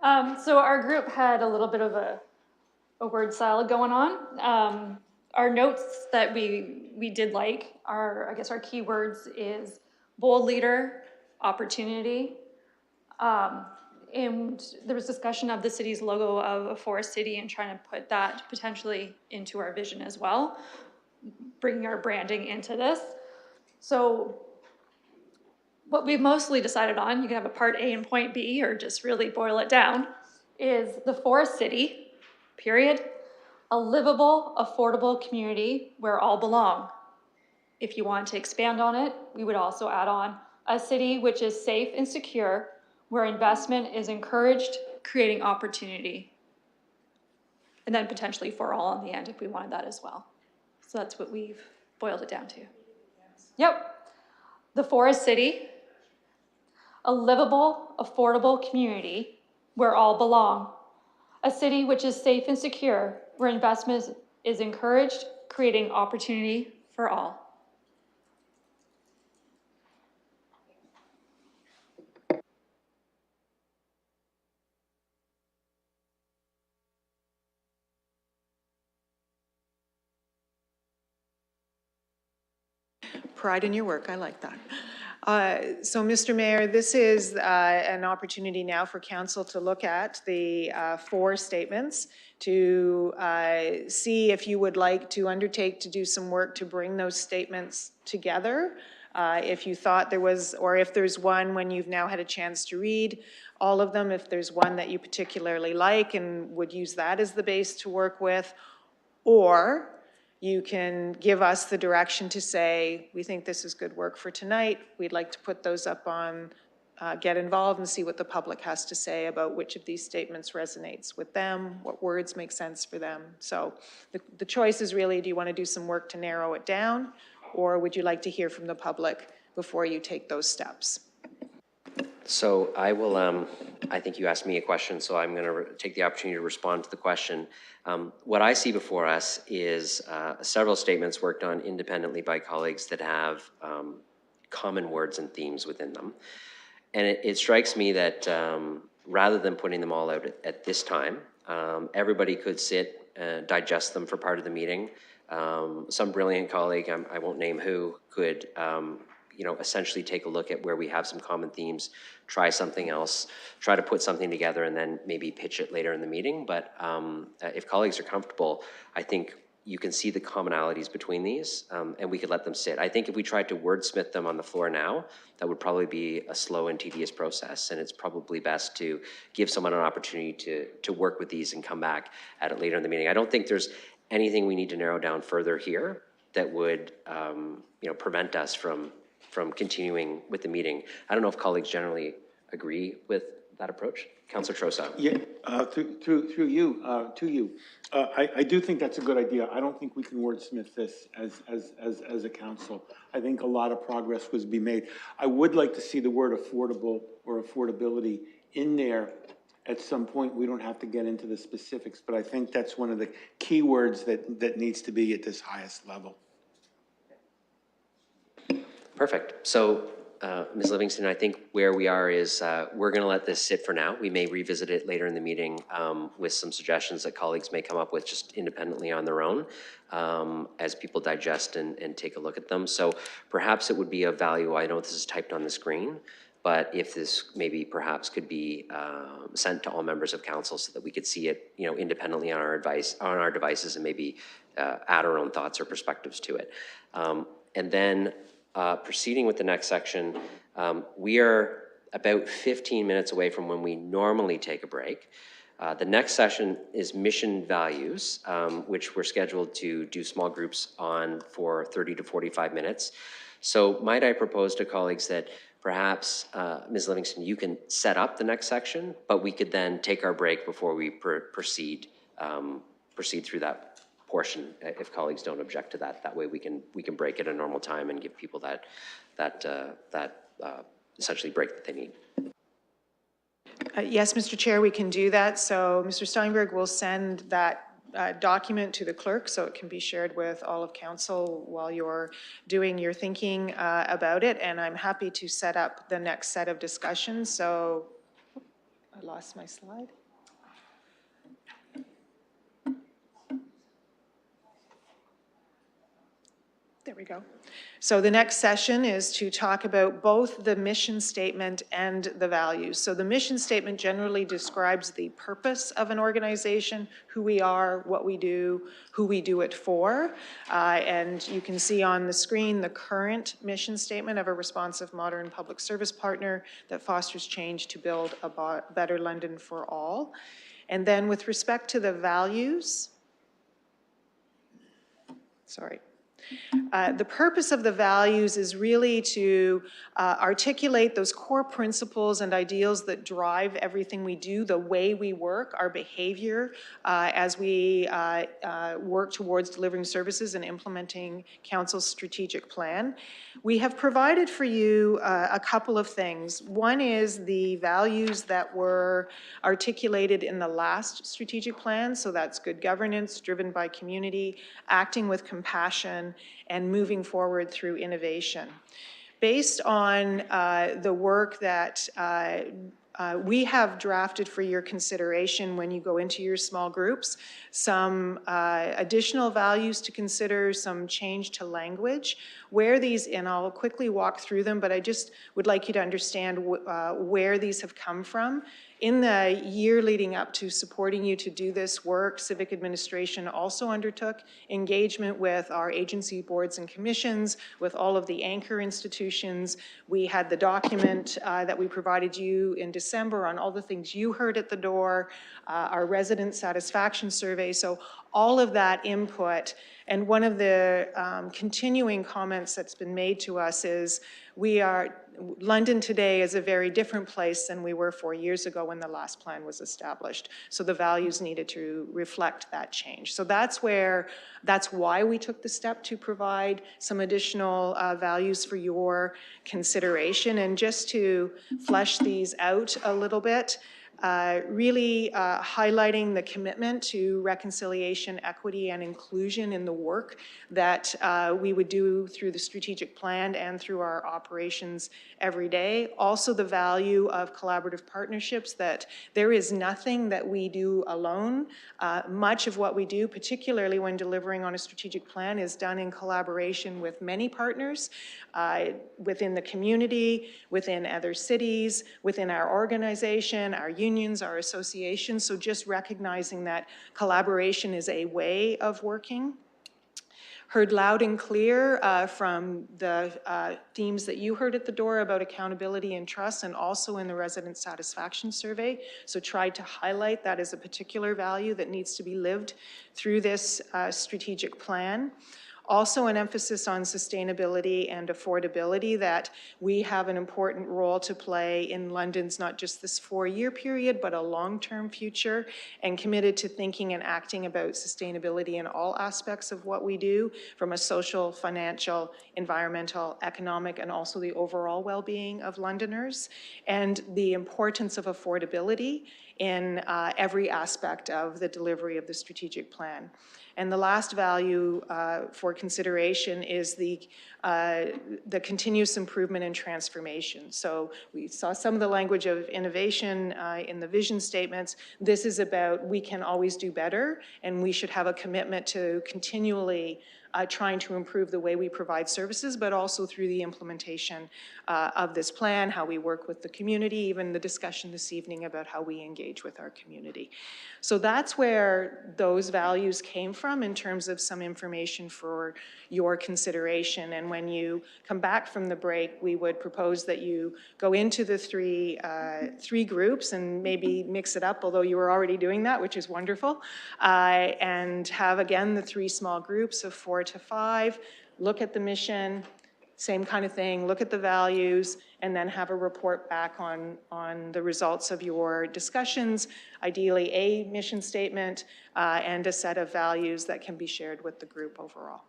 So our group had a little bit of a word salad going on. Our notes that we did like are, I guess our keywords is bold leader, opportunity, and there was discussion of the city's logo of a forest city and trying to put that potentially into our vision as well, bringing our branding into this. So what we've mostly decided on, you can have a part A and point B, or just really boil it down, is the forest city, period. a livable, affordable community where all belong. If you want to expand on it, we would also add on a city which is safe and secure, where investment is encouraged, creating opportunity. And then potentially for all in the end if we wanted that as well. So that's what we've boiled it down to. Yep. The forest city, a livable, affordable community where all belong. A city which is safe and secure, where investment is encouraged, creating opportunity for all. Pride in your work, I like that. So, Mr. Mayor, this is an opportunity now for council to look at the 4 statements, to see if you would like to undertake to do some work to bring those statements together. If you thought there was, or if there's one when you've now had a chance to read all of them, if there's one that you particularly like and would use that as the base to work with, or you can give us the direction to say, we think this is good work for tonight. We'd like to put those up on, get involved and see what the public has to say about which of these statements resonates with them, what words make sense for them. So the choice is really, do you want to do some work to narrow it down, or would you like to hear from the public before you take those steps? So I will, I think you asked me a question, so I'm going to take the opportunity to respond to the question. What I see before us is several statements worked on independently by colleagues that have common words and themes within them. And it strikes me that rather than putting them all out at this time, everybody could sit and digest them for part of the meeting. Some brilliant colleague, I won't name who, could essentially take a look at where we have some common themes, try something else, try to put something together, and then maybe pitch it later in the meeting. But if colleagues are comfortable, I think you can see the commonalities between these, and we could let them sit. I think if we tried to wordsmith them on the floor now, that would probably be a slow and tedious process, and it's probably best to give someone an opportunity to work with these and come back at it later in the meeting. I don't think there's anything we need to narrow down further here that would prevent us from continuing with the meeting. I don't know if colleagues generally agree with that approach. Councillor Trosa. Yeah, through you, to you. I do think that's a good idea. I don't think we can wordsmith this as a council. I think a lot of progress was be made. I would like to see the word affordable or affordability in there at some point. We don't have to get into the specifics, but I think that's one of the key words that needs to be at this highest level. Perfect. So, Ms. Livingston, I think where we are is we're going to let this sit for now. We may revisit it later in the meeting with some suggestions that colleagues may come up with just independently on their own as people digest and take a look at them. So perhaps it would be of value. I know this is typed on the screen, but if this maybe perhaps could be sent to all members of council so that we could see it, independently on our devices and maybe add our own thoughts or perspectives to it. And then proceeding with the next section, we are about 15 minutes away from when we normally take a break. The next session is mission values, which we're scheduled to do small groups on for 30 to 45 minutes. So might I propose to colleagues that perhaps, Ms. Livingston, you can set up the next section, but we could then take our break before we proceed through that portion, if colleagues don't object to that. That way we can break at a normal time and give people that essentially break that they need. Yes, Mr. Chair, we can do that. So Mr. Steinberg will send that document to the clerk so it can be shared with all of council while you're doing your thinking about it. And I'm happy to set up the next set of discussions. So I lost my slide. There we go. So the next session is to talk about both the mission statement and the values. So the mission statement generally describes the purpose of an organization, who we are, what we do, who we do it for. And you can see on the screen the current mission statement of a responsive, modern public service partner that fosters change to build a better London for all. And then with respect to the values, sorry. The purpose of the values is really to articulate those core principles and ideals that drive everything we do, the way we work, our behavior as we work towards delivering services and implementing Council's strategic plan. We have provided for you a couple of things. One is the values that were articulated in the last strategic plan, so that's good governance, driven by community, acting with compassion, and moving forward through innovation. Based on the work that we have drafted for your consideration when you go into your small groups, some additional values to consider, some change to language, where these, and I'll quickly walk through them, but I just would like you to understand where these have come from. In the year leading up to supporting you to do this work, Civic Administration also undertook engagement with our agency boards and commissions, with all of the anchor institutions. We had the document that we provided you in December on all the things you heard at the door, our resident satisfaction survey. So all of that input, and one of the continuing comments that's been made to us is London today is a very different place than we were 4 years ago when the last plan was established. So the values needed to reflect that change. So that's why we took the step to provide some additional values for your consideration. And just to flesh these out a little bit, really highlighting the commitment to reconciliation, equity, and inclusion in the work that we would do through the strategic plan and through our operations every day. Also the value of collaborative partnerships, that there is nothing that we do alone. Much of what we do, particularly when delivering on a strategic plan, is done in collaboration with many partners within the community, within other cities, within our organization, our unions, our associations. So just recognizing that collaboration is a way of working. Heard loud and clear from the themes that you heard at the door about accountability and trust, and also in the resident satisfaction survey. So tried to highlight that as a particular value that needs to be lived through this strategic plan. Also an emphasis on sustainability and affordability, that we have an important role to play in London's not just this 4-year period, but a long-term future, and committed to thinking and acting about sustainability in all aspects of what we do, from a social, financial, environmental, economic, and also the overall well-being of Londoners, and the importance of affordability in every aspect of the delivery of the strategic plan. And the last value for consideration is the continuous improvement and transformation. So we saw some of the language of innovation in the vision statements. This is about we can always do better, and we should have a commitment to continually trying to improve the way we provide services, but also through the implementation of this plan, how we work with the community, even the discussion this evening about how we engage with our community. So that's where those values came from in terms of some information for your consideration. And when you come back from the break, we would propose that you go into the three groups and maybe mix it up, although you were already doing that, which is wonderful, and have again the 3 small groups of 4 to 5, look at the mission, same kind of thing, look at the values, and then have a report back on the results of your discussions, ideally a mission statement and a set of values that can be shared with the group overall.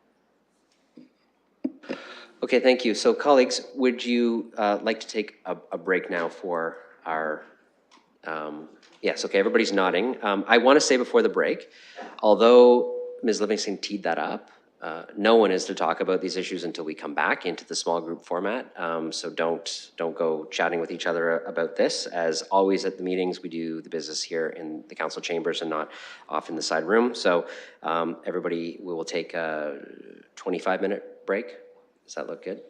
Okay, thank you. So colleagues, would you like to take a break now for our, yes, okay, everybody's nodding. I want to say before the break, although Ms. Livingston teed that up, no one is to talk about these issues until we come back into the small group format. So don't go chatting with each other about this. As always at the meetings, we do the business here in the council chambers and not off in the side room. So everybody, we will take a 25-minute break. Does that look good?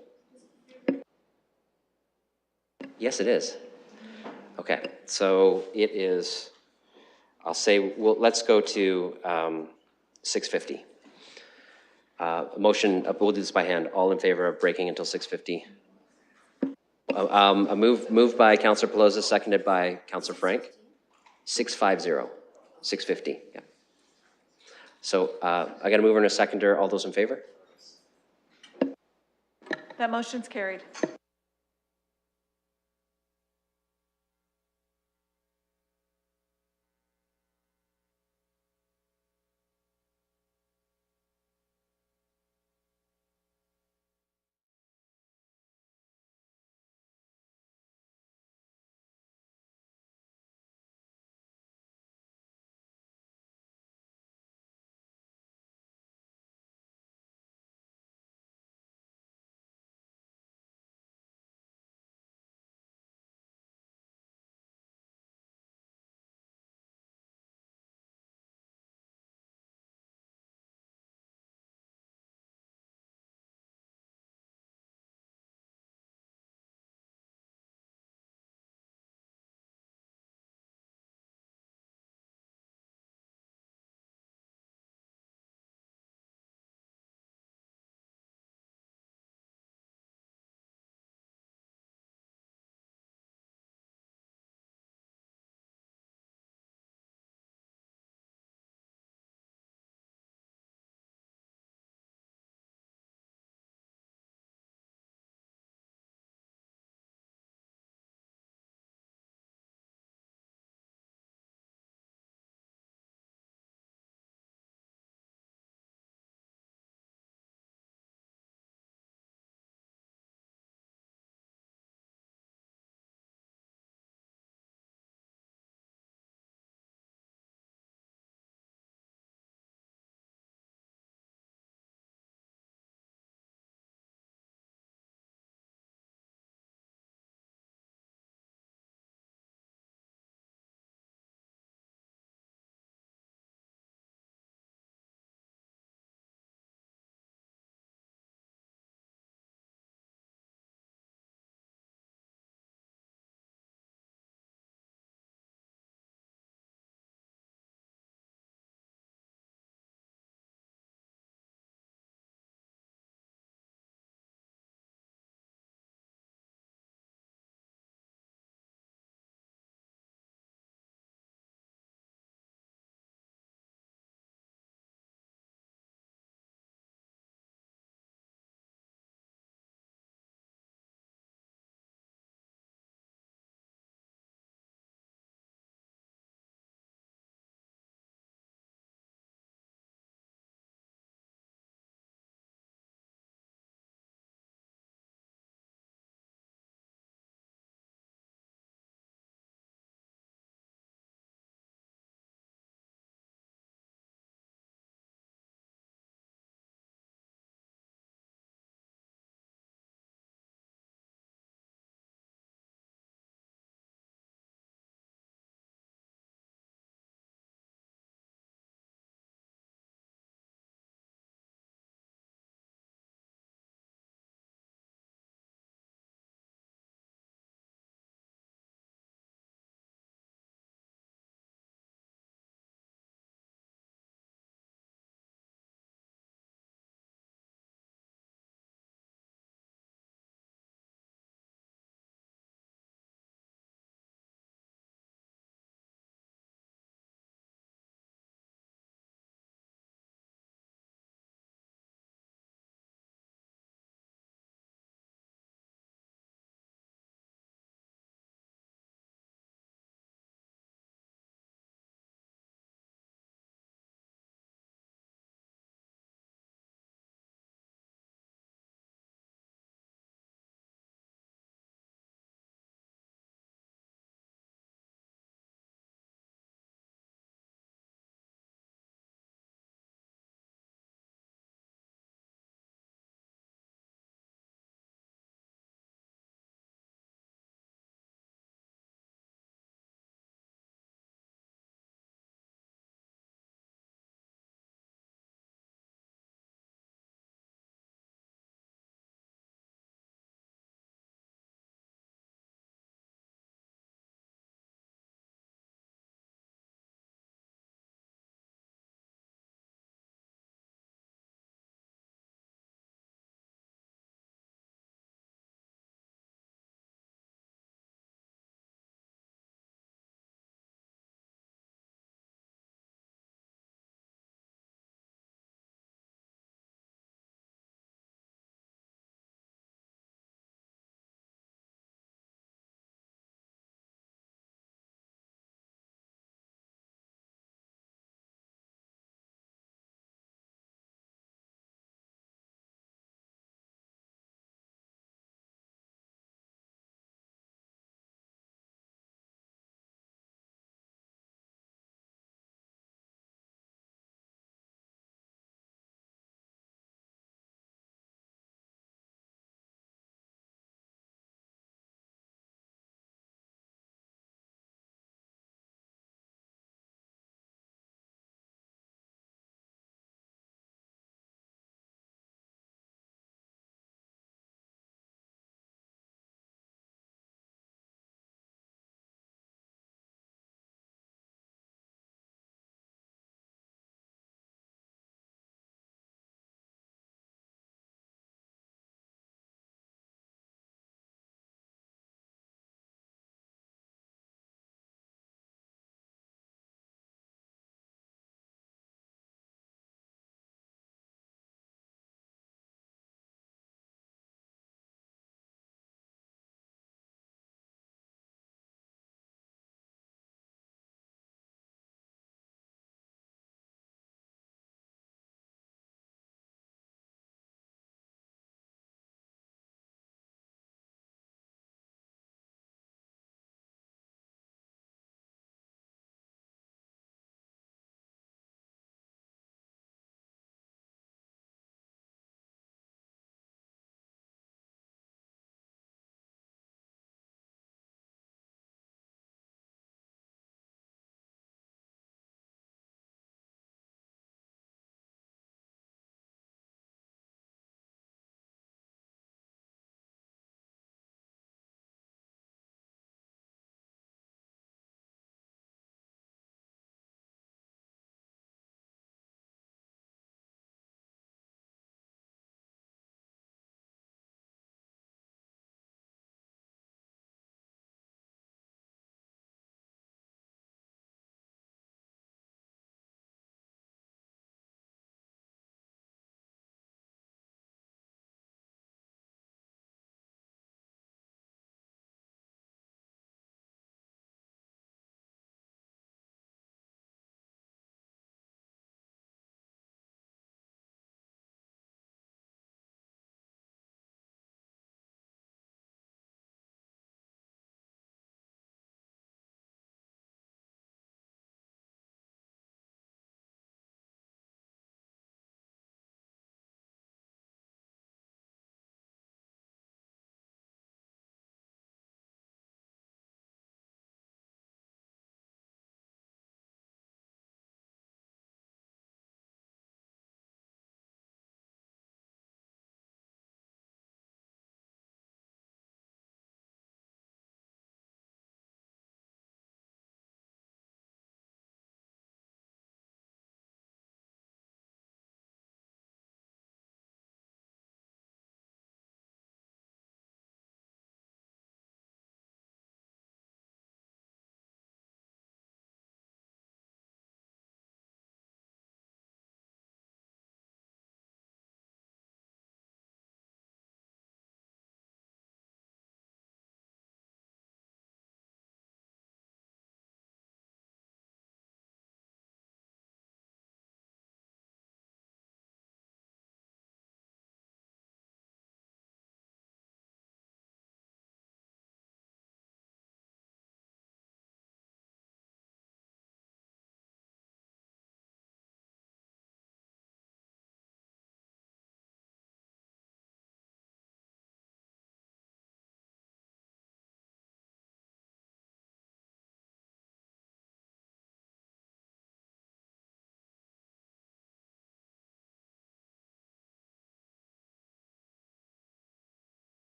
Yes, it is. Okay, so it is, I'll say, well, let's go to 6:50. Motion, we'll do this by hand. All in favor of breaking until 6:50? A move by Councillor Pelosi, seconded by Councillor Frank. 650, 6:50, yeah. So I got a mover and a seconder. All those in favor? That motion's carried.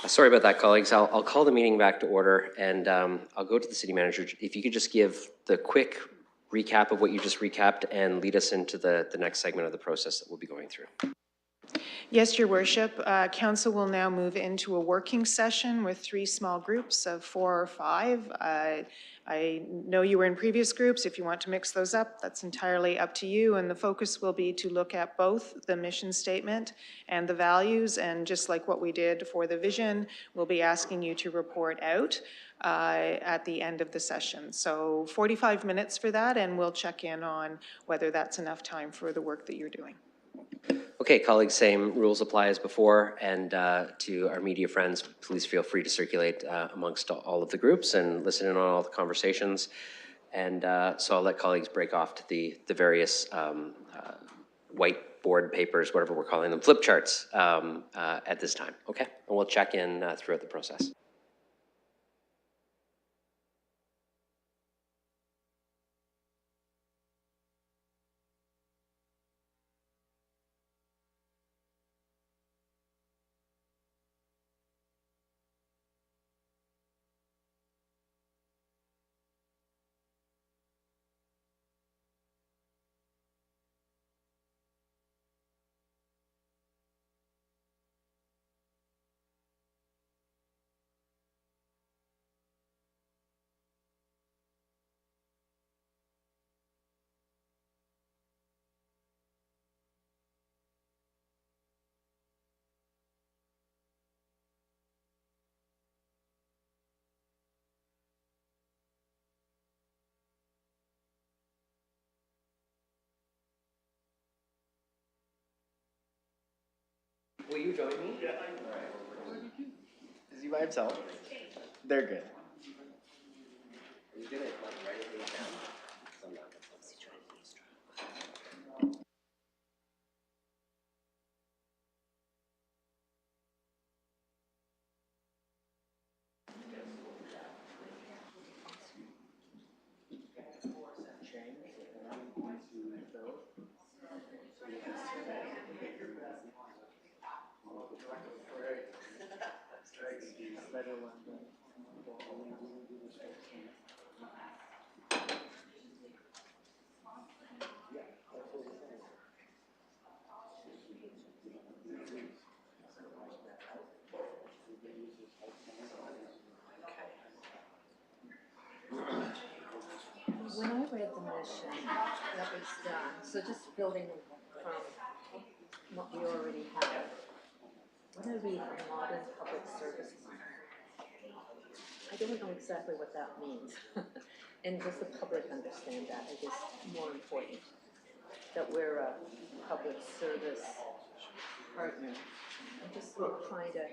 Sorry about that, colleagues. I'll call the meeting back to order, and I'll go to the city manager. If you could just give the quick recap of what you just recapped and lead us into the next segment of the process that we'll be going through. Yes, Your Worship. Council will now move into a working session with 3 small groups of 4 or 5. I know you were in previous groups. If you want to mix those up, that's entirely up to you. And the focus will be to look at both the mission statement and the values. And just like what we did for the vision, we'll be asking you to report out at the end of the session. So 45 minutes for that, and we'll check in on whether that's enough time for the work that you're doing. Okay, colleagues, same rules apply as before, and to our media friends, please feel free to circulate amongst all of the groups and listen in on all the conversations. And so I'll let colleagues break off to the various whiteboard papers, whatever we're calling them, flip charts at this time, okay? And we'll check in throughout the process. Will you join me? Yeah. Is he by himself? They're good. When I read the mission, that was done, so just building from what we already have. When I read a modern public service plan, I don't know exactly what that means. And does the public understand that? I guess more important, that we're a public service partner. I'm just trying to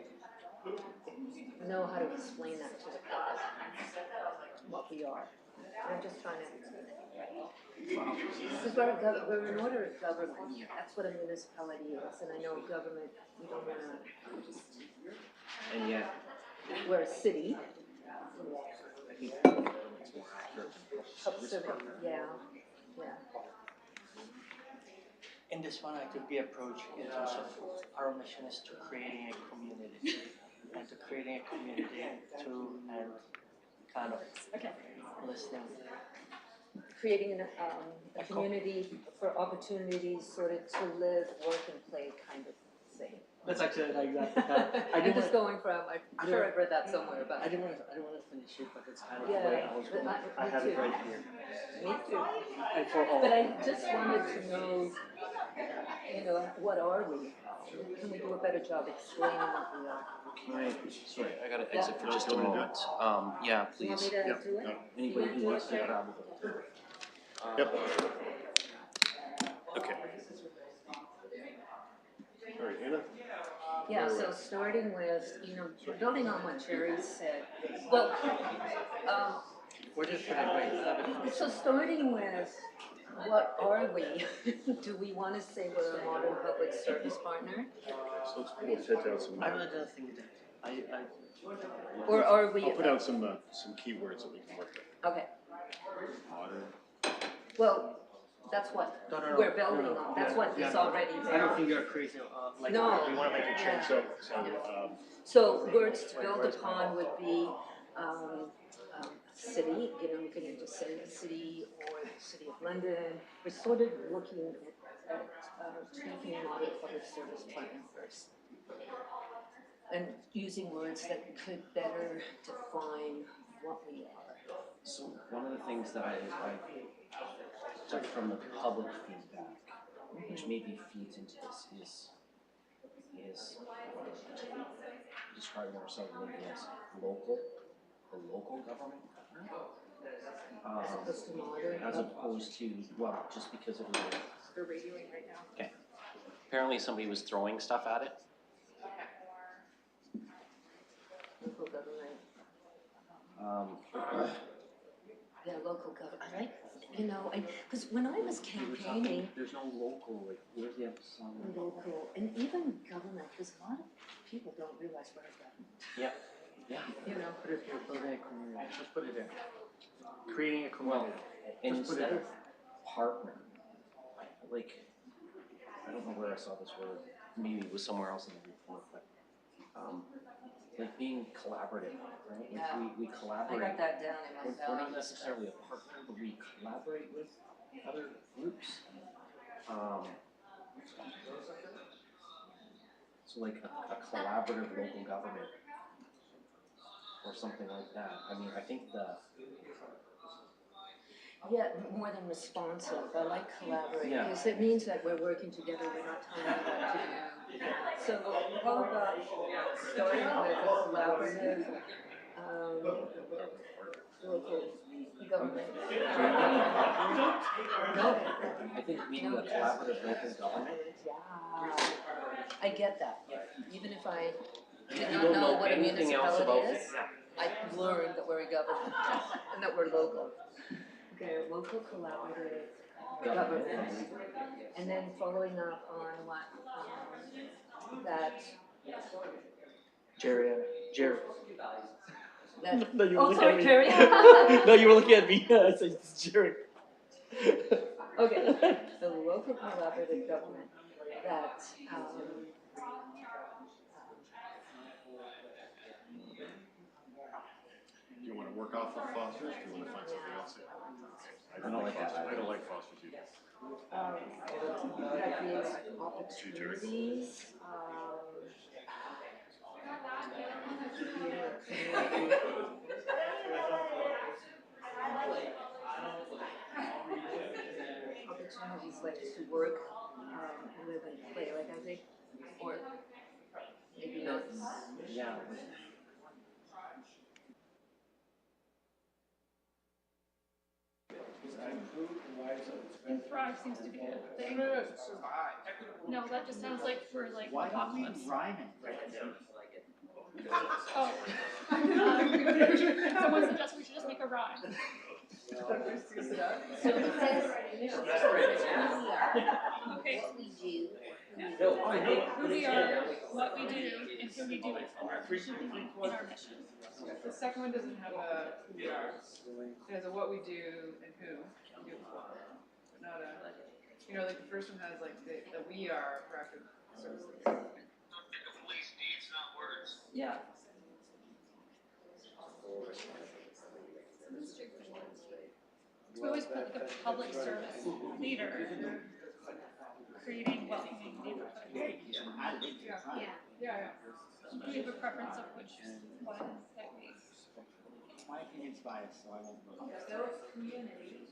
know how to explain that to the public, what we are. I'm just trying to, because we're an order of government. That's what a municipality is, and I know government, we don't want to, And yet, we're a city. Public service, yeah. In this one, I took the approach in terms of our mission is to creating a community, and to creating a community through and kind of listening. Creating a community for opportunities sort of to live, work, and play kind of thing. That's actually not exactly that. I'm just going from, I'm sure I've read that somewhere, but. I didn't want to finish it, but it's kind of Yeah, the way I was going. I have it right here. Me too. And for all. But I just wanted to know, what are we? Can we do a better job explaining what we are? Sorry, I gotta exit for just a moment. Yeah, You want please. me to do it? Anybody who wants to grab Yep. Okay. All right, Anna? Yeah, so starting with, building on what Jerry said, well, We're just going to wait. so starting with, what are we? Do we want to say we're a modern public service partner? So let's put out some. I really don't think that. Or are we? I'll put out some keywords that we can work with. Okay, Modern. well, That's what No, no, no. we're building on. That's what is already there. I don't think you're crazy, like, we No. wanna make a change, So words to build upon would be, city, we can just say the city or the City of London. We're sort of looking at tweaking a model public service plan first. And using words that could better define what we are. So one of the things that I took from the public feedback, which maybe feeds into this, is describing ourselves maybe as local, the local government. As opposed to, well, just because it was. We're radioing right now. Okay. Apparently somebody was throwing stuff at it. Local government. Yeah, local government. I like, because when I was campaigning. There's no local, like, where's the emphasis on Local, and even government, because a lot of people don't realize where government. Yeah. Yeah. Put it here, building a community, just put it in. Creating a community. And Just put it instead of there. partner, like, I don't know where I saw this word, maybe it was somewhere else in the report, but, like being collaborative, right? Yeah. Like we I collaborate. got that down in my We're not values. necessarily a partner, but we collaborate with other groups. So like a collaborative local government or something like that. I mean, I think Yeah, more than responsive. I like collaborate, Yeah. because it means that we're working together, we're not telling you what to do. So how about starting with a collaborative, local government? No. I think being a collaborative local government. Yeah, I get that. Even if I did You not don't know know what a anything else municipality about is, it. I learned that we're a government and that we're local. Okay, local collaborative government. And then following up on what, that, Jerry. that. No, you were Oh, looking sorry, at me. Jerry. No, you were looking at me, I said, it's Jerry. Okay, so local collaborative government that, Do you wanna work off of Foster's, do you wanna find something else? I don't like Foster's, I don't like Foster's either. that creates opportunities, opportunities like to work, live and play, like I think, or maybe not. Yeah. And thrive seems to be a thing. No, that just sounds like we're like Why don't we apocalypse. rhyme it? Oh. Someone suggested we should just make a rhyme. So it says, Okay. what we do. Who we are, what we do, and who we do it for should be in our mission. The second one doesn't have a who we are. It has a what we do and who we do it for. But not a, like the first one has like the we are proactive services. Yeah. We always put like a public service leader creating welcoming neighborhoods. Yeah. Do you have a preference of which one that we? My opinion's biased, so I won't vote. Community.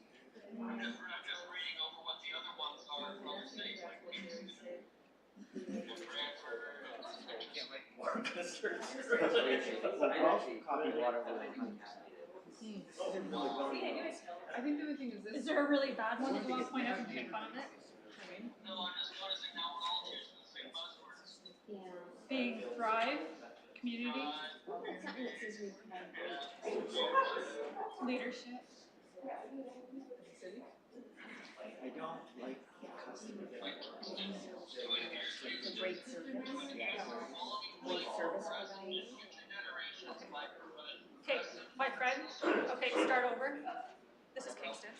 Copy water. I think the other thing is this. Is there a really bad one that you want to point out and make fun of it? Yeah. Being thrive, community, Something that says we provide great leadership. I don't like customer. It's a great service. Or service providing. Okay, my friend. Okay, start over. This is Kingston.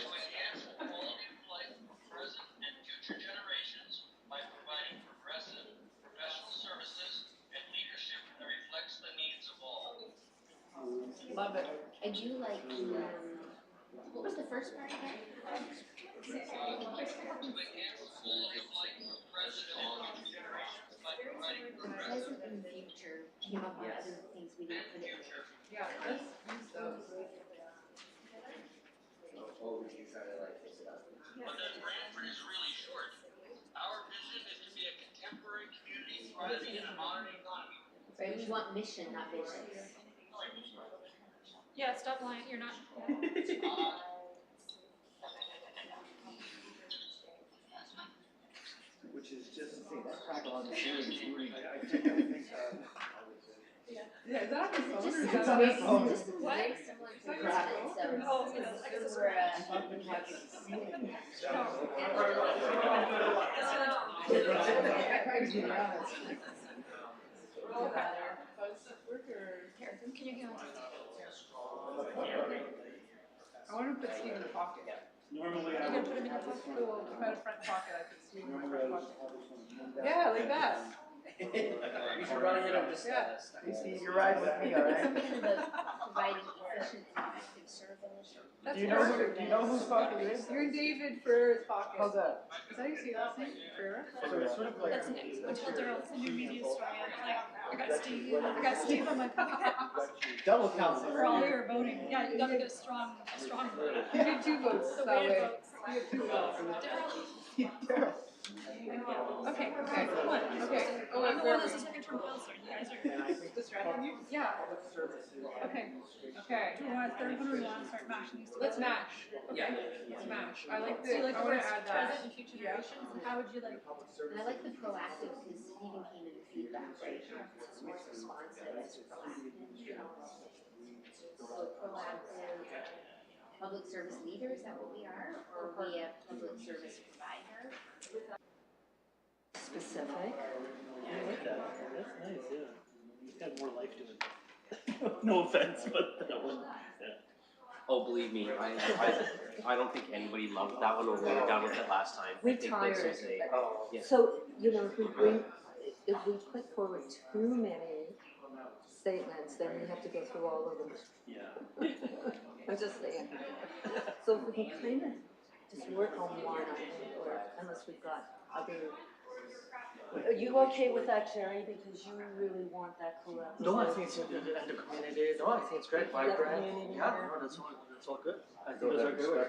enhance the quality of life for present and future generations by providing progressive, professional services and leadership that reflects the needs of all. Love it. I do like the, what was the first part again? To enhance the quality of life for present and future generations by providing progressive. Present and future came up with other things we didn't put in there. Yeah, let's use those. But that Brantford is really short. Our vision is to be a contemporary community thriving in a modern economy. We want mission, not visions. Yeah, stop lying, you're not. Which is just, that crackle on the ceiling is really, I think, Yeah, is that on his phone or is It's that on his It's phone. just a very similar to Crackle. so, Oh, you know, I guess it's we're, Can you go? I want to put Steve in the pocket. Normally You're gonna put him in your pocket? Cool, if I had a front pocket, I put Steve in my front pocket. Yeah, like that. You should run it up just, Yeah. you see, you're riding with me, all right? something about providing efficient and effective service. That's Do you know perfect. do you know whose pocket it is? You're in David Ferrer's pocket. How's that? Is that your secret last name? Ferrer? So it's sort of like. That's next. Until Daryl's new media story, I got Steve on my pocket Double count. for all your voting. Yeah, you gotta get a strong vote. You did 2 votes The that way way. it votes. You have 2 votes. Daryl. Okay, Okay, come on, okay. Oh, I'm wait, the where one are that's we? the second term counselor. You guys are. Distracting you? Yeah. Okay, okay. Do we want third one or we want to start mashing these Let's together? match. Okay, let's match. I like So you the, like I the wanna words add present that. and future generations? And how would you like? And I like the proactive because Stephen came in with feedback, right? It's more responsive, it's proactive. So proactive, public service leader, is that what we are? Or are we a public service provider? Specific. I like that. That's nice, yeah. It's got more life to it. No offense, but that one, yeah. Oh, believe me, I don't think anybody loved that one when we were done with it last time. We I think tired. this is a, yeah. So, you know, if we put forward too many statements, then we have to go through all of them. Yeah. I'm just saying. So if we can kind of just work on one, I think, or unless we've got other. Are you okay with that, Jerry? Because you really want that collaborative. No, I think it's, and the community, no, I think it's great, vibrant, yeah, no, that's all good. I think those are good.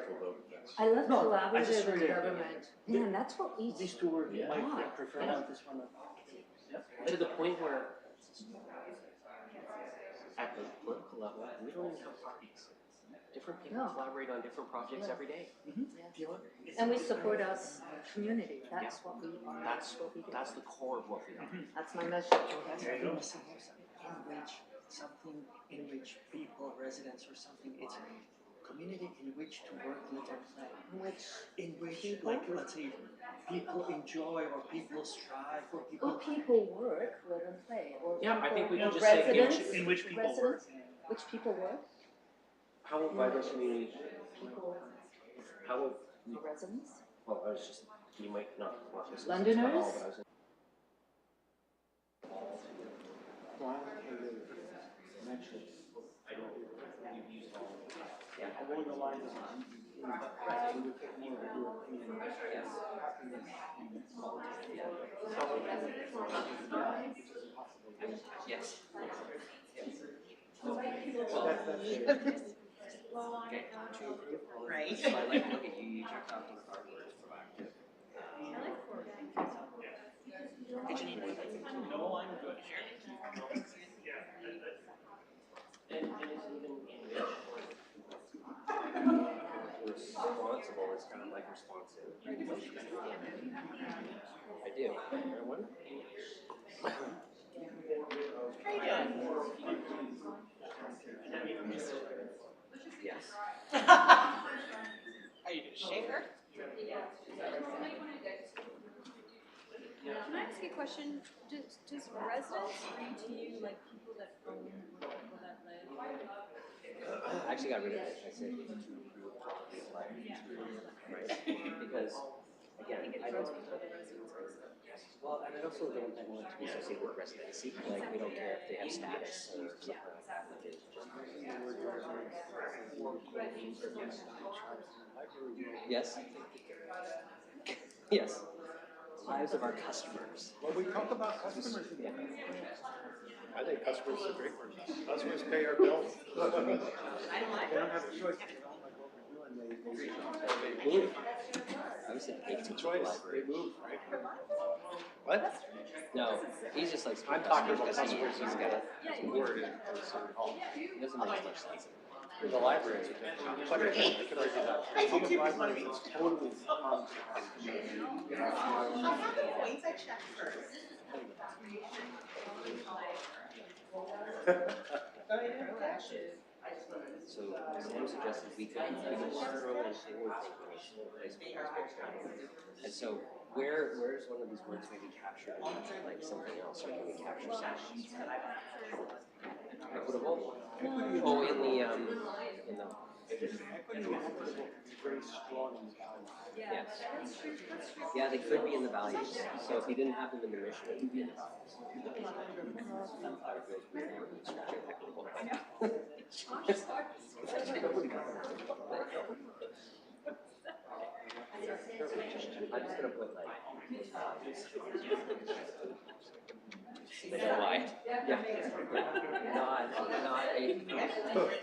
I love No, I just collaborative in really- government. Man, that's what we These two were, Yeah. I prefer Yeah. this one. To the point where at the political level, we don't even have parties. Different people No. collaborate on different projects every day. And we support our community. That's what we are. That's what we do. the core of what we are. That's my message. There you go. Something in which people, residents or something, it's community in which to work, live and play. In which, people? like, let's say, people enjoy or people strive or people. Well, people work, live and play. Or Yeah, I think we people- can just say residents- in which people residents, which people work? How about vibrant communities? People, How about, residents? well, I was just, you might not want this. Londoners? But I was Along the lines of. Yes. Right. So I like to look at you, you're talking about words proactive. No, I'm good. And it's even in which responsible is kind of like responsive. I do. I wonder. Yes. Are you gonna shake her? Can I ask you a question? Does residents read to you like people that own or people that live? I actually got rid of it. I said to improve quality of life. Because, again, I don't. Well, and I also don't want it to be associated with residency, like, we don't care if they have status or something like that. Yes? Yes. Lives of our customers. Well, we talk about customers again. I think customers are great word. Customers pay our bills. They don't have a choice. They don't like what we're doing. They move. I was thinking It's a choice. They move, right? What? No, he's just like. I'm talking about because customers. He's got a word in City Hall. It doesn't make much sense. In the library. But I can argue that. Public library is totally. So Sam suggested we could throw in place and so where's one of these words maybe captured in like something else, or can we capture something? Equitable? Oh, in the Very strong in the values. yes. Yeah, they could be in the values. So if you didn't have them in the mission, it would be in the I'm just gonna put like. Why? Yeah. Not a.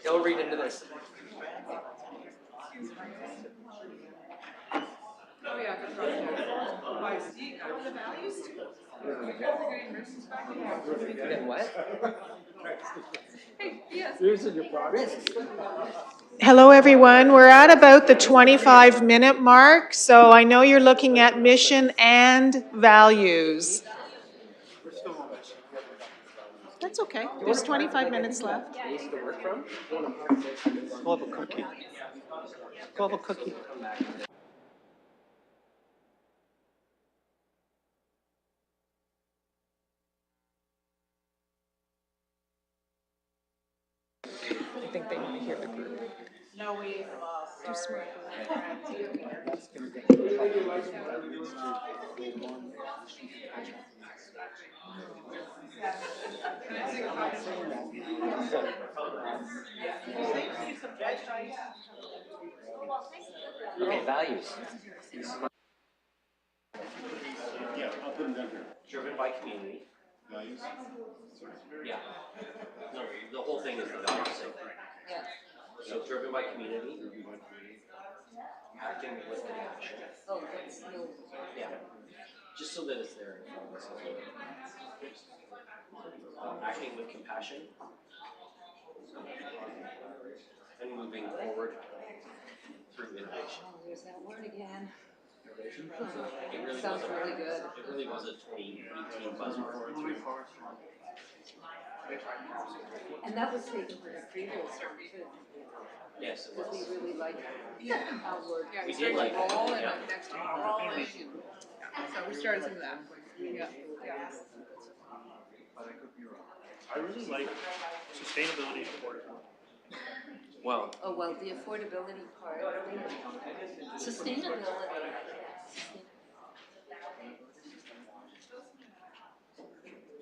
Don't read into this. Oh, yeah, good the values too. Then what? Hey, yes. Using your progress. Hello, everyone. We're at about the 25-minute mark, so I know you're looking at mission and values. That's okay. There's 25 minutes left. Place to work from? We'll have a cookie. We'll have a cookie. I think they want to hear the group. No, we lost. Too smart. Okay, values. Yeah, I'll put them down here. Driven by community. Values? Yeah. No, the whole thing is the value statement. Yeah. So driven by community. Acting with compassion. Oh, that's no. Yeah. Just so that it's there. Acting with compassion. And moving forward through innovation. Oh, there's that word again. Innovation? Oh, It really sounds was a- really good. It really was a 2018 buzzword. And that was taken from the previous one too. Yes, it Because was. we really liked our word. We did like it, Roll and yeah. next to roll and so we started some of that. Yeah. I really like sustainability and affordability. Well, Oh, well, the affordability part. Sustainability.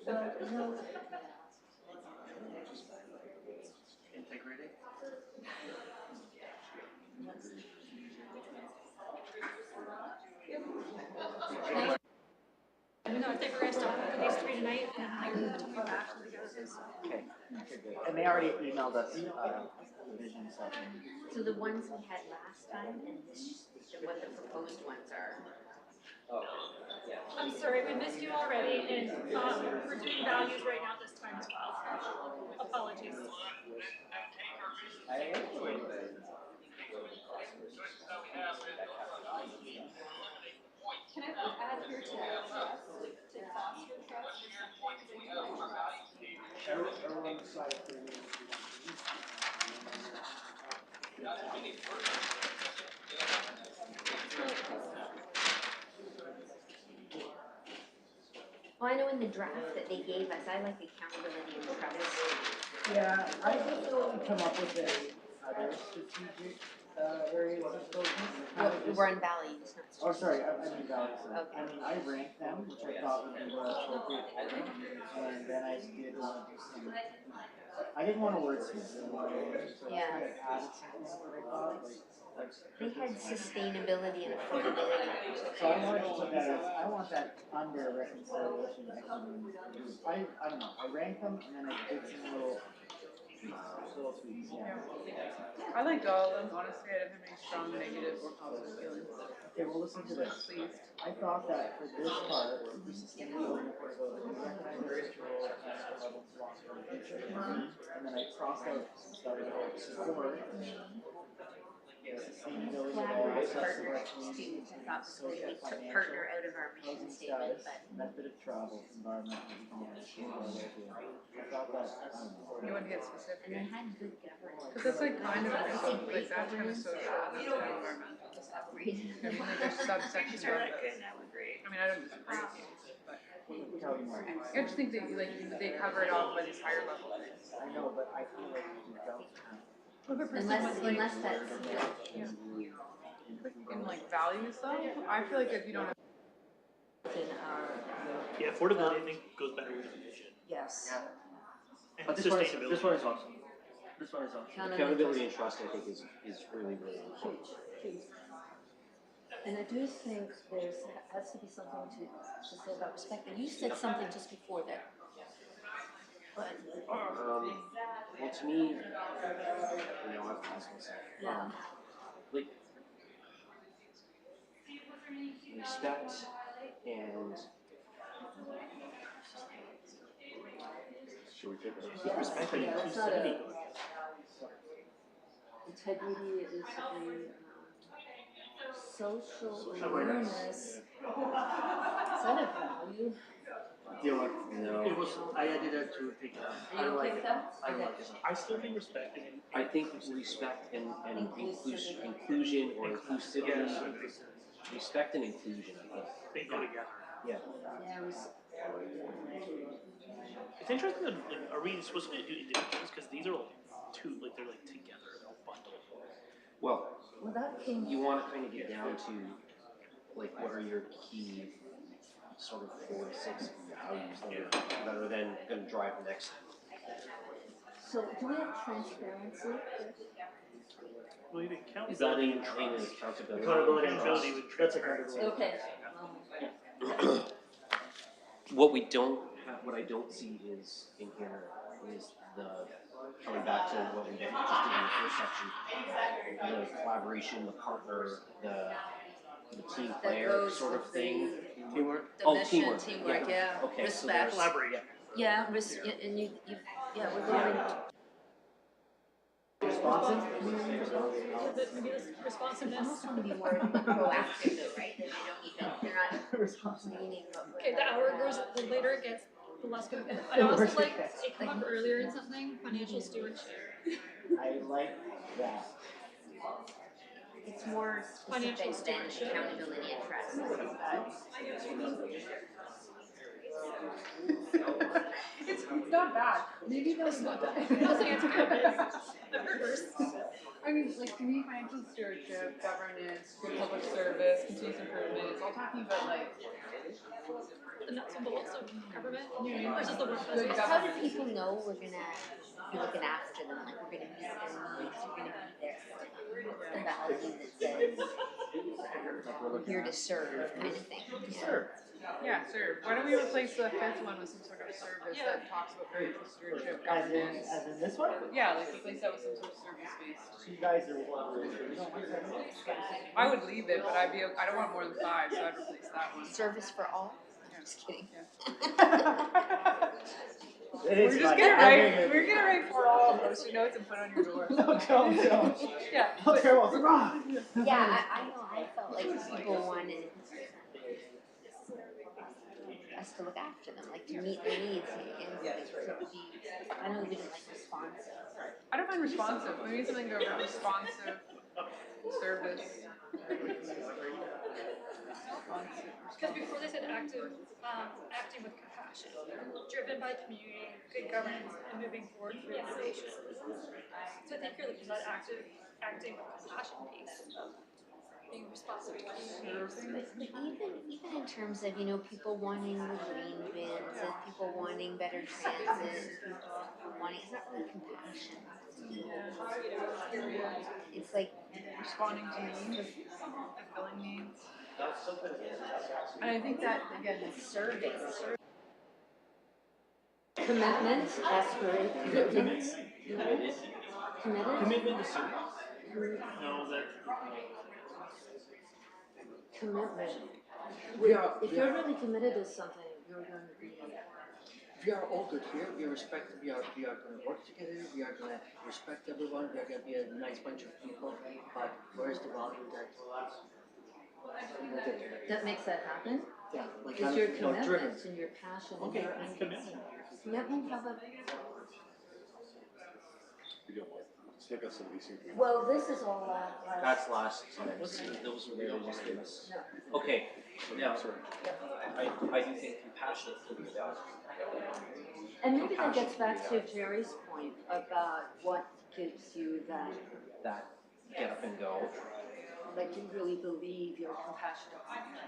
Well, no. integrity. No, I think we're gonna stop with these three tonight, and then we'll come back and go to this. Okay. And they already emailed us, vision stuff. So the ones we had last time and what the proposed ones are. Oh, yeah. I'm sorry, we missed you already, and we're doing values right now this time as well. Apologies. Can I add here to foster trust? Everyone decided to. Well, I know in the draft that they gave us, I like accountability and trust. Yeah, I think we come up with a other strategic areas of focus. We're on values, not Oh, sorry, I mean values. Okay. I mean, I ranked them, which I thought would be more appropriate order, and then I did want to do some, I didn't want to wordsmith it, so I Yeah. kind of added some things that I thought, like. They had sustainability and affordability. So I wanted to put that as, I want that under reconciliation, equity, and inclusion. I don't know, I ranked them, and then I did some little tweaks, yeah. I liked all of them, honestly, I didn't have any strong negative or positive feelings. Okay, well, listen to this. Pleased. I thought that for this part, for sustainability and affordability, we recognize the risk role of municipal level to long-term future. And then I crossed out some stuff about support. Sustainability of all aspects of our community, social, financial, Partner out of our mission housing statement, status, but. method of travel, environmental, economic, and well-being. I thought that, I don't know. You want to get specific? And they had good governance. Because that's like kind of like that kind of social and that's kind of environmental. I mean, like there's subsections of it. I mean, I don't disagree with you, but I just think that they cover it all with these higher level things. I know, but I feel like we don't have. Unless that's. In like values though, I feel like if you don't have. Yeah, affordability, I think, goes better with vision. Yes. And But this sustainability. one is awesome. This one is awesome. Accountability and trust, I think, is really, really important. Huge. And I do think has to be something to say about respect. And you said something just before that. But, Well, to me, I've asked myself, yeah. like, respect and. Should we take this? Respect and Yeah, it's not inclusivity. Integrity is a social awareness. awareness. Is that a value? No. It was, I added that to take it out. Are you okay with that? I like it. I still think respect and I think respect and inclusion or inclusivity, respect and inclusion, I think. they go together. Yeah. Yeah, It's interesting that, like, are we supposed to do individuals? Because these are all they're like together, they're all bundled. Well, well, that came. you want to kind of get down to, like, what are your key sort of 4 to 6 values that are then going to drive the next. So do we have transparency? Well, you Is that in accountability? Accountability with trust. That's accountability. Okay. What we don't have, what I don't see is in here is the, coming back to what we just did in the first section, the collaboration, the partner, the team player sort of thing. Teamwork? The mission, teamwork, yeah, Okay, so respect. there's- Collaboration. Yeah, and you, yeah, we're going. Responsive? Maybe this responsiveness. Almost want to be more proactive though, right? That they're not meaning. Okay, the hour goes, the later it gets, the less good. I also like, it came up earlier in something, financial stewardship. I like that. It's more Financial specific than stewardship. accountability and trust. It's not bad. Maybe that's not bad. I'm not saying it's good. I've heard worse. I mean, like, to me, financial stewardship, governance, good public service, continuous improvement, it's all talking about like. The nuts and bolts of government versus the work Good that's. How do people know we're gonna be looking after them, like we're gonna meet their needs, we're gonna be there for them? What's the value that says, we're here to serve, kind of thing? Sure. Yeah, serve. Why don't we replace the fifth one with some sort of service that talks about financial stewardship, governance? As in this one? Yeah, like replace that with some sort of service based. So you guys are, you don't want that? I would leave it, but I don't want more than 5, so I'd replace that one. Service for all? Just kidding. It is We're just fun. gonna I'm write, very we're good. gonna write for all post-it notes and put on your door. No, don't. Yeah. Okay, well, hurrah! Yeah, I know, I felt like people wanted us to look after them, like to meet their needs and to be, I know we didn't like responsive. I don't mind responsive. We need something to go responsive service. Because before they said active, acting with compassion, driven by community, good governance, and moving forward through innovation. So I think you're looking at active acting with compassion piece of being responsible to community. But even in terms of, people wanting the green bins and people wanting better transit, and people wanting, it's not really compassion. It's like Responding to needs, fulfilling needs. And I think that, again, is survey. Commitment, aspiration, commitment. Committed? Commitment to service? No, that. Commitment. If you're really committed to something, you're going to be. We are all good here. We respect. We are going to work together. We are going to respect everyone. We are going to be a nice bunch of people. But where's the value That makes that happen? Yeah, like Is your driven. commitment and your passion and Okay, your commitment. commitment, how about? Take us some leasing. Well, this is all That's last time. Those were really just gives. Okay, now, I do think compassionate could be valued. And maybe that gets back to Jerry's point about what gives you that, Get up and go. like you really believe you're compassionate.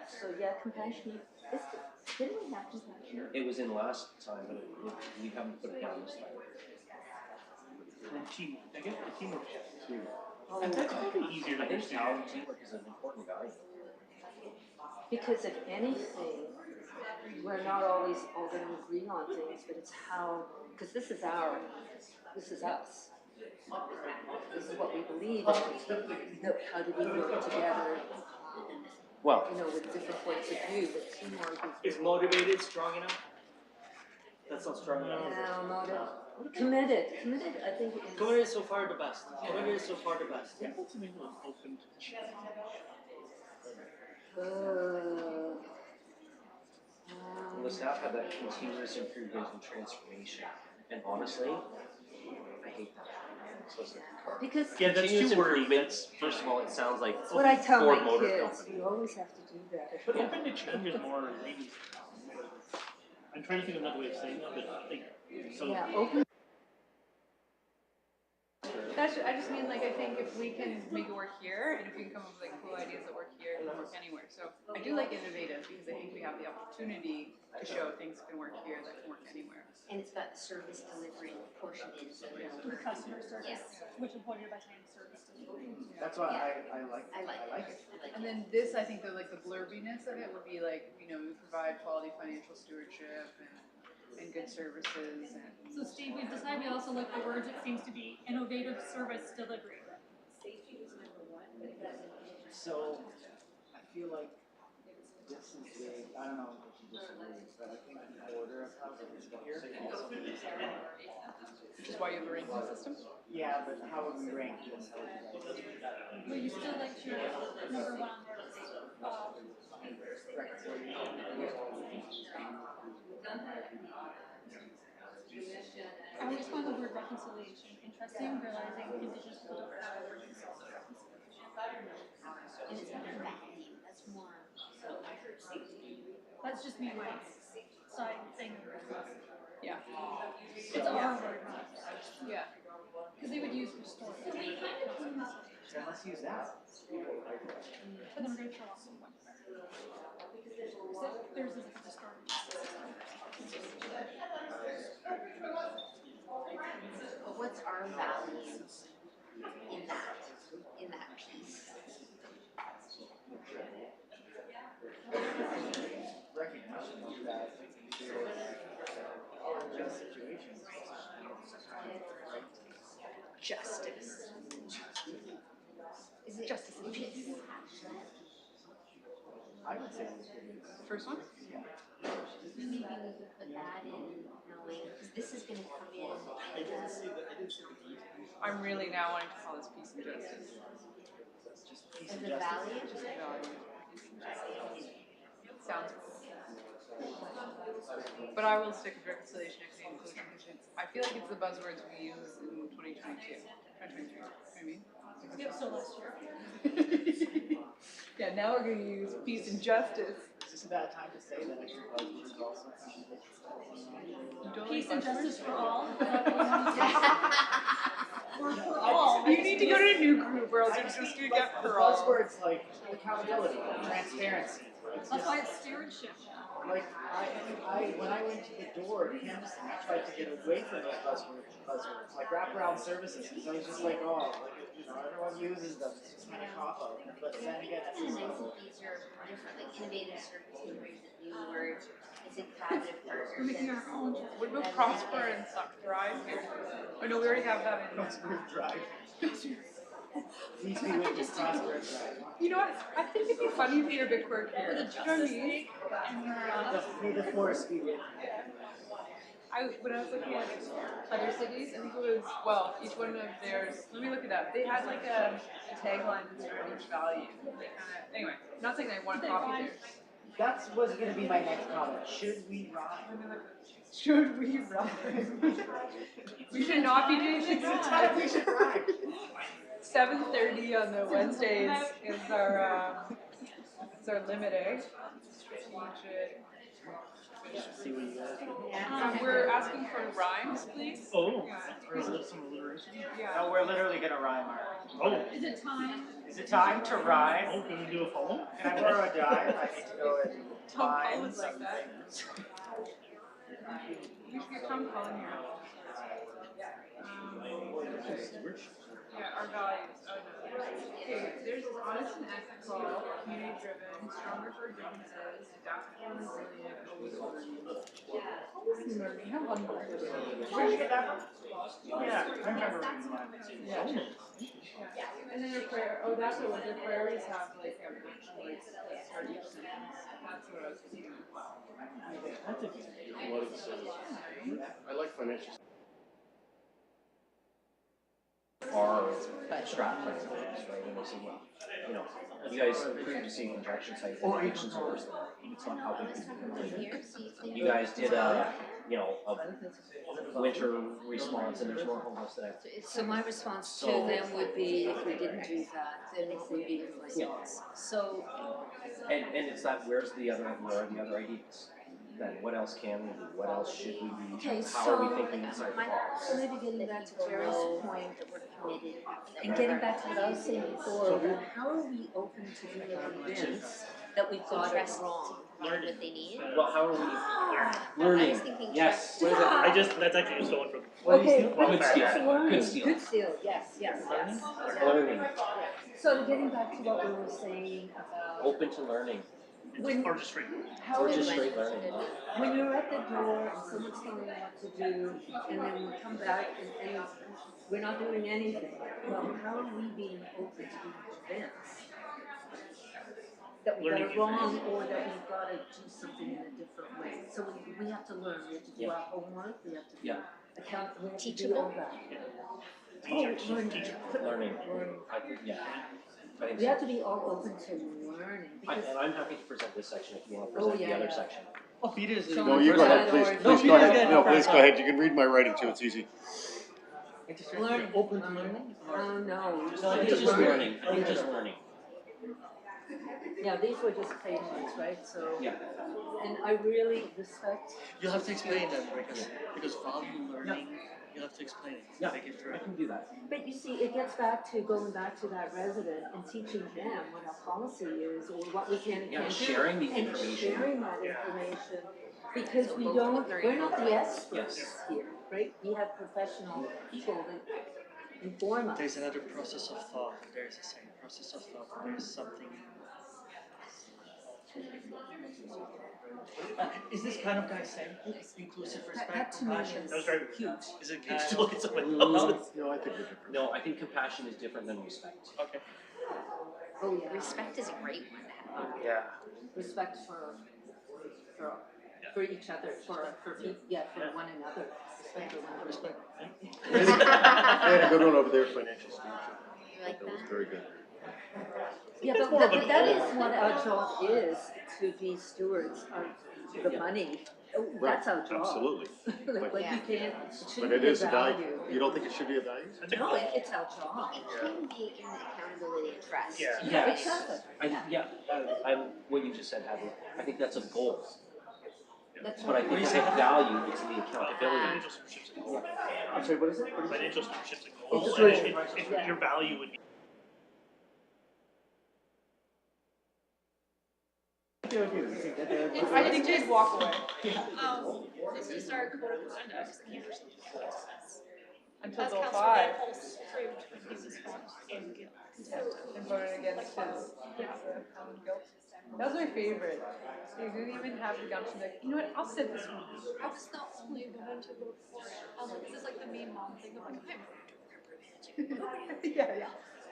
So yeah, compassionate, didn't we have compassion? It was in last time, but we haven't put it down this time. And teamwork. I get the teamwork. Oh, And that's probably easier to I think understand. talent teamwork is an important value. Because if anything, we're not always all going to agree on things, but it's how, because this is us. This is what we believe in. How do we work together? Well, with different points of view, but teamwork Is motivated strong enough? That's not strong enough. Committed, I think is. Committed is so far the best. Committed is so far the best. Yeah. Open to change. The staff had that continuous improvement and transformation, and honestly, I hate that. Because yeah, that's continuous too wordy. improvements. First of all, it sounds like That's what I tell Ford my Motor kids. Company. You always have to do that. But open to change is more maybe. I'm trying to think of another way of saying that, but like so. Yeah, open. I just mean, like, I think if we can make it work here, and if we can come up with like cool ideas that work here, it can work anywhere. So I do like innovative because I think we have the opportunity to show things can work here that can work anywhere. And it's got the service delivery portion in, so. The customer service, Yes. which avoided by saying service delivery. That's why I like it. And then this, I think, the blurbiness of it would be like, we provide quality financial stewardship and good services and. So Steve, we've decided we also look for words, it seems to be innovative service delivery. So I feel like this is big. I don't know if you disagree, but I think the order of how things go here also needs to be. Which is why you have a ranking system? Yeah, but how would we rank this? Well, you still like your number one. I always find the word reconciliation interesting, realizing Indigenous people don't have a word reconciliation. And it's not a value, that's more. That's just me, my side thing. Yeah. It's our word, not. Yeah. Because they would use restore. Then let's use that. But then we're going to throw off some one. There's a restore. But what's our value in that piece? Recognition of that unjust situations. Justice. Is it Justice and peace. I would say First one? Yeah. Maybe we could put that in, knowing, because this is gonna come in. I'm really now wanting to call this peace and justice. As a value? Just a value. Sounds cool. But I will stick with reconciliation, equity, and inclusion, because I feel like it's the buzzwords we use in 2022, 2023, you know what I mean? Yep, so last year. Yeah, now we're gonna use peace and justice. Is this a bad time to say that I should buzzwords also come Peace and justice for all. Or for all. You need to go to a new group or else you're just gonna get The for all. buzzwords like accountability, transparency. It's That's just, why it's stewardship. like, when I went to the door at canvassing, I tried to get away from those buzzwords, like wraparound services, because I was just like, oh, like, you know, everyone uses them, it's just kind of cop out. But then again, It's kind of nice that these are different, like innovative service delivery, that new word, it's a positive for. We're making our own. What about prosper and thrive? Oh no, we already have that in. Drive. Please be with us, prosper and thrive. You know what? I think it'd be funny if you're a bit quirky. You know what I mean? May the forest be with you. When I was looking at other cities, I think it was, well, each one of theirs, let me look it up. They had like a tagline that's around each value. Anyway, not saying I want to copy theirs. That was going to be my next comment. Should we rhyme? Should we rhyme? We should not be doing this. We should rhyme. 7:30 on the Wednesdays is our limit, eh? See what you guys do. We're asking for rhymes, please. Oh, or is it some alliteration? Yeah. No, we're literally going to rhyme our. Oh. Is it time? Is it time to rhyme? Oh, can we do a poem? Can I borrow a dime? I need to go and Tom find Cullen's like that. We should get Tom Cullen here. Yeah, our values. Okay, there's honest and ethical, community-driven, stronger for differences, adaptable and resilient, always learning. I have one more. Where did you get that from? Yeah, I remember reading that. Yeah. And then their prayer, that's what their priorities have, like, like, start each sentence. That's what I was thinking. That's a good. I like financial. Our strat plans, right, and they say, well, you know, you guys approved to see contraction site, or actions are worse than, it's not how we. You guys did a winter response, and there's more homeless today. So my response to them would be, if we didn't do that, then it would be response. So. And it's that, where are the other ideas? Then what else can we do? What else should we be? Okay, How are we thinking inside the box? So maybe getting back to Jerry's point, and getting back to what I was saying before, about how are we open to doing events that we've got it wrong? Learn what they need. Well, how are we learning? Yes. That's actually stolen from. Okay, Good steal. learning, Good steal. good steal, yes. Learning. So getting back to what we were saying about. Open to learning. Or just straight. How Or just straight learning. when you're at the door and someone's telling you what to do, and then we come back and we're not doing anything, well, how are we being open to doing events that we got it wrong, or that we've got to do something in a different way? So we have to learn, we have to do our homework, we have to do account, we have to do all that. Learning. I think We so. have to be all open to learning, because. And I'm happy to present this section if you want to present the other section. Oh, Peter is. No, you go ahead, please go ahead. No, please go ahead. You can read my writing too, it's easy. Learning. Open to learning? Oh, no. No, I think just learning. I think just learning. Yeah, these were just pages, right? So. Yeah. And I really respect. You'll have to explain them, because value learning, you'll have to explain it. Yeah, Make it through. I can do that. But you see, it gets back to going back to that resident and teaching them what our policy is, or what we can and can't do. Sharing the And information. sharing that information, because we're not the experts here, right? We have professional people that inform us. There's another process of thought. There's a second process of thought. There's something. Is this kind of guy saying inclusive, respect, compassion? That was very huge. Is it? Can you still look at someone else? No, I think they're different. No, I think compassion is different than respect. Okay. Oh, yeah. Respect is a great one to have. Yeah. Respect for each other, for one another. Respect for one another. Respect. They had a good one over there, financial stewardship. You like That was that? very good. Yeah, It's but more of a that goal. is what our job is, to be stewards of the money. That's our job. Absolutely. Like, we can't, it But shouldn't it be a is a value. value. You don't think it should be a value? No, it's our job. It can be in accountability and trust. Yes. Exactly. What you just said, Hadley, I think that's a goal. That's But I think the value is the accountability. I'm sorry, what is it? Financial stewardship's a Oh, goal, sorry. and if your value would be. I think just walk away. This is our code of conduct. Until As goal Councilor 5. Van Holst approved when he was in contempt. And voted against his common guilt. That was my favorite. He didn't even have the gumption to be like, you know what, I'll sit this one. I was the only one to vote for it. This is like the mean mom thing of like, I'm Yeah, yeah.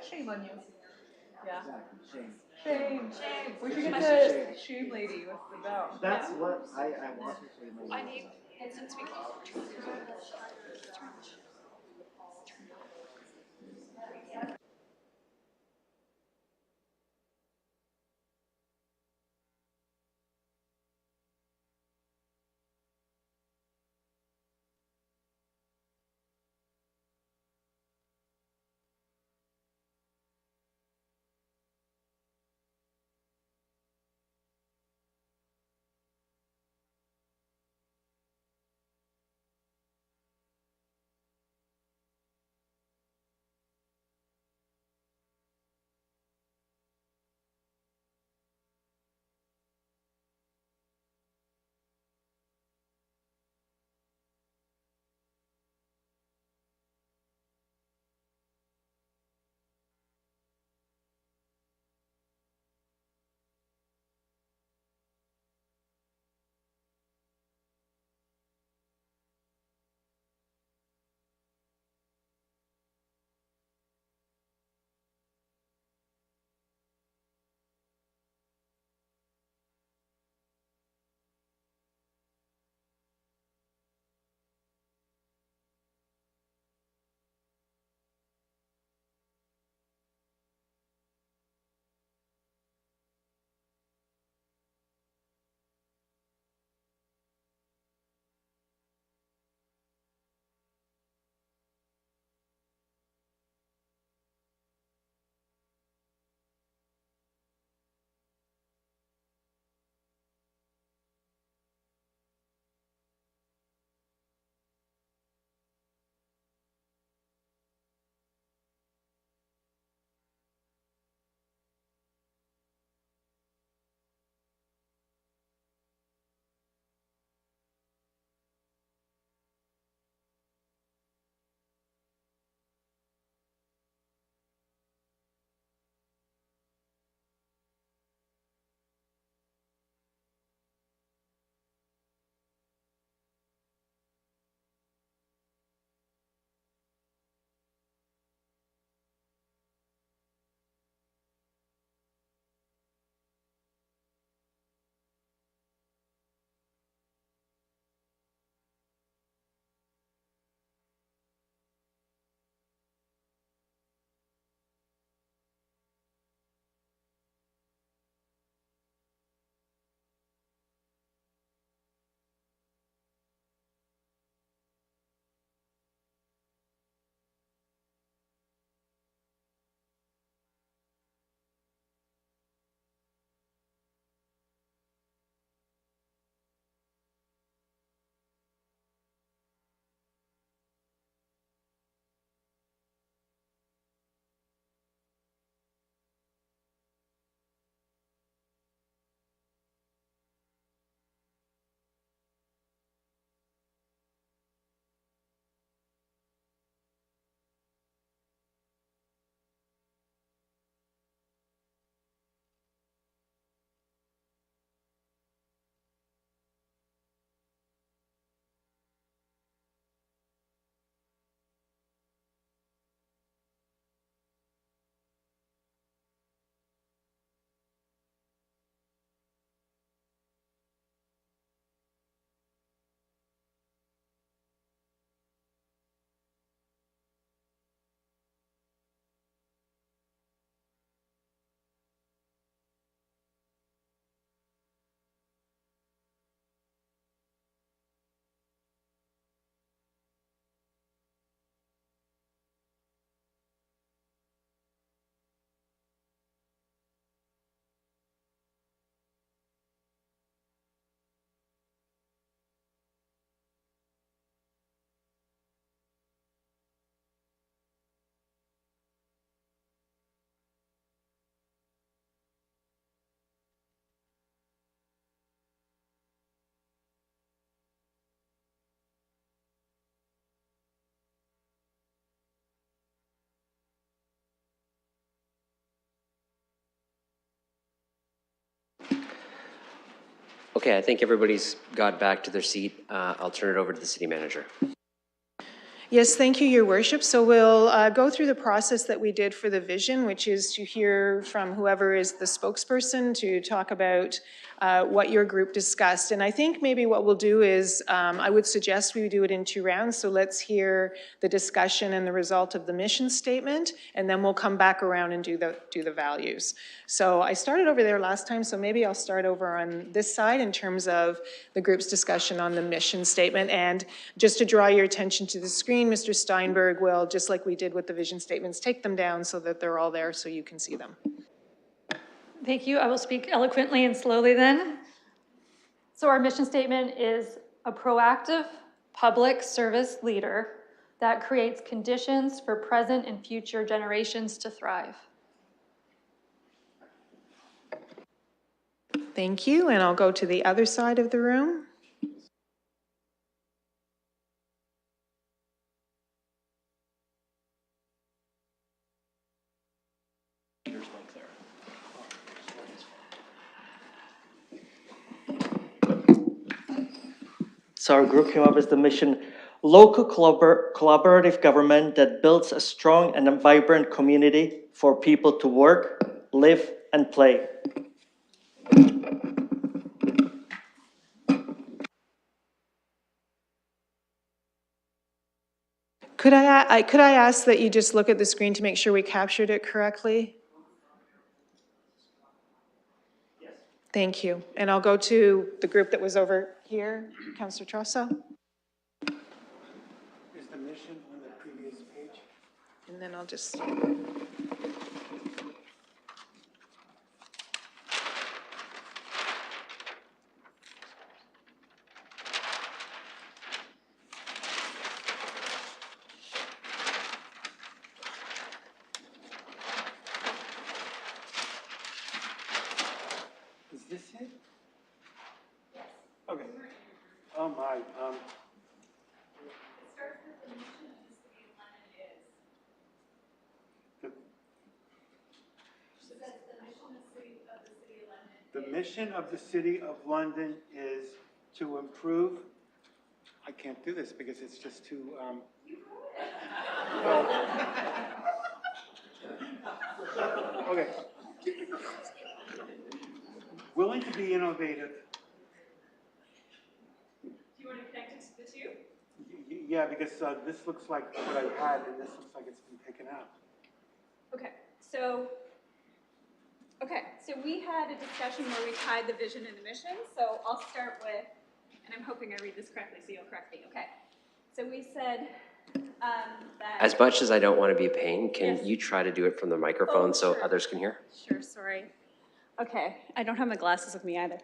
Shame on you. Yeah. Shame. Shame. Shame. We should get Shame. the shame lady with the bell. That's what I want to say. I need, since we Okay, I think everybody's got back to their seat. I'll turn it over to the city manager. Yes, thank you, Your Worship. So we'll go through the process that we did for the vision, which is to hear from whoever is the spokesperson to talk about what your group discussed. And I think maybe what we'll do is, I would suggest we do it in 2 rounds. So let's hear the discussion and the result of the mission statement, and then we'll come back around and do the values. So I started over there last time, so maybe I'll start over on this side in terms of the group's discussion on the mission statement. And just to draw your attention to the screen, Mr. Steinberg will, just like we did with the vision statements, take them down so that they're all there so you can see them. Thank you. I will speak eloquently and slowly then. So our mission statement is a proactive public service leader that creates conditions for present and future generations to thrive. Thank you, and I'll go to the other side of the room. So our group came up with the mission, local collaborative government that builds a strong and a vibrant community for people to work, live, and play. Could I ask that you just look at the screen to make sure we captured it correctly? Yes. Thank you. And I'll go to the group that was over here, Councillor Trosso. Is the mission on the previous page? And then I'll just... Is this it? Yes. Okay. Oh my, The mission of the City of London is to improve, I can't do this because it's just too, okay. Willing to be innovative. Do you want to connect it to the two? Yeah, because this looks like what I've had and this looks like it's been taken out. Okay, so we had a discussion where we tied the vision and the mission. So I'll start with, and I'm hoping I read this correctly, so you'll correct me. Okay, so we said that... As much as I don't want to be a pain, can Yes. you try to do it from the microphone so sure. others can hear? Sure, sorry. Okay, I don't have my glasses with me either.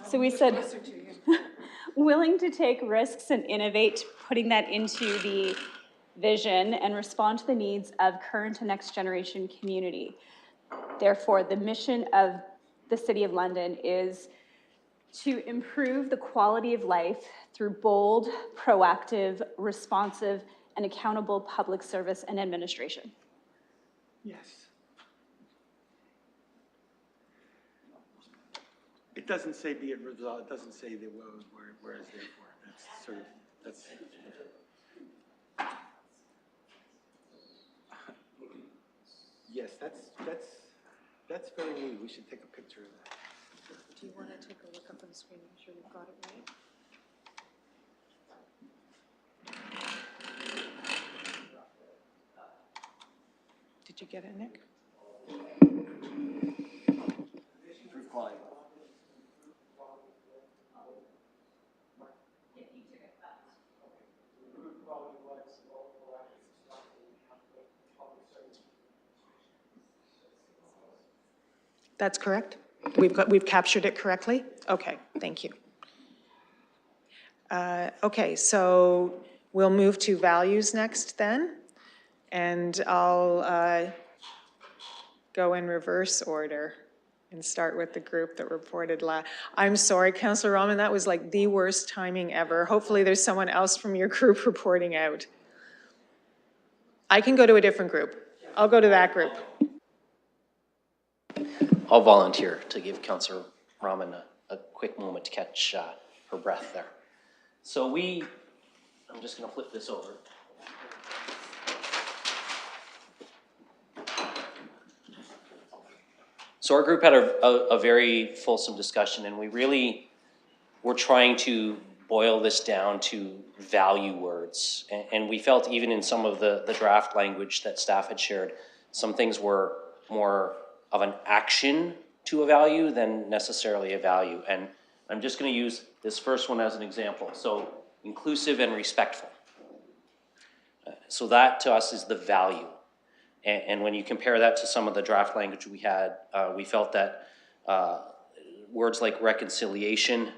So we said, willing to take risks and innovate, putting that into the vision and respond to the needs of current and next generation community. Therefore, the mission of the City of London is to improve the quality of life through bold, proactive, responsive, and accountable public service and administration. Yes. It doesn't say be it resolved, it doesn't say the where is there for. That's sort of, that's. Yes, that's very neat. We should take a picture of that. Do you want to take a look up on the screen, make sure we've got it right? Did you get it, Nick? That's correct? We've captured it correctly? Okay, thank you. Okay, so we'll move to values next then. And I'll go in reverse order and start with the group that reported last. I'm sorry, Councillor Rahman, that was like the worst timing ever. Hopefully there's someone else from your group reporting out. I can go to a different group. I'll go to that group. I'll volunteer to give Councillor Rahman a quick moment to catch her breath there. So I'm just gonna flip this over. So our group had a very fulsome discussion, and we really were trying to boil this down to value words. And we felt even in some of the draft language that staff had shared, some things were more of an action to a value than necessarily a value. And I'm just gonna use this first one as an example. So inclusive and respectful. So that to us is the value. And when you compare that to some of the draft language we had, we felt that words like reconciliation,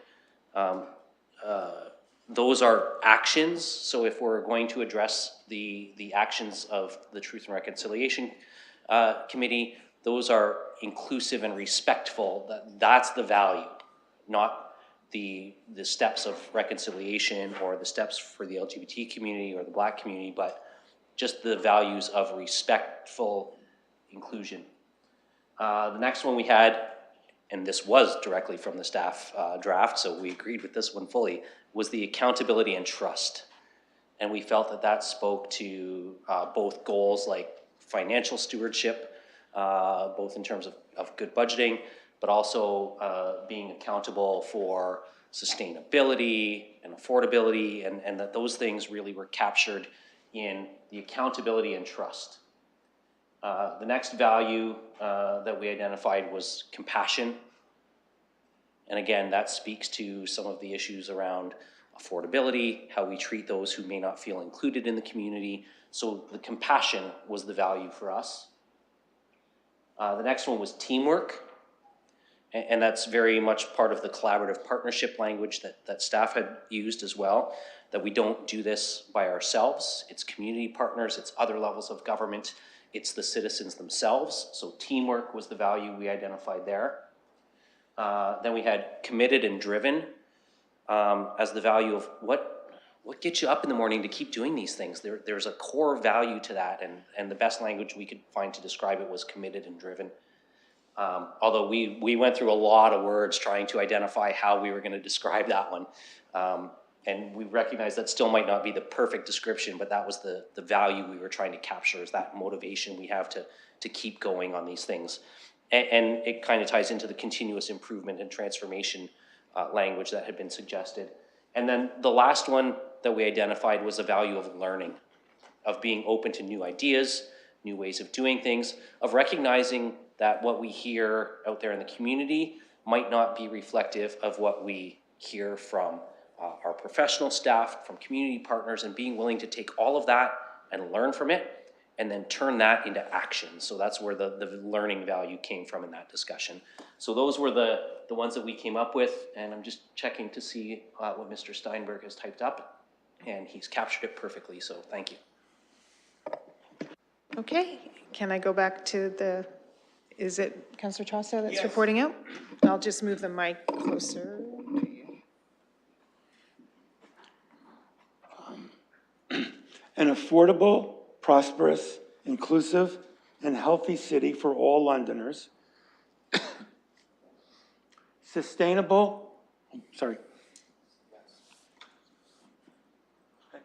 those are actions. So if we're going to address the actions of the Truth and Reconciliation Committee, those are inclusive and respectful. That's the value, not the steps of reconciliation or the steps for the LGBT community or the Black community, but just the values of respectful inclusion. The next one we had, and this was directly from the staff draft, so we agreed with this one fully, was the accountability and trust. And we felt that that spoke to both goals like financial stewardship, both in terms of good budgeting, but also being accountable for sustainability and affordability, and that those things really were captured in the accountability and trust. The next value that we identified was compassion. And again, that speaks to some of the issues around affordability, how we treat those who may not feel included in the community. So the compassion was the value for us. The next one was teamwork. And that's very much part of the collaborative partnership language that staff had used as well, that we don't do this by ourselves. It's community partners, it's other levels of government, it's the citizens themselves. So teamwork was the value we identified there. Then we had committed and driven as the value of what gets you up in the morning to keep doing these things. There's a core value to that, and the best language we could find to describe it was committed and driven. Although we went through a lot of words trying to identify how we were going to describe that one. And we recognize that still might not be the perfect description, but that was the value we were trying to capture, is that motivation we have to keep going on these things. And it kind of ties into the continuous improvement and transformation language that had been suggested. And then the last one that we identified was the value of learning, of being open to new ideas, new ways of doing things, of recognizing that what we hear out there in the community might not be reflective of what we hear from our professional staff, from community partners, and being willing to take all of that and learn from it and then turn that into action. So that's where the learning value came from in that discussion. So those were the ones that we came up with, and I'm just checking to see what Mr. Steinberg has typed up, and he's captured it perfectly, so thank you. Okay, can I go back to is it Councillor Chaucer that's Yes. reporting out? I'll just move the mic closer. An affordable, prosperous, inclusive, and healthy city for all Londoners. Sustainable,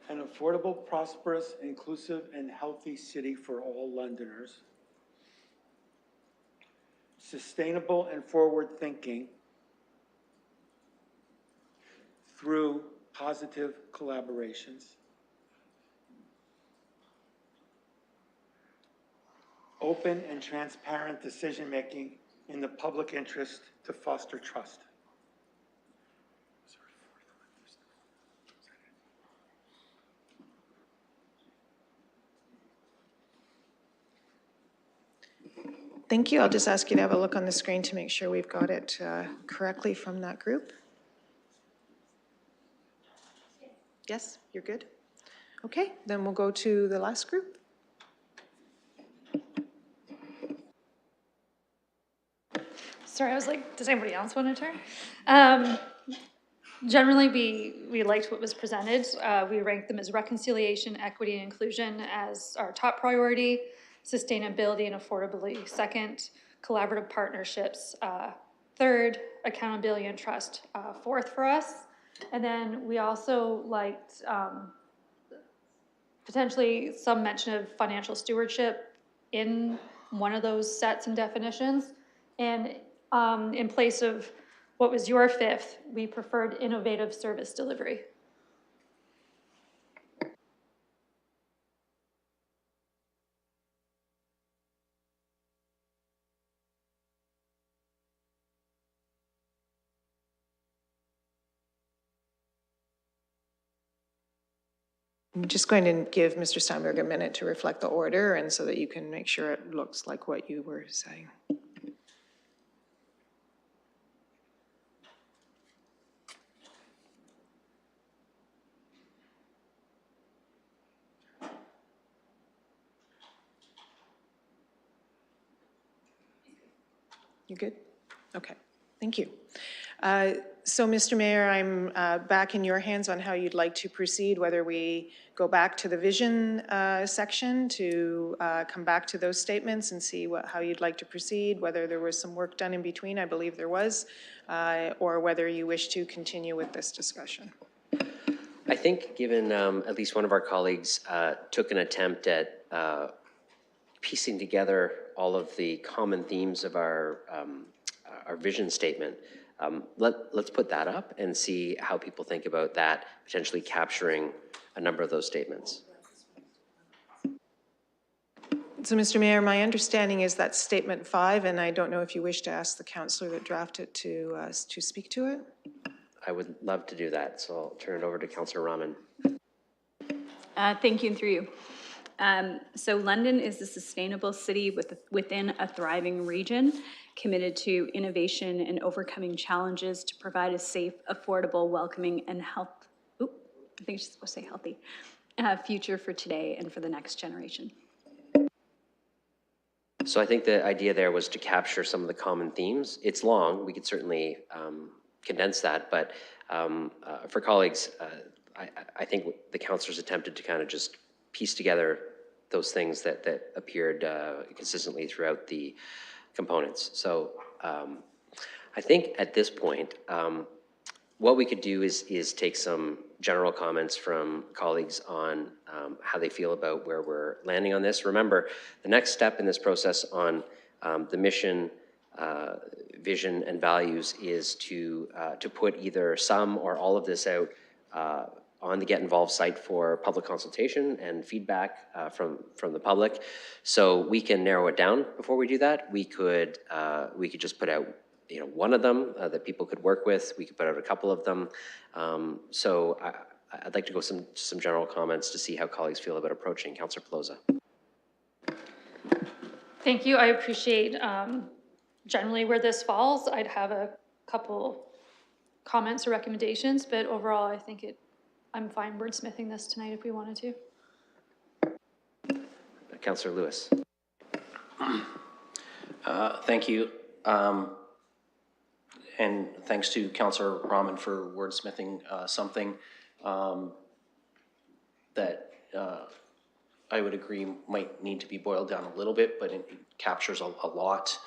An affordable, prosperous, inclusive, and healthy city for all Londoners. Sustainable and forward-thinking through positive collaborations. Open and transparent decision-making in the public interest to foster trust. Thank you. I'll just ask you to have a look on the screen to make sure we've got it correctly from that group. Yes, you're good? Okay, then we'll go to the last group. Sorry, I was like, does anybody else want to turn? Generally, we liked what was presented. We ranked them as reconciliation, equity, and inclusion as our top priority, sustainability and affordability second, collaborative partnerships third, accountability and trust, fourth for us. And then we also liked potentially some mention of financial stewardship in one of those sets and definitions. And in place of what was your fifth, we preferred innovative service delivery. I'm just going to give Mr. Steinberg a minute to reflect the order, and so that you can make sure it looks like what you were saying. You good? Okay, thank you. So, Mr. Mayor, I'm back in your hands on how you'd like to proceed, whether we go back to the vision section to come back to those statements and see how you'd like to proceed, whether there was some work done in between, I believe there was, or whether you wish to continue with this discussion. I think given at least one of our colleagues took an attempt at piecing together all of the common themes of our vision statement, let's put that up and see how people think about that, potentially capturing a number of those statements. So, Mr. Mayor, my understanding is that's statement 5, and I don't know if you wish to ask the councillor that drafted to speak to it. I would love to do that, so I'll turn it over to Councillor Rahman. Thank you, and through you. So London is a sustainable city within a thriving region, committed to innovation and overcoming challenges to provide a safe, affordable, welcoming, and healthy future for today and for the next generation. So I think the idea there was to capture some of the common themes. It's long, we could certainly condense that, but for colleagues, I think the councillors attempted to kind of just piece together those things that appeared consistently throughout the components. So I think at this point, what we could do is take some general comments from colleagues on how they feel about where we're landing on this. Remember, the next step in this process on the mission, vision, and values is to put either some or all of this out on the Get Involved site for public consultation and feedback from the public. So we can narrow it down before we do that. We could just put out one of them that people could work with. We could put out a couple of them. So I'd like to go some general comments to see how colleagues feel about approaching. Councillor Pelosa. Thank you. I appreciate generally where this falls. I'd have a couple comments or recommendations, but overall, I think I'm fine wordsmithing this tonight if we wanted to. Councillor Lewis. Thank you. And thanks to Councillor Rahman for wordsmithing something that I would agree might need to be boiled down a little bit, but it captures a lot.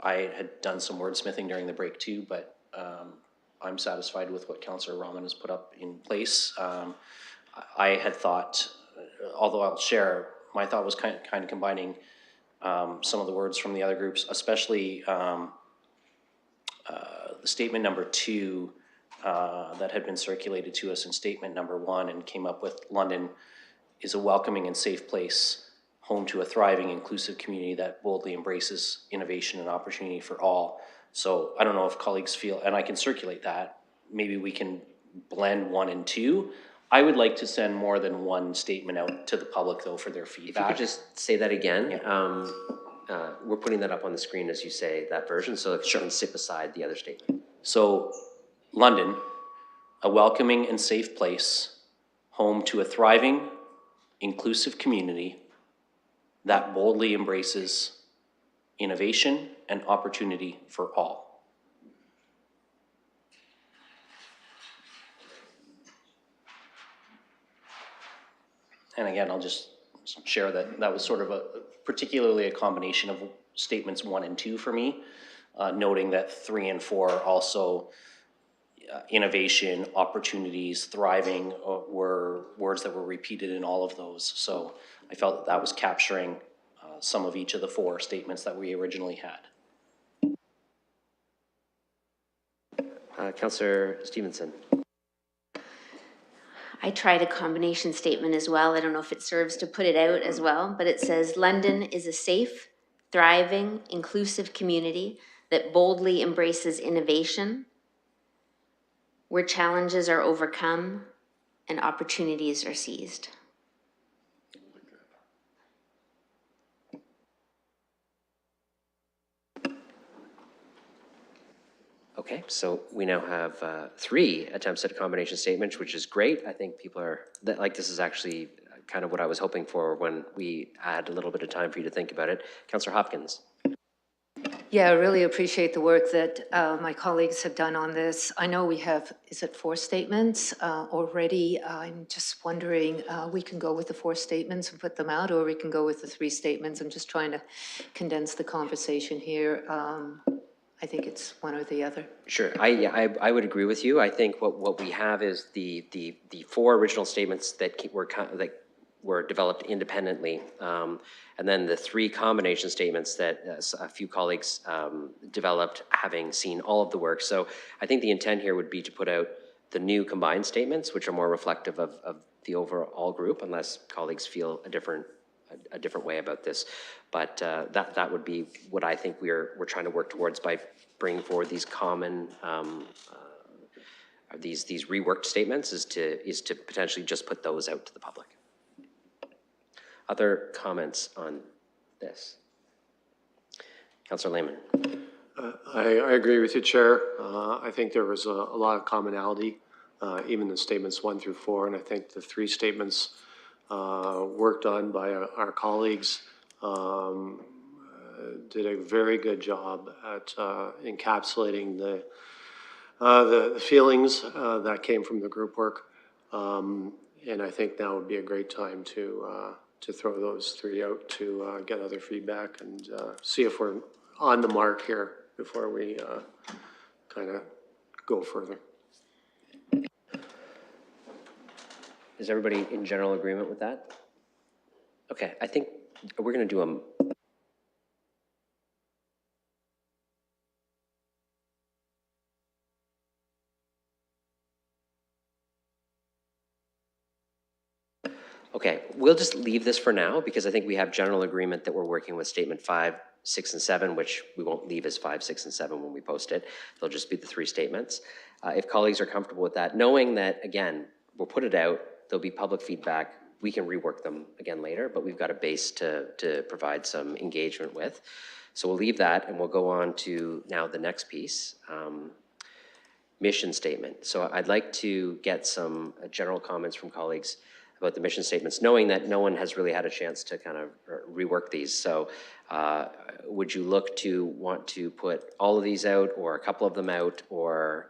I had done some wordsmithing during the break too, but I'm satisfied with what Councillor Rahman has put up in place. I had thought, although I'll share, my thought was kind of combining some of the words from the other groups, especially the statement number 2 that had been circulated to us in statement number 1 and came up with London is a welcoming and safe place, home to a thriving, inclusive community that boldly embraces innovation and opportunity for all. So I don't know if colleagues feel, and I can circulate that, maybe we can blend 1 and 2. I would like to send more than one statement out to the public though for their feedback. If you could just say that again. Yeah. We're putting that up on the screen as you say that version, so if you can sit beside the other statement. So, London, a welcoming and safe place, home to a thriving, inclusive community that boldly embraces innovation and opportunity for all. And again, I'll just share that was sort of particularly a combination of statements 1 and 2 for me. noting that 3 and 4 also innovation, opportunities, thriving were words that were repeated in all of those. So I felt that that was capturing some of each of the 4 statements that we originally had. Councillor Stevenson. I tried a combination statement as well. I don't know if it serves to put it out as well, but it says London is a safe, thriving, inclusive community that boldly embraces innovation, where challenges are overcome and opportunities are seized. Okay, so we now have 3 attempts at a combination statement, which is great. I think people are, this is actually kind of what I was hoping for when we had a little bit of time for you to think about it. Councillor Hopkins. Yeah, I really appreciate the work that my colleagues have done on this. I know we have, is it 4 statements already? I'm just wondering, we can go with the 4 statements and put them out, or we can go with the 3 statements. I'm just trying to condense the conversation here. I think it's one or the other. Sure, I would agree with you. I think what we have is the 4 original statements that were developed independently, and then the 3 combination statements that a few colleagues developed, having seen all of the work. So I think the intent here would be to put out the new combined statements, which are more reflective of the overall group, unless colleagues feel a different way about this. But that would be what I think we're trying to work towards by bringing forward these common these reworked statements is to potentially just put those out to the public. Other comments on this? Councillor Lehman. I agree with you, Chair. I think there was a lot of commonality, even in statements 1 through 4, and I think the 3 statements worked on by our colleagues did a very good job at encapsulating the feelings that came from the group work, and I think now would be a great time to throw those 3 out to get other feedback and see if we're on the mark here before we kind of go further. Is everybody in general agreement with that? Okay, I think we're going to do a... Okay, we'll just leave this for now because I think we have general agreement that we're working with statement 5, 6, and 7, which we won't leave as 5, 6, and 7 when we post it. They'll just be the 3 statements. If colleagues are comfortable with that, knowing that, again, we'll put it out, there'll be public feedback, we can rework them again later, but we've got a base to provide some engagement with. So we'll leave that and we'll go on to now the next piece, mission statement. So I'd like to get some general comments from colleagues about the mission statements, knowing that no one has really had a chance to kind of rework these. So would you want to put all of these out or a couple of them out, or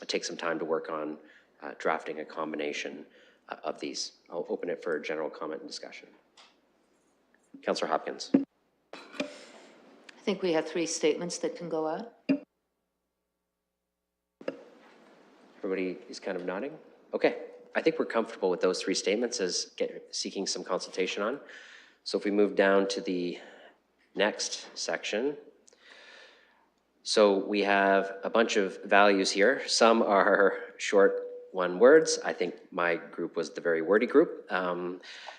take some time to work on drafting a combination of these? I'll open it for general comment and discussion. Councillor Hopkins. I think we have 3 statements that can go out. Everybody is kind of nodding? Okay. I think we're comfortable with those 3 statements as seeking some consultation on. So if we move down to the next section. So we have a bunch of values here. Some are short 1 words. I think my group was the very wordy group.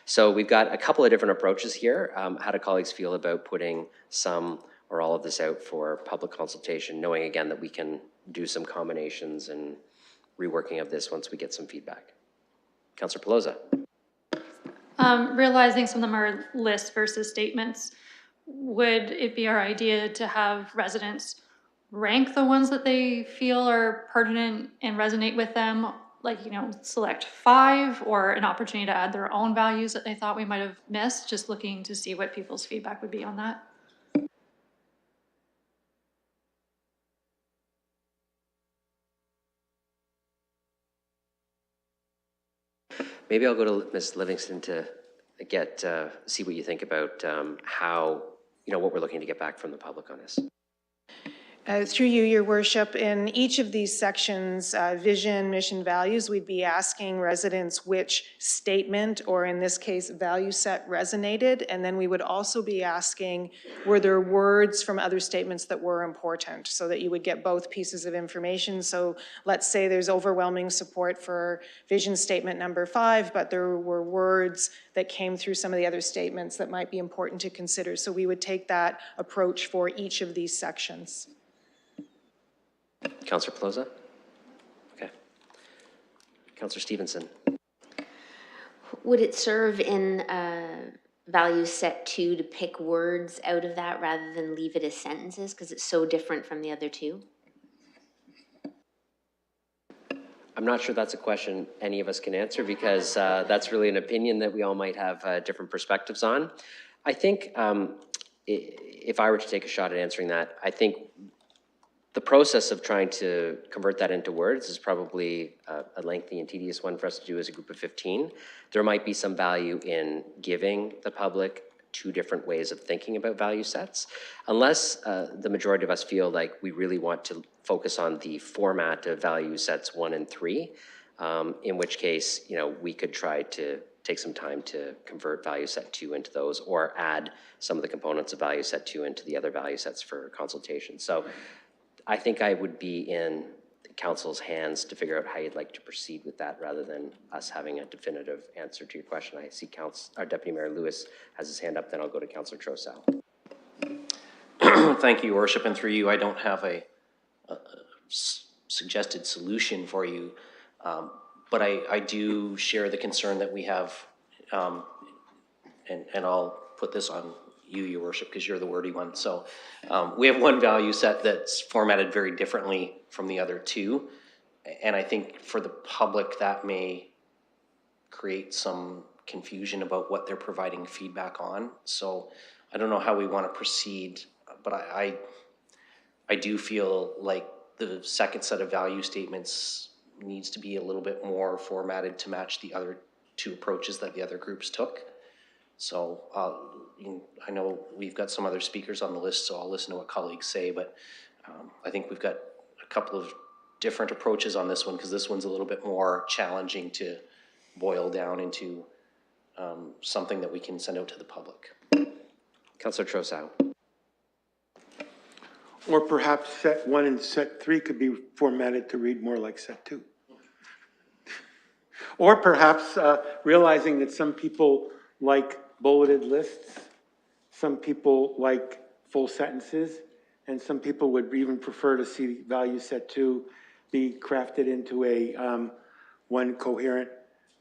So we've got a couple of different approaches here. How do colleagues feel about putting some or all of this out for public consultation, knowing again that we can do some combinations and reworking of this once we get some feedback? Councillor Pelosa. Realizing some of them are lists versus statements, would it be our idea to have residents rank the ones that they feel are pertinent and resonate with them, like, you know, select 5, or an opportunity to add their own values that they thought we might have missed, just looking to see what people's feedback would be on that? Maybe I'll go to Ms. Livingston to get, see what you think about how, you know, what we're looking to get back from the public on this. Through you, Your Worship, in each of these sections, vision, mission, values, we'd be asking residents which statement, or in this case, value set resonated, and then we would also be asking, were there words from other statements that were important, so that you would get both pieces of information. So let's say there's overwhelming support for vision statement number 5, but there were words that came through some of the other statements that might be important to consider. So we would take that approach for each of these sections. Councillor Pelosi? Okay. Councillor Stevenson? Would it serve in value set 2 to pick words out of that rather than leave it as sentences because it's so different from the other two? I'm not sure that's a question any of us can answer because that's really an opinion that we all might have different perspectives on. I think if I were to take a shot at answering that, I think the process of trying to convert that into words is probably a lengthy and tedious one for us to do as a group of 15. There might be some value in giving the public 2 different ways of thinking about value sets, unless the majority of us feel like we really want to focus on the format of value sets 1 and 3, in which case, you know, we could try to take some time to convert value set 2 into those, or add some of the components of value set 2 into the other value sets for consultation. So I think I would be in the council's hands to figure out how you'd like to proceed with that rather than us having a definitive answer to your question. I see our Deputy Mayor Lewis has his hand up, then I'll go to Councillor Trosal. Thank you, Your Worship, and through you, I don't have a suggested solution for you, but I do share the concern that we have, and I'll put this on you, Your Worship, because you're the wordy one. So we have one value set that's formatted very differently from the other 2. And I think for the public that may create some confusion about what they're providing feedback on. So I don't know how we want to proceed, but I do feel like the second set of value statements needs to be a little bit more formatted to match the other 2 approaches that the other groups took. So I know we've got some other speakers on the list, so I'll listen to what colleagues say, but I think we've got a couple of different approaches on this one because this one's a little bit more challenging to boil down into something that we can send out to the public. Councillor Trosal. Or perhaps set 1 and set 3 could be formatted to read more like set 2. Or perhaps realizing that some people like bulleted lists, some people like full sentences, and some people would even prefer to see value set 2 be crafted into a one coherent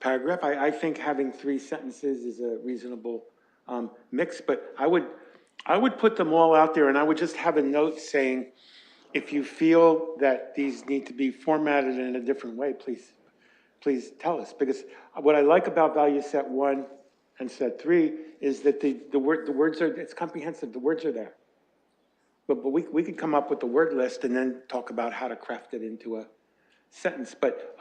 paragraph. I think having 3 sentences is a reasonable mix, but I would put them all out there, and I would just have a note saying, if you feel that these need to be formatted in a different way, please tell us. Because what I like about value set 1 and set 3 is that the words are, it's comprehensive, the words are there. But we could come up with the word list and then talk about how to craft it into a sentence. But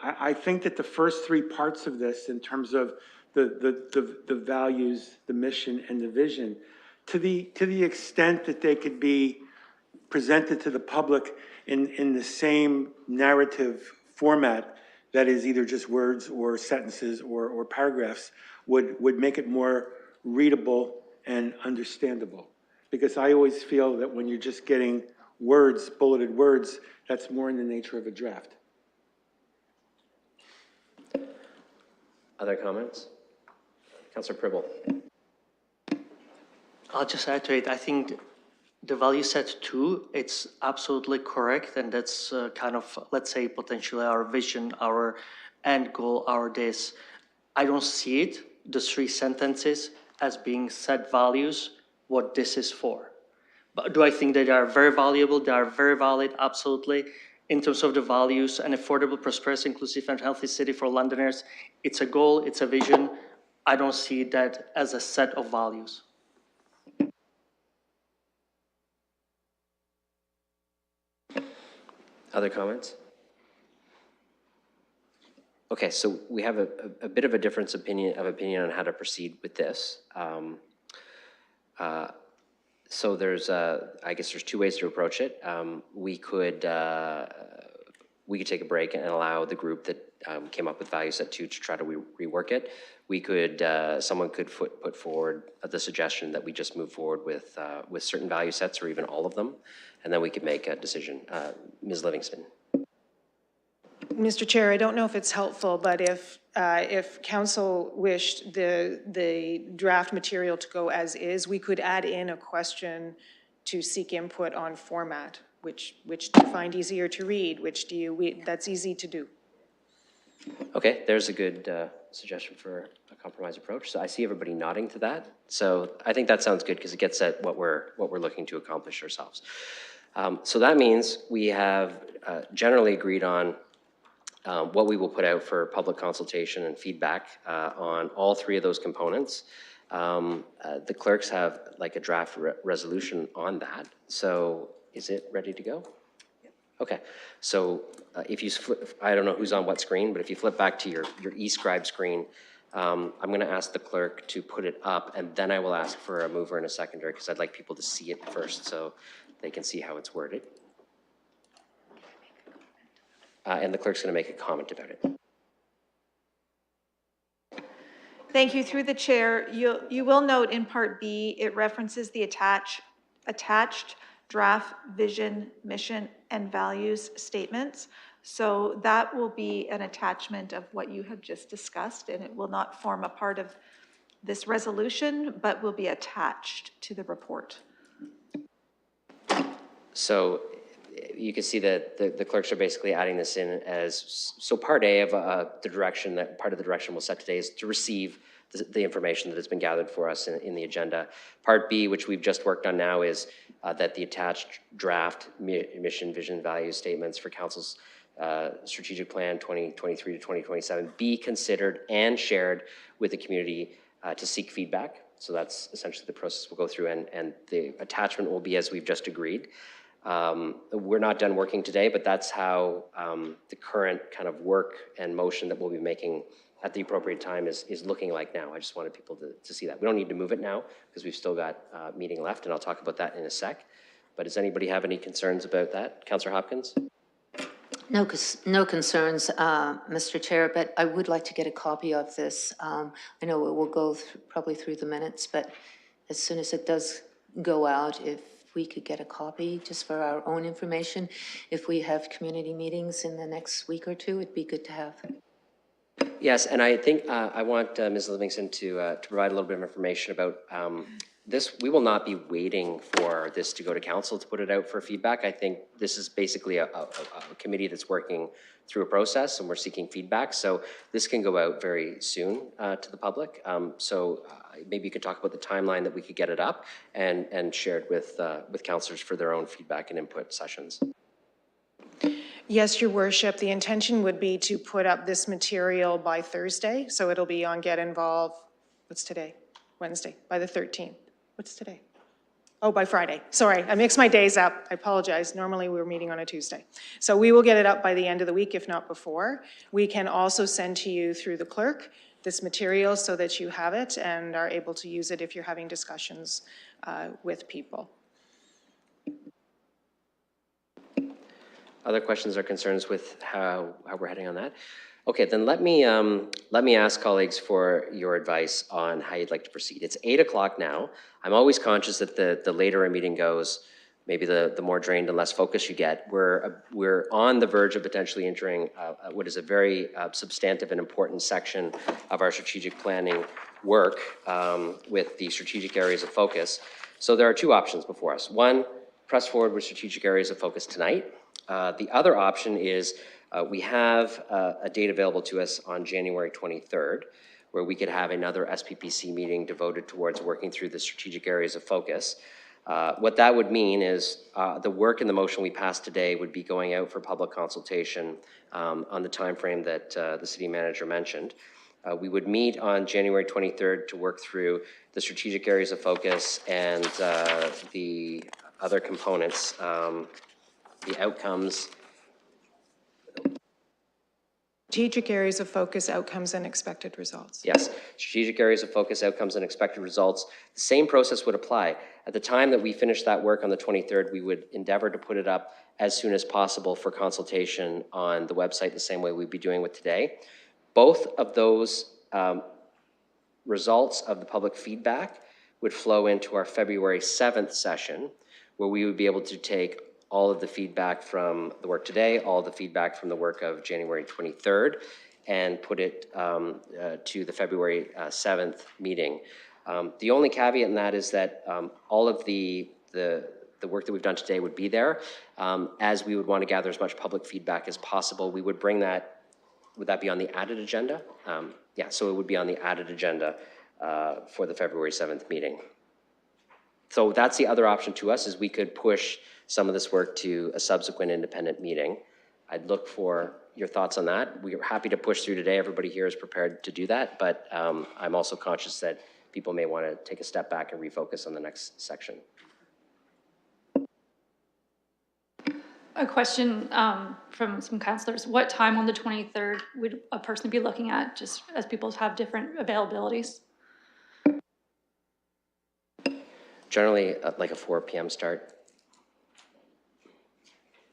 I think that the first 3 parts of this, in terms of the values, the mission, and the vision, to the extent that they could be presented to the public in the same narrative format, that is either just words or sentences or paragraphs, would make it more readable and understandable. Because I always feel that when you're just getting words, bulleted words, that's more in the nature of a draft. Other comments? Councillor Pribble. I'll just add to it. I think the value set 2, it's absolutely correct. And that's kind of, let's say, potentially our vision, our end goal, our this. I don't see it, the 3 sentences, as being set values, what this is for. But do I think that they are very valuable? They are very valid, absolutely. In terms of the values, an affordable, prosperous, inclusive, and healthy city for Londoners, it's a goal, it's a vision. I don't see that as a set of values. Other comments? Okay, so we have a bit of a difference opinion on how to proceed with this. So there's, I guess there's two ways to approach it. We could take a break and allow the group that came up with value set 2 to try to rework it. We could, someone could put forward the suggestion that we just move forward with certain value sets or even all of them, and then we could make a decision. Ms. Livingston. Mr. Chair, I don't know if it's helpful, but if council wished the draft material to go as is, we could add in a question to seek input on format. Which do you find easier to read? Which do you, that's easy to do. Okay, there's a good suggestion for a compromise approach. So I see everybody nodding to that. So I think that sounds good because it gets at what we're looking to accomplish ourselves. So that means we have generally agreed on what we will put out for public consultation and feedback on all three of those components. The clerks have like a draft resolution on that. So is it ready to go? Yep. Okay, so if you flip, I don't know who's on what screen, but if you flip back to your eScribe screen, I'm gonna ask the clerk to put it up, and then I will ask for a mover and a seconder because I'd like people to see it first so they can see how it's worded. And the clerk's gonna make a comment about it. Thank you. Through the chair, you will note in Part B, it references the attached draft vision, mission, and values statements. So that will be an attachment of what you have just discussed, and it will not form a part of this resolution, but will be attached to the report. So you can see that the clerks are basically adding this in as, so part A of the direction, that part of the direction we'll set today is to receive the information that has been gathered for us in the agenda. Part B, which we've just worked on now, is that the attached draft mission, vision, value statements for council's strategic plan 2023 to 2027 be considered and shared with the community to seek feedback. So that's essentially the process we'll go through, and the attachment will be as we've just agreed. We're not done working today, but that's how the current kind of work and motion that we'll be making at the appropriate time is looking like now. I just wanted people to see that. We don't need to move it now because we've still got a meeting left, and I'll talk about that in a sec. But does anybody have any concerns about that? Councillor Hopkins? No concerns, Mr. Chair, but I would like to get a copy of this. I know it will go probably through the minutes, but as soon as it does go out, if we could get a copy just for our own information, if we have community meetings in the next week or two, it'd be good to have. Yes, and I think I want Ms. Livingston to provide a little bit of information about this. We will not be waiting for this to go to council to put it out for feedback. I think this is basically a committee that's working through a process, and we're seeking feedback. So this can go out very soon to the public. Maybe you could talk about the timeline that we could get it up and shared with councillors for their own feedback and input sessions. Yes, Your Worship. The intention would be to put up this material by Thursday, so it'll be on Get Involved. What's today? Wednesday, by the 13th. What's today? Oh, by Friday. Sorry, I mixed my days up. I apologize. Normally we're meeting on a Tuesday. So we will get it up by the end of the week, if not before. We can also send to you through the clerk this material so that you have it and are able to use it if you're having discussions with people. Other questions or concerns with how we're heading on that? Okay, then let me ask colleagues for your advice on how you'd like to proceed. It's 8 o'clock now. I'm always conscious that the later a meeting goes, maybe the more drained and less focused you get. We're on the verge of potentially entering what is a very substantive and important section of our strategic planning work with the strategic areas of focus. So there are two options before us. One, press forward with strategic areas of focus tonight. The other option is we have a date available to us on January 23rd, where we could have another SPPC meeting devoted towards working through the strategic areas of focus. What that would mean is the work in the motion we passed today would be going out for public consultation on the time frame that the city manager mentioned. We would meet on January 23rd to work through the strategic areas of focus and the other components, the outcomes. Strategic areas of focus, outcomes, and expected results. Yes, strategic areas of focus, outcomes, and expected results. The same process would apply. At the time that we finish that work on the 23rd, we would endeavor to put it up as soon as possible for consultation on the website, the same way we'd be doing with today. Both of those results of the public feedback would flow into our February 7th session, where we would be able to take all of the feedback from the work today, all of the feedback from the work of January 23rd, and put it to the February 7th meeting. The only caveat in that is that all of the work that we've done today would be there. As we would want to gather as much public feedback as possible, we would bring that, would that be on the added agenda? Yeah, so it would be on the added agenda for the February 7th meeting. So that's the other option to us, is we could push some of this work to a subsequent independent meeting. I'd look for your thoughts on that. We are happy to push through today. Everybody here is prepared to do that, but I'm also conscious that people may want to take a step back and refocus on the next section. A question from some councillors. What time on the 23rd would a person be looking at, just as people have different availabilities? Generally, like a 4 p.m. start.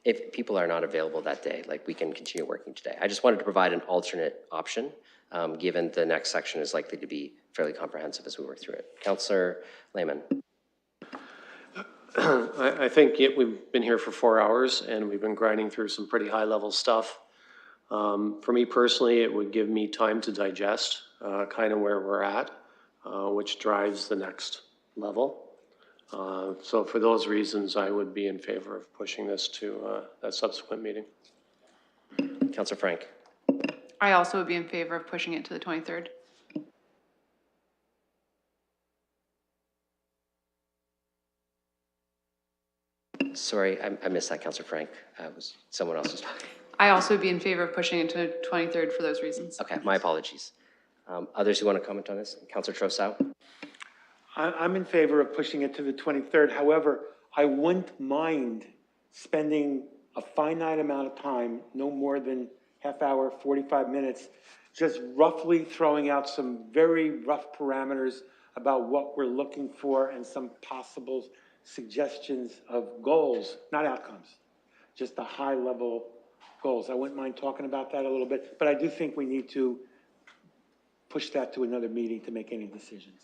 If people are not available that day, like, we can continue working today. I just wanted to provide an alternate option, given the next section is likely to be fairly comprehensive as we work through it. Councillor Lehman. I think we've been here for 4 hours and we've been grinding through some pretty high-level stuff. For me personally, it would give me time to digest kind of where we're at, which drives the next level. So for those reasons, I would be in favor of pushing this to that subsequent meeting. Councillor Frank. I also would be in favor of pushing it to the 23rd. Sorry, I missed that, Councillor Frank. Someone else was talking. I also would be in favor of pushing it to 23rd for those reasons. Okay, my apologies. Others who want to comment on this? Councillor Trossau. I'm in favor of pushing it to the 23rd. However, I wouldn't mind spending a finite amount of time, no more than half hour, 45 minutes, just roughly throwing out some very rough parameters about what we're looking for and some possible suggestions of goals, not outcomes, just the high level goals. I wouldn't mind talking about that a little bit, but I do think we need to push that to another meeting to make any decisions.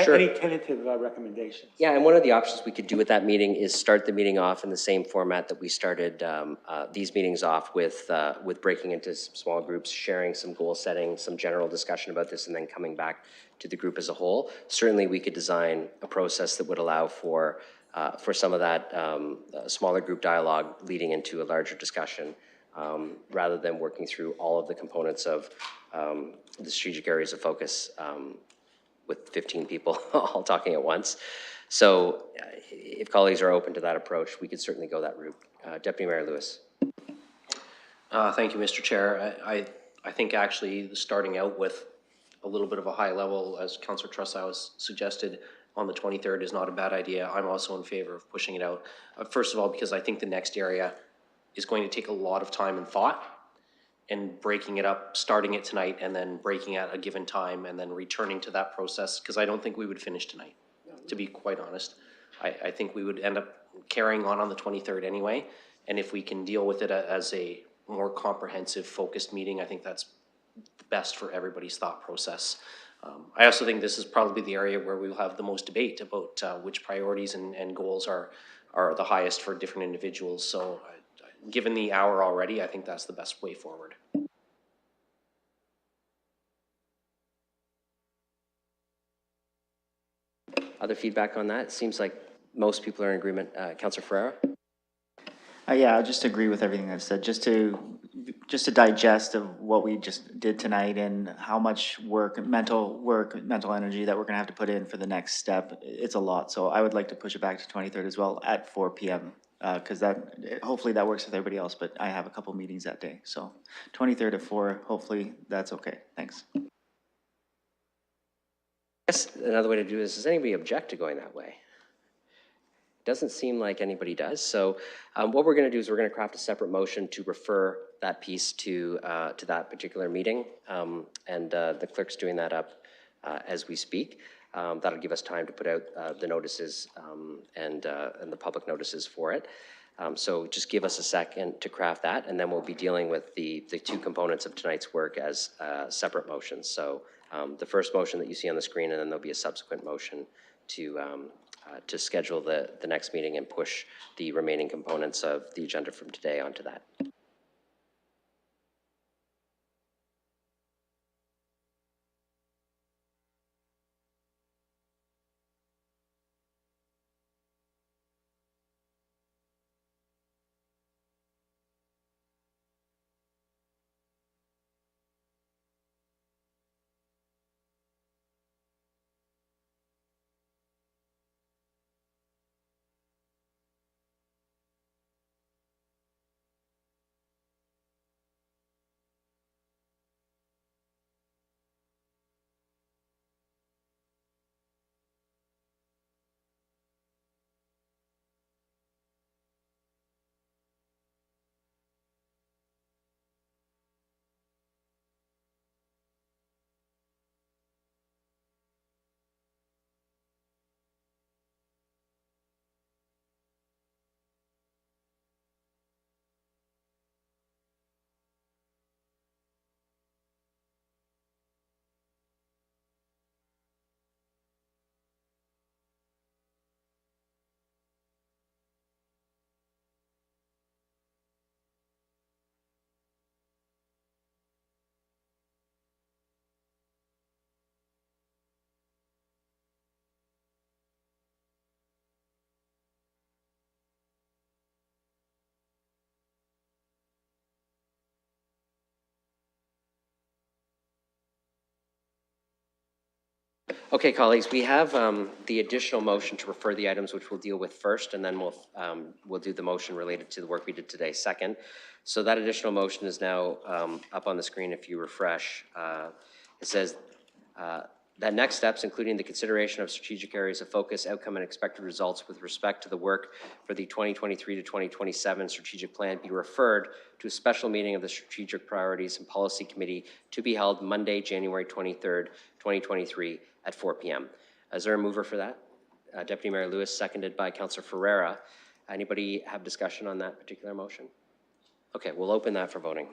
Sure. Any tentative recommendations? Yeah, and one of the options we could do with that meeting is start the meeting off in the same format that we started these meetings off with breaking into some small groups, sharing some goal setting, some general discussion about this, and then coming back to the group as a whole. Certainly, we could design a process that would allow for some of that smaller group dialogue leading into a larger discussion, rather than working through all of the components of the strategic areas of focus with 15 people all talking at once. So if colleagues are open to that approach, we could certainly go that route. Deputy Mayor Lewis. Thank you, Mr. Chair. I think actually starting out with a little bit of a high level, as Councillor Trossau has suggested, on the 23rd is not a bad idea. I'm also in favor of pushing it out. First of all, because I think the next area is going to take a lot of time and thought, and breaking it up, starting it tonight, and then breaking at a given time, and then returning to that process, because I don't think we would finish tonight, to be quite honest. I think we would end up carrying on the 23rd anyway, and if we can deal with it as a more comprehensive, focused meeting, I think that's best for everybody's thought process. I also think this is probably the area where we'll have the most debate about which priorities and goals are the highest for different individuals. So given the hour already, I think that's the best way forward. Other feedback on that? It seems like most people are in agreement. Councillor Ferreira? Yeah, I'll just agree with everything I've said. Just to digest of what we just did tonight and how much mental energy that we're gonna have to put in for the next step. It's a lot. So I would like to push it back to 23rd as well at 4 p.m. Because hopefully that works with everybody else, but I have a couple meetings that day. So 23rd at 4, hopefully that's okay. Thanks. I guess another way to do this, does anybody object to going that way? Doesn't seem like anybody does. So what we're going to do is we're going to craft a separate motion to refer that piece to that particular meeting. And the clerk's doing that up as we speak. That'll give us time to put out the notices and the public notices for it. So just give us a second to craft that, and then we'll be dealing with the two components of tonight's work as separate motions. So the first motion that you see on the screen, and then there'll be a subsequent motion to schedule the next meeting and push the remaining components of the agenda from today onto that. Okay, colleagues, we have the additional motion to refer the items, which we'll deal with first, and then we'll do the motion related to the work we did today second. So that additional motion is now up on the screen if you refresh. It says that next steps, including the consideration of strategic areas of focus, outcome, and expected results with respect to the work for the 2023 to 2027 strategic plan, be referred to a special meeting of the Strategic Priorities and Policy Committee to be held Monday, January 23rd, 2023 at 4 p.m. Is there a mover for that? Deputy Mayor Lewis, seconded by Councillor Ferreira. Anybody have discussion on that particular motion? Okay, we'll open that for voting.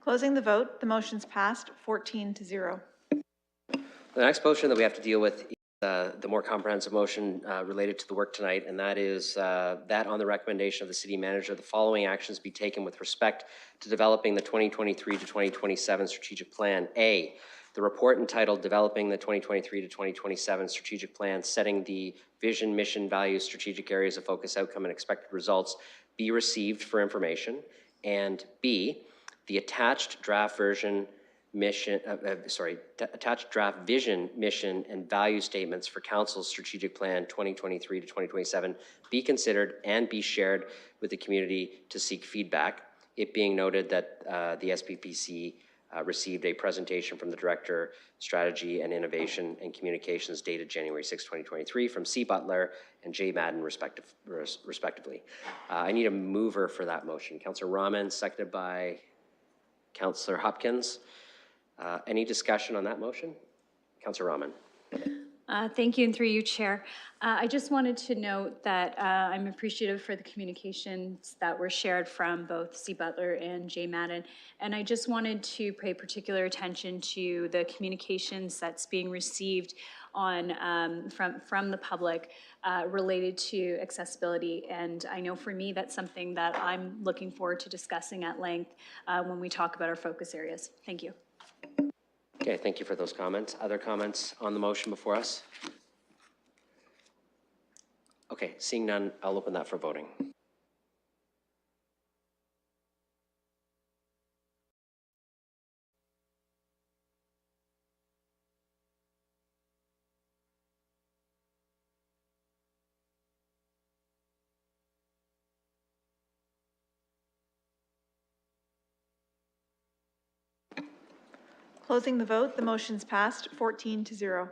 Closing the vote, the motion's passed 14-0. The next motion that we have to deal with is the more comprehensive motion related to the work tonight, and that is that on the recommendation of the city manager, the following actions be taken with respect to developing the 2023 to 2027 strategic plan. A, the report entitled Developing the 2023 to 2027 Strategic Plan, Setting the Vision, Mission, Values, Strategic Areas of Focus, Outcome, and Expected Results be received for information. And B, the attached draft version attached draft vision, mission, and value statements for Council's Strategic Plan 2023 to 2027 be considered and be shared with the community to seek feedback. It being noted that the SPPC received a presentation from the Director, Strategy and Innovation and Communications dated January 6, 2023 from C. Butler and J. Madden respectively. I need a mover for that motion. Councillor Rahman, seconded by Councillor Hopkins. Any discussion on that motion? Councillor Rahman. Thank you, and through you, Chair. I just wanted to note that I'm appreciative for the communications that were shared from both C. Butler and J. Madden, and I just wanted to pay particular attention to the communications that's being received on from the public related to accessibility. And I know for me, that's something that I'm looking forward to discussing at length when we talk about our focus areas. Thank you. Okay, thank you for those comments. Other comments on the motion before us? Okay, seeing none, I'll open that for voting. Closing the vote, the motion's passed 14-0.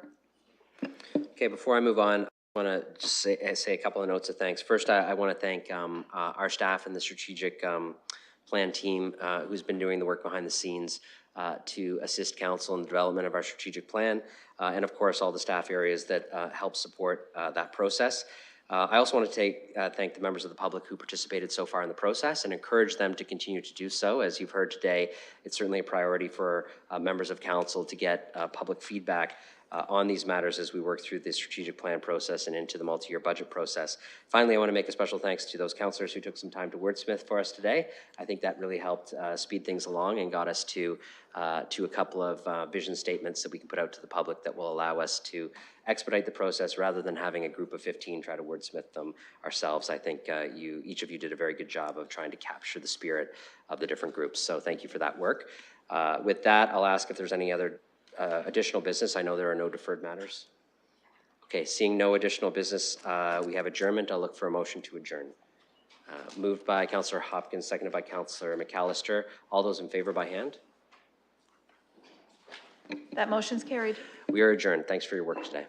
Okay, before I move on, I want to just say a couple of notes of thanks. First, I want to thank our staff and the strategic plan team who's been doing the work behind the scenes to assist council in the development of our strategic plan, and of course, all the staff areas that help support that process. I also want to thank the members of the public who participated so far in the process and encourage them to continue to do so. As you've heard today, it's certainly a priority for members of council to get public feedback on these matters as we work through the strategic plan process and into the multi-year budget process. Finally, I want to make a special thanks to those councillors who took some time to wordsmith for us today. I think that really helped speed things along and got us to a couple of vision statements that we can put out to the public that will allow us to expedite the process rather than having a group of 15 try to wordsmith them ourselves. I think each of you did a very good job of trying to capture the spirit of the different groups. So thank you for that work. With that, I'll ask if there's any other additional business. I know there are no deferred matters. Okay, seeing no additional business, we have adjournment. I'll look for a motion to adjourn. Moved by Councillor Hopkins, seconded by Councillor McAllister. All those in favor by hand? That motion's carried. We are adjourned. Thanks for your work today.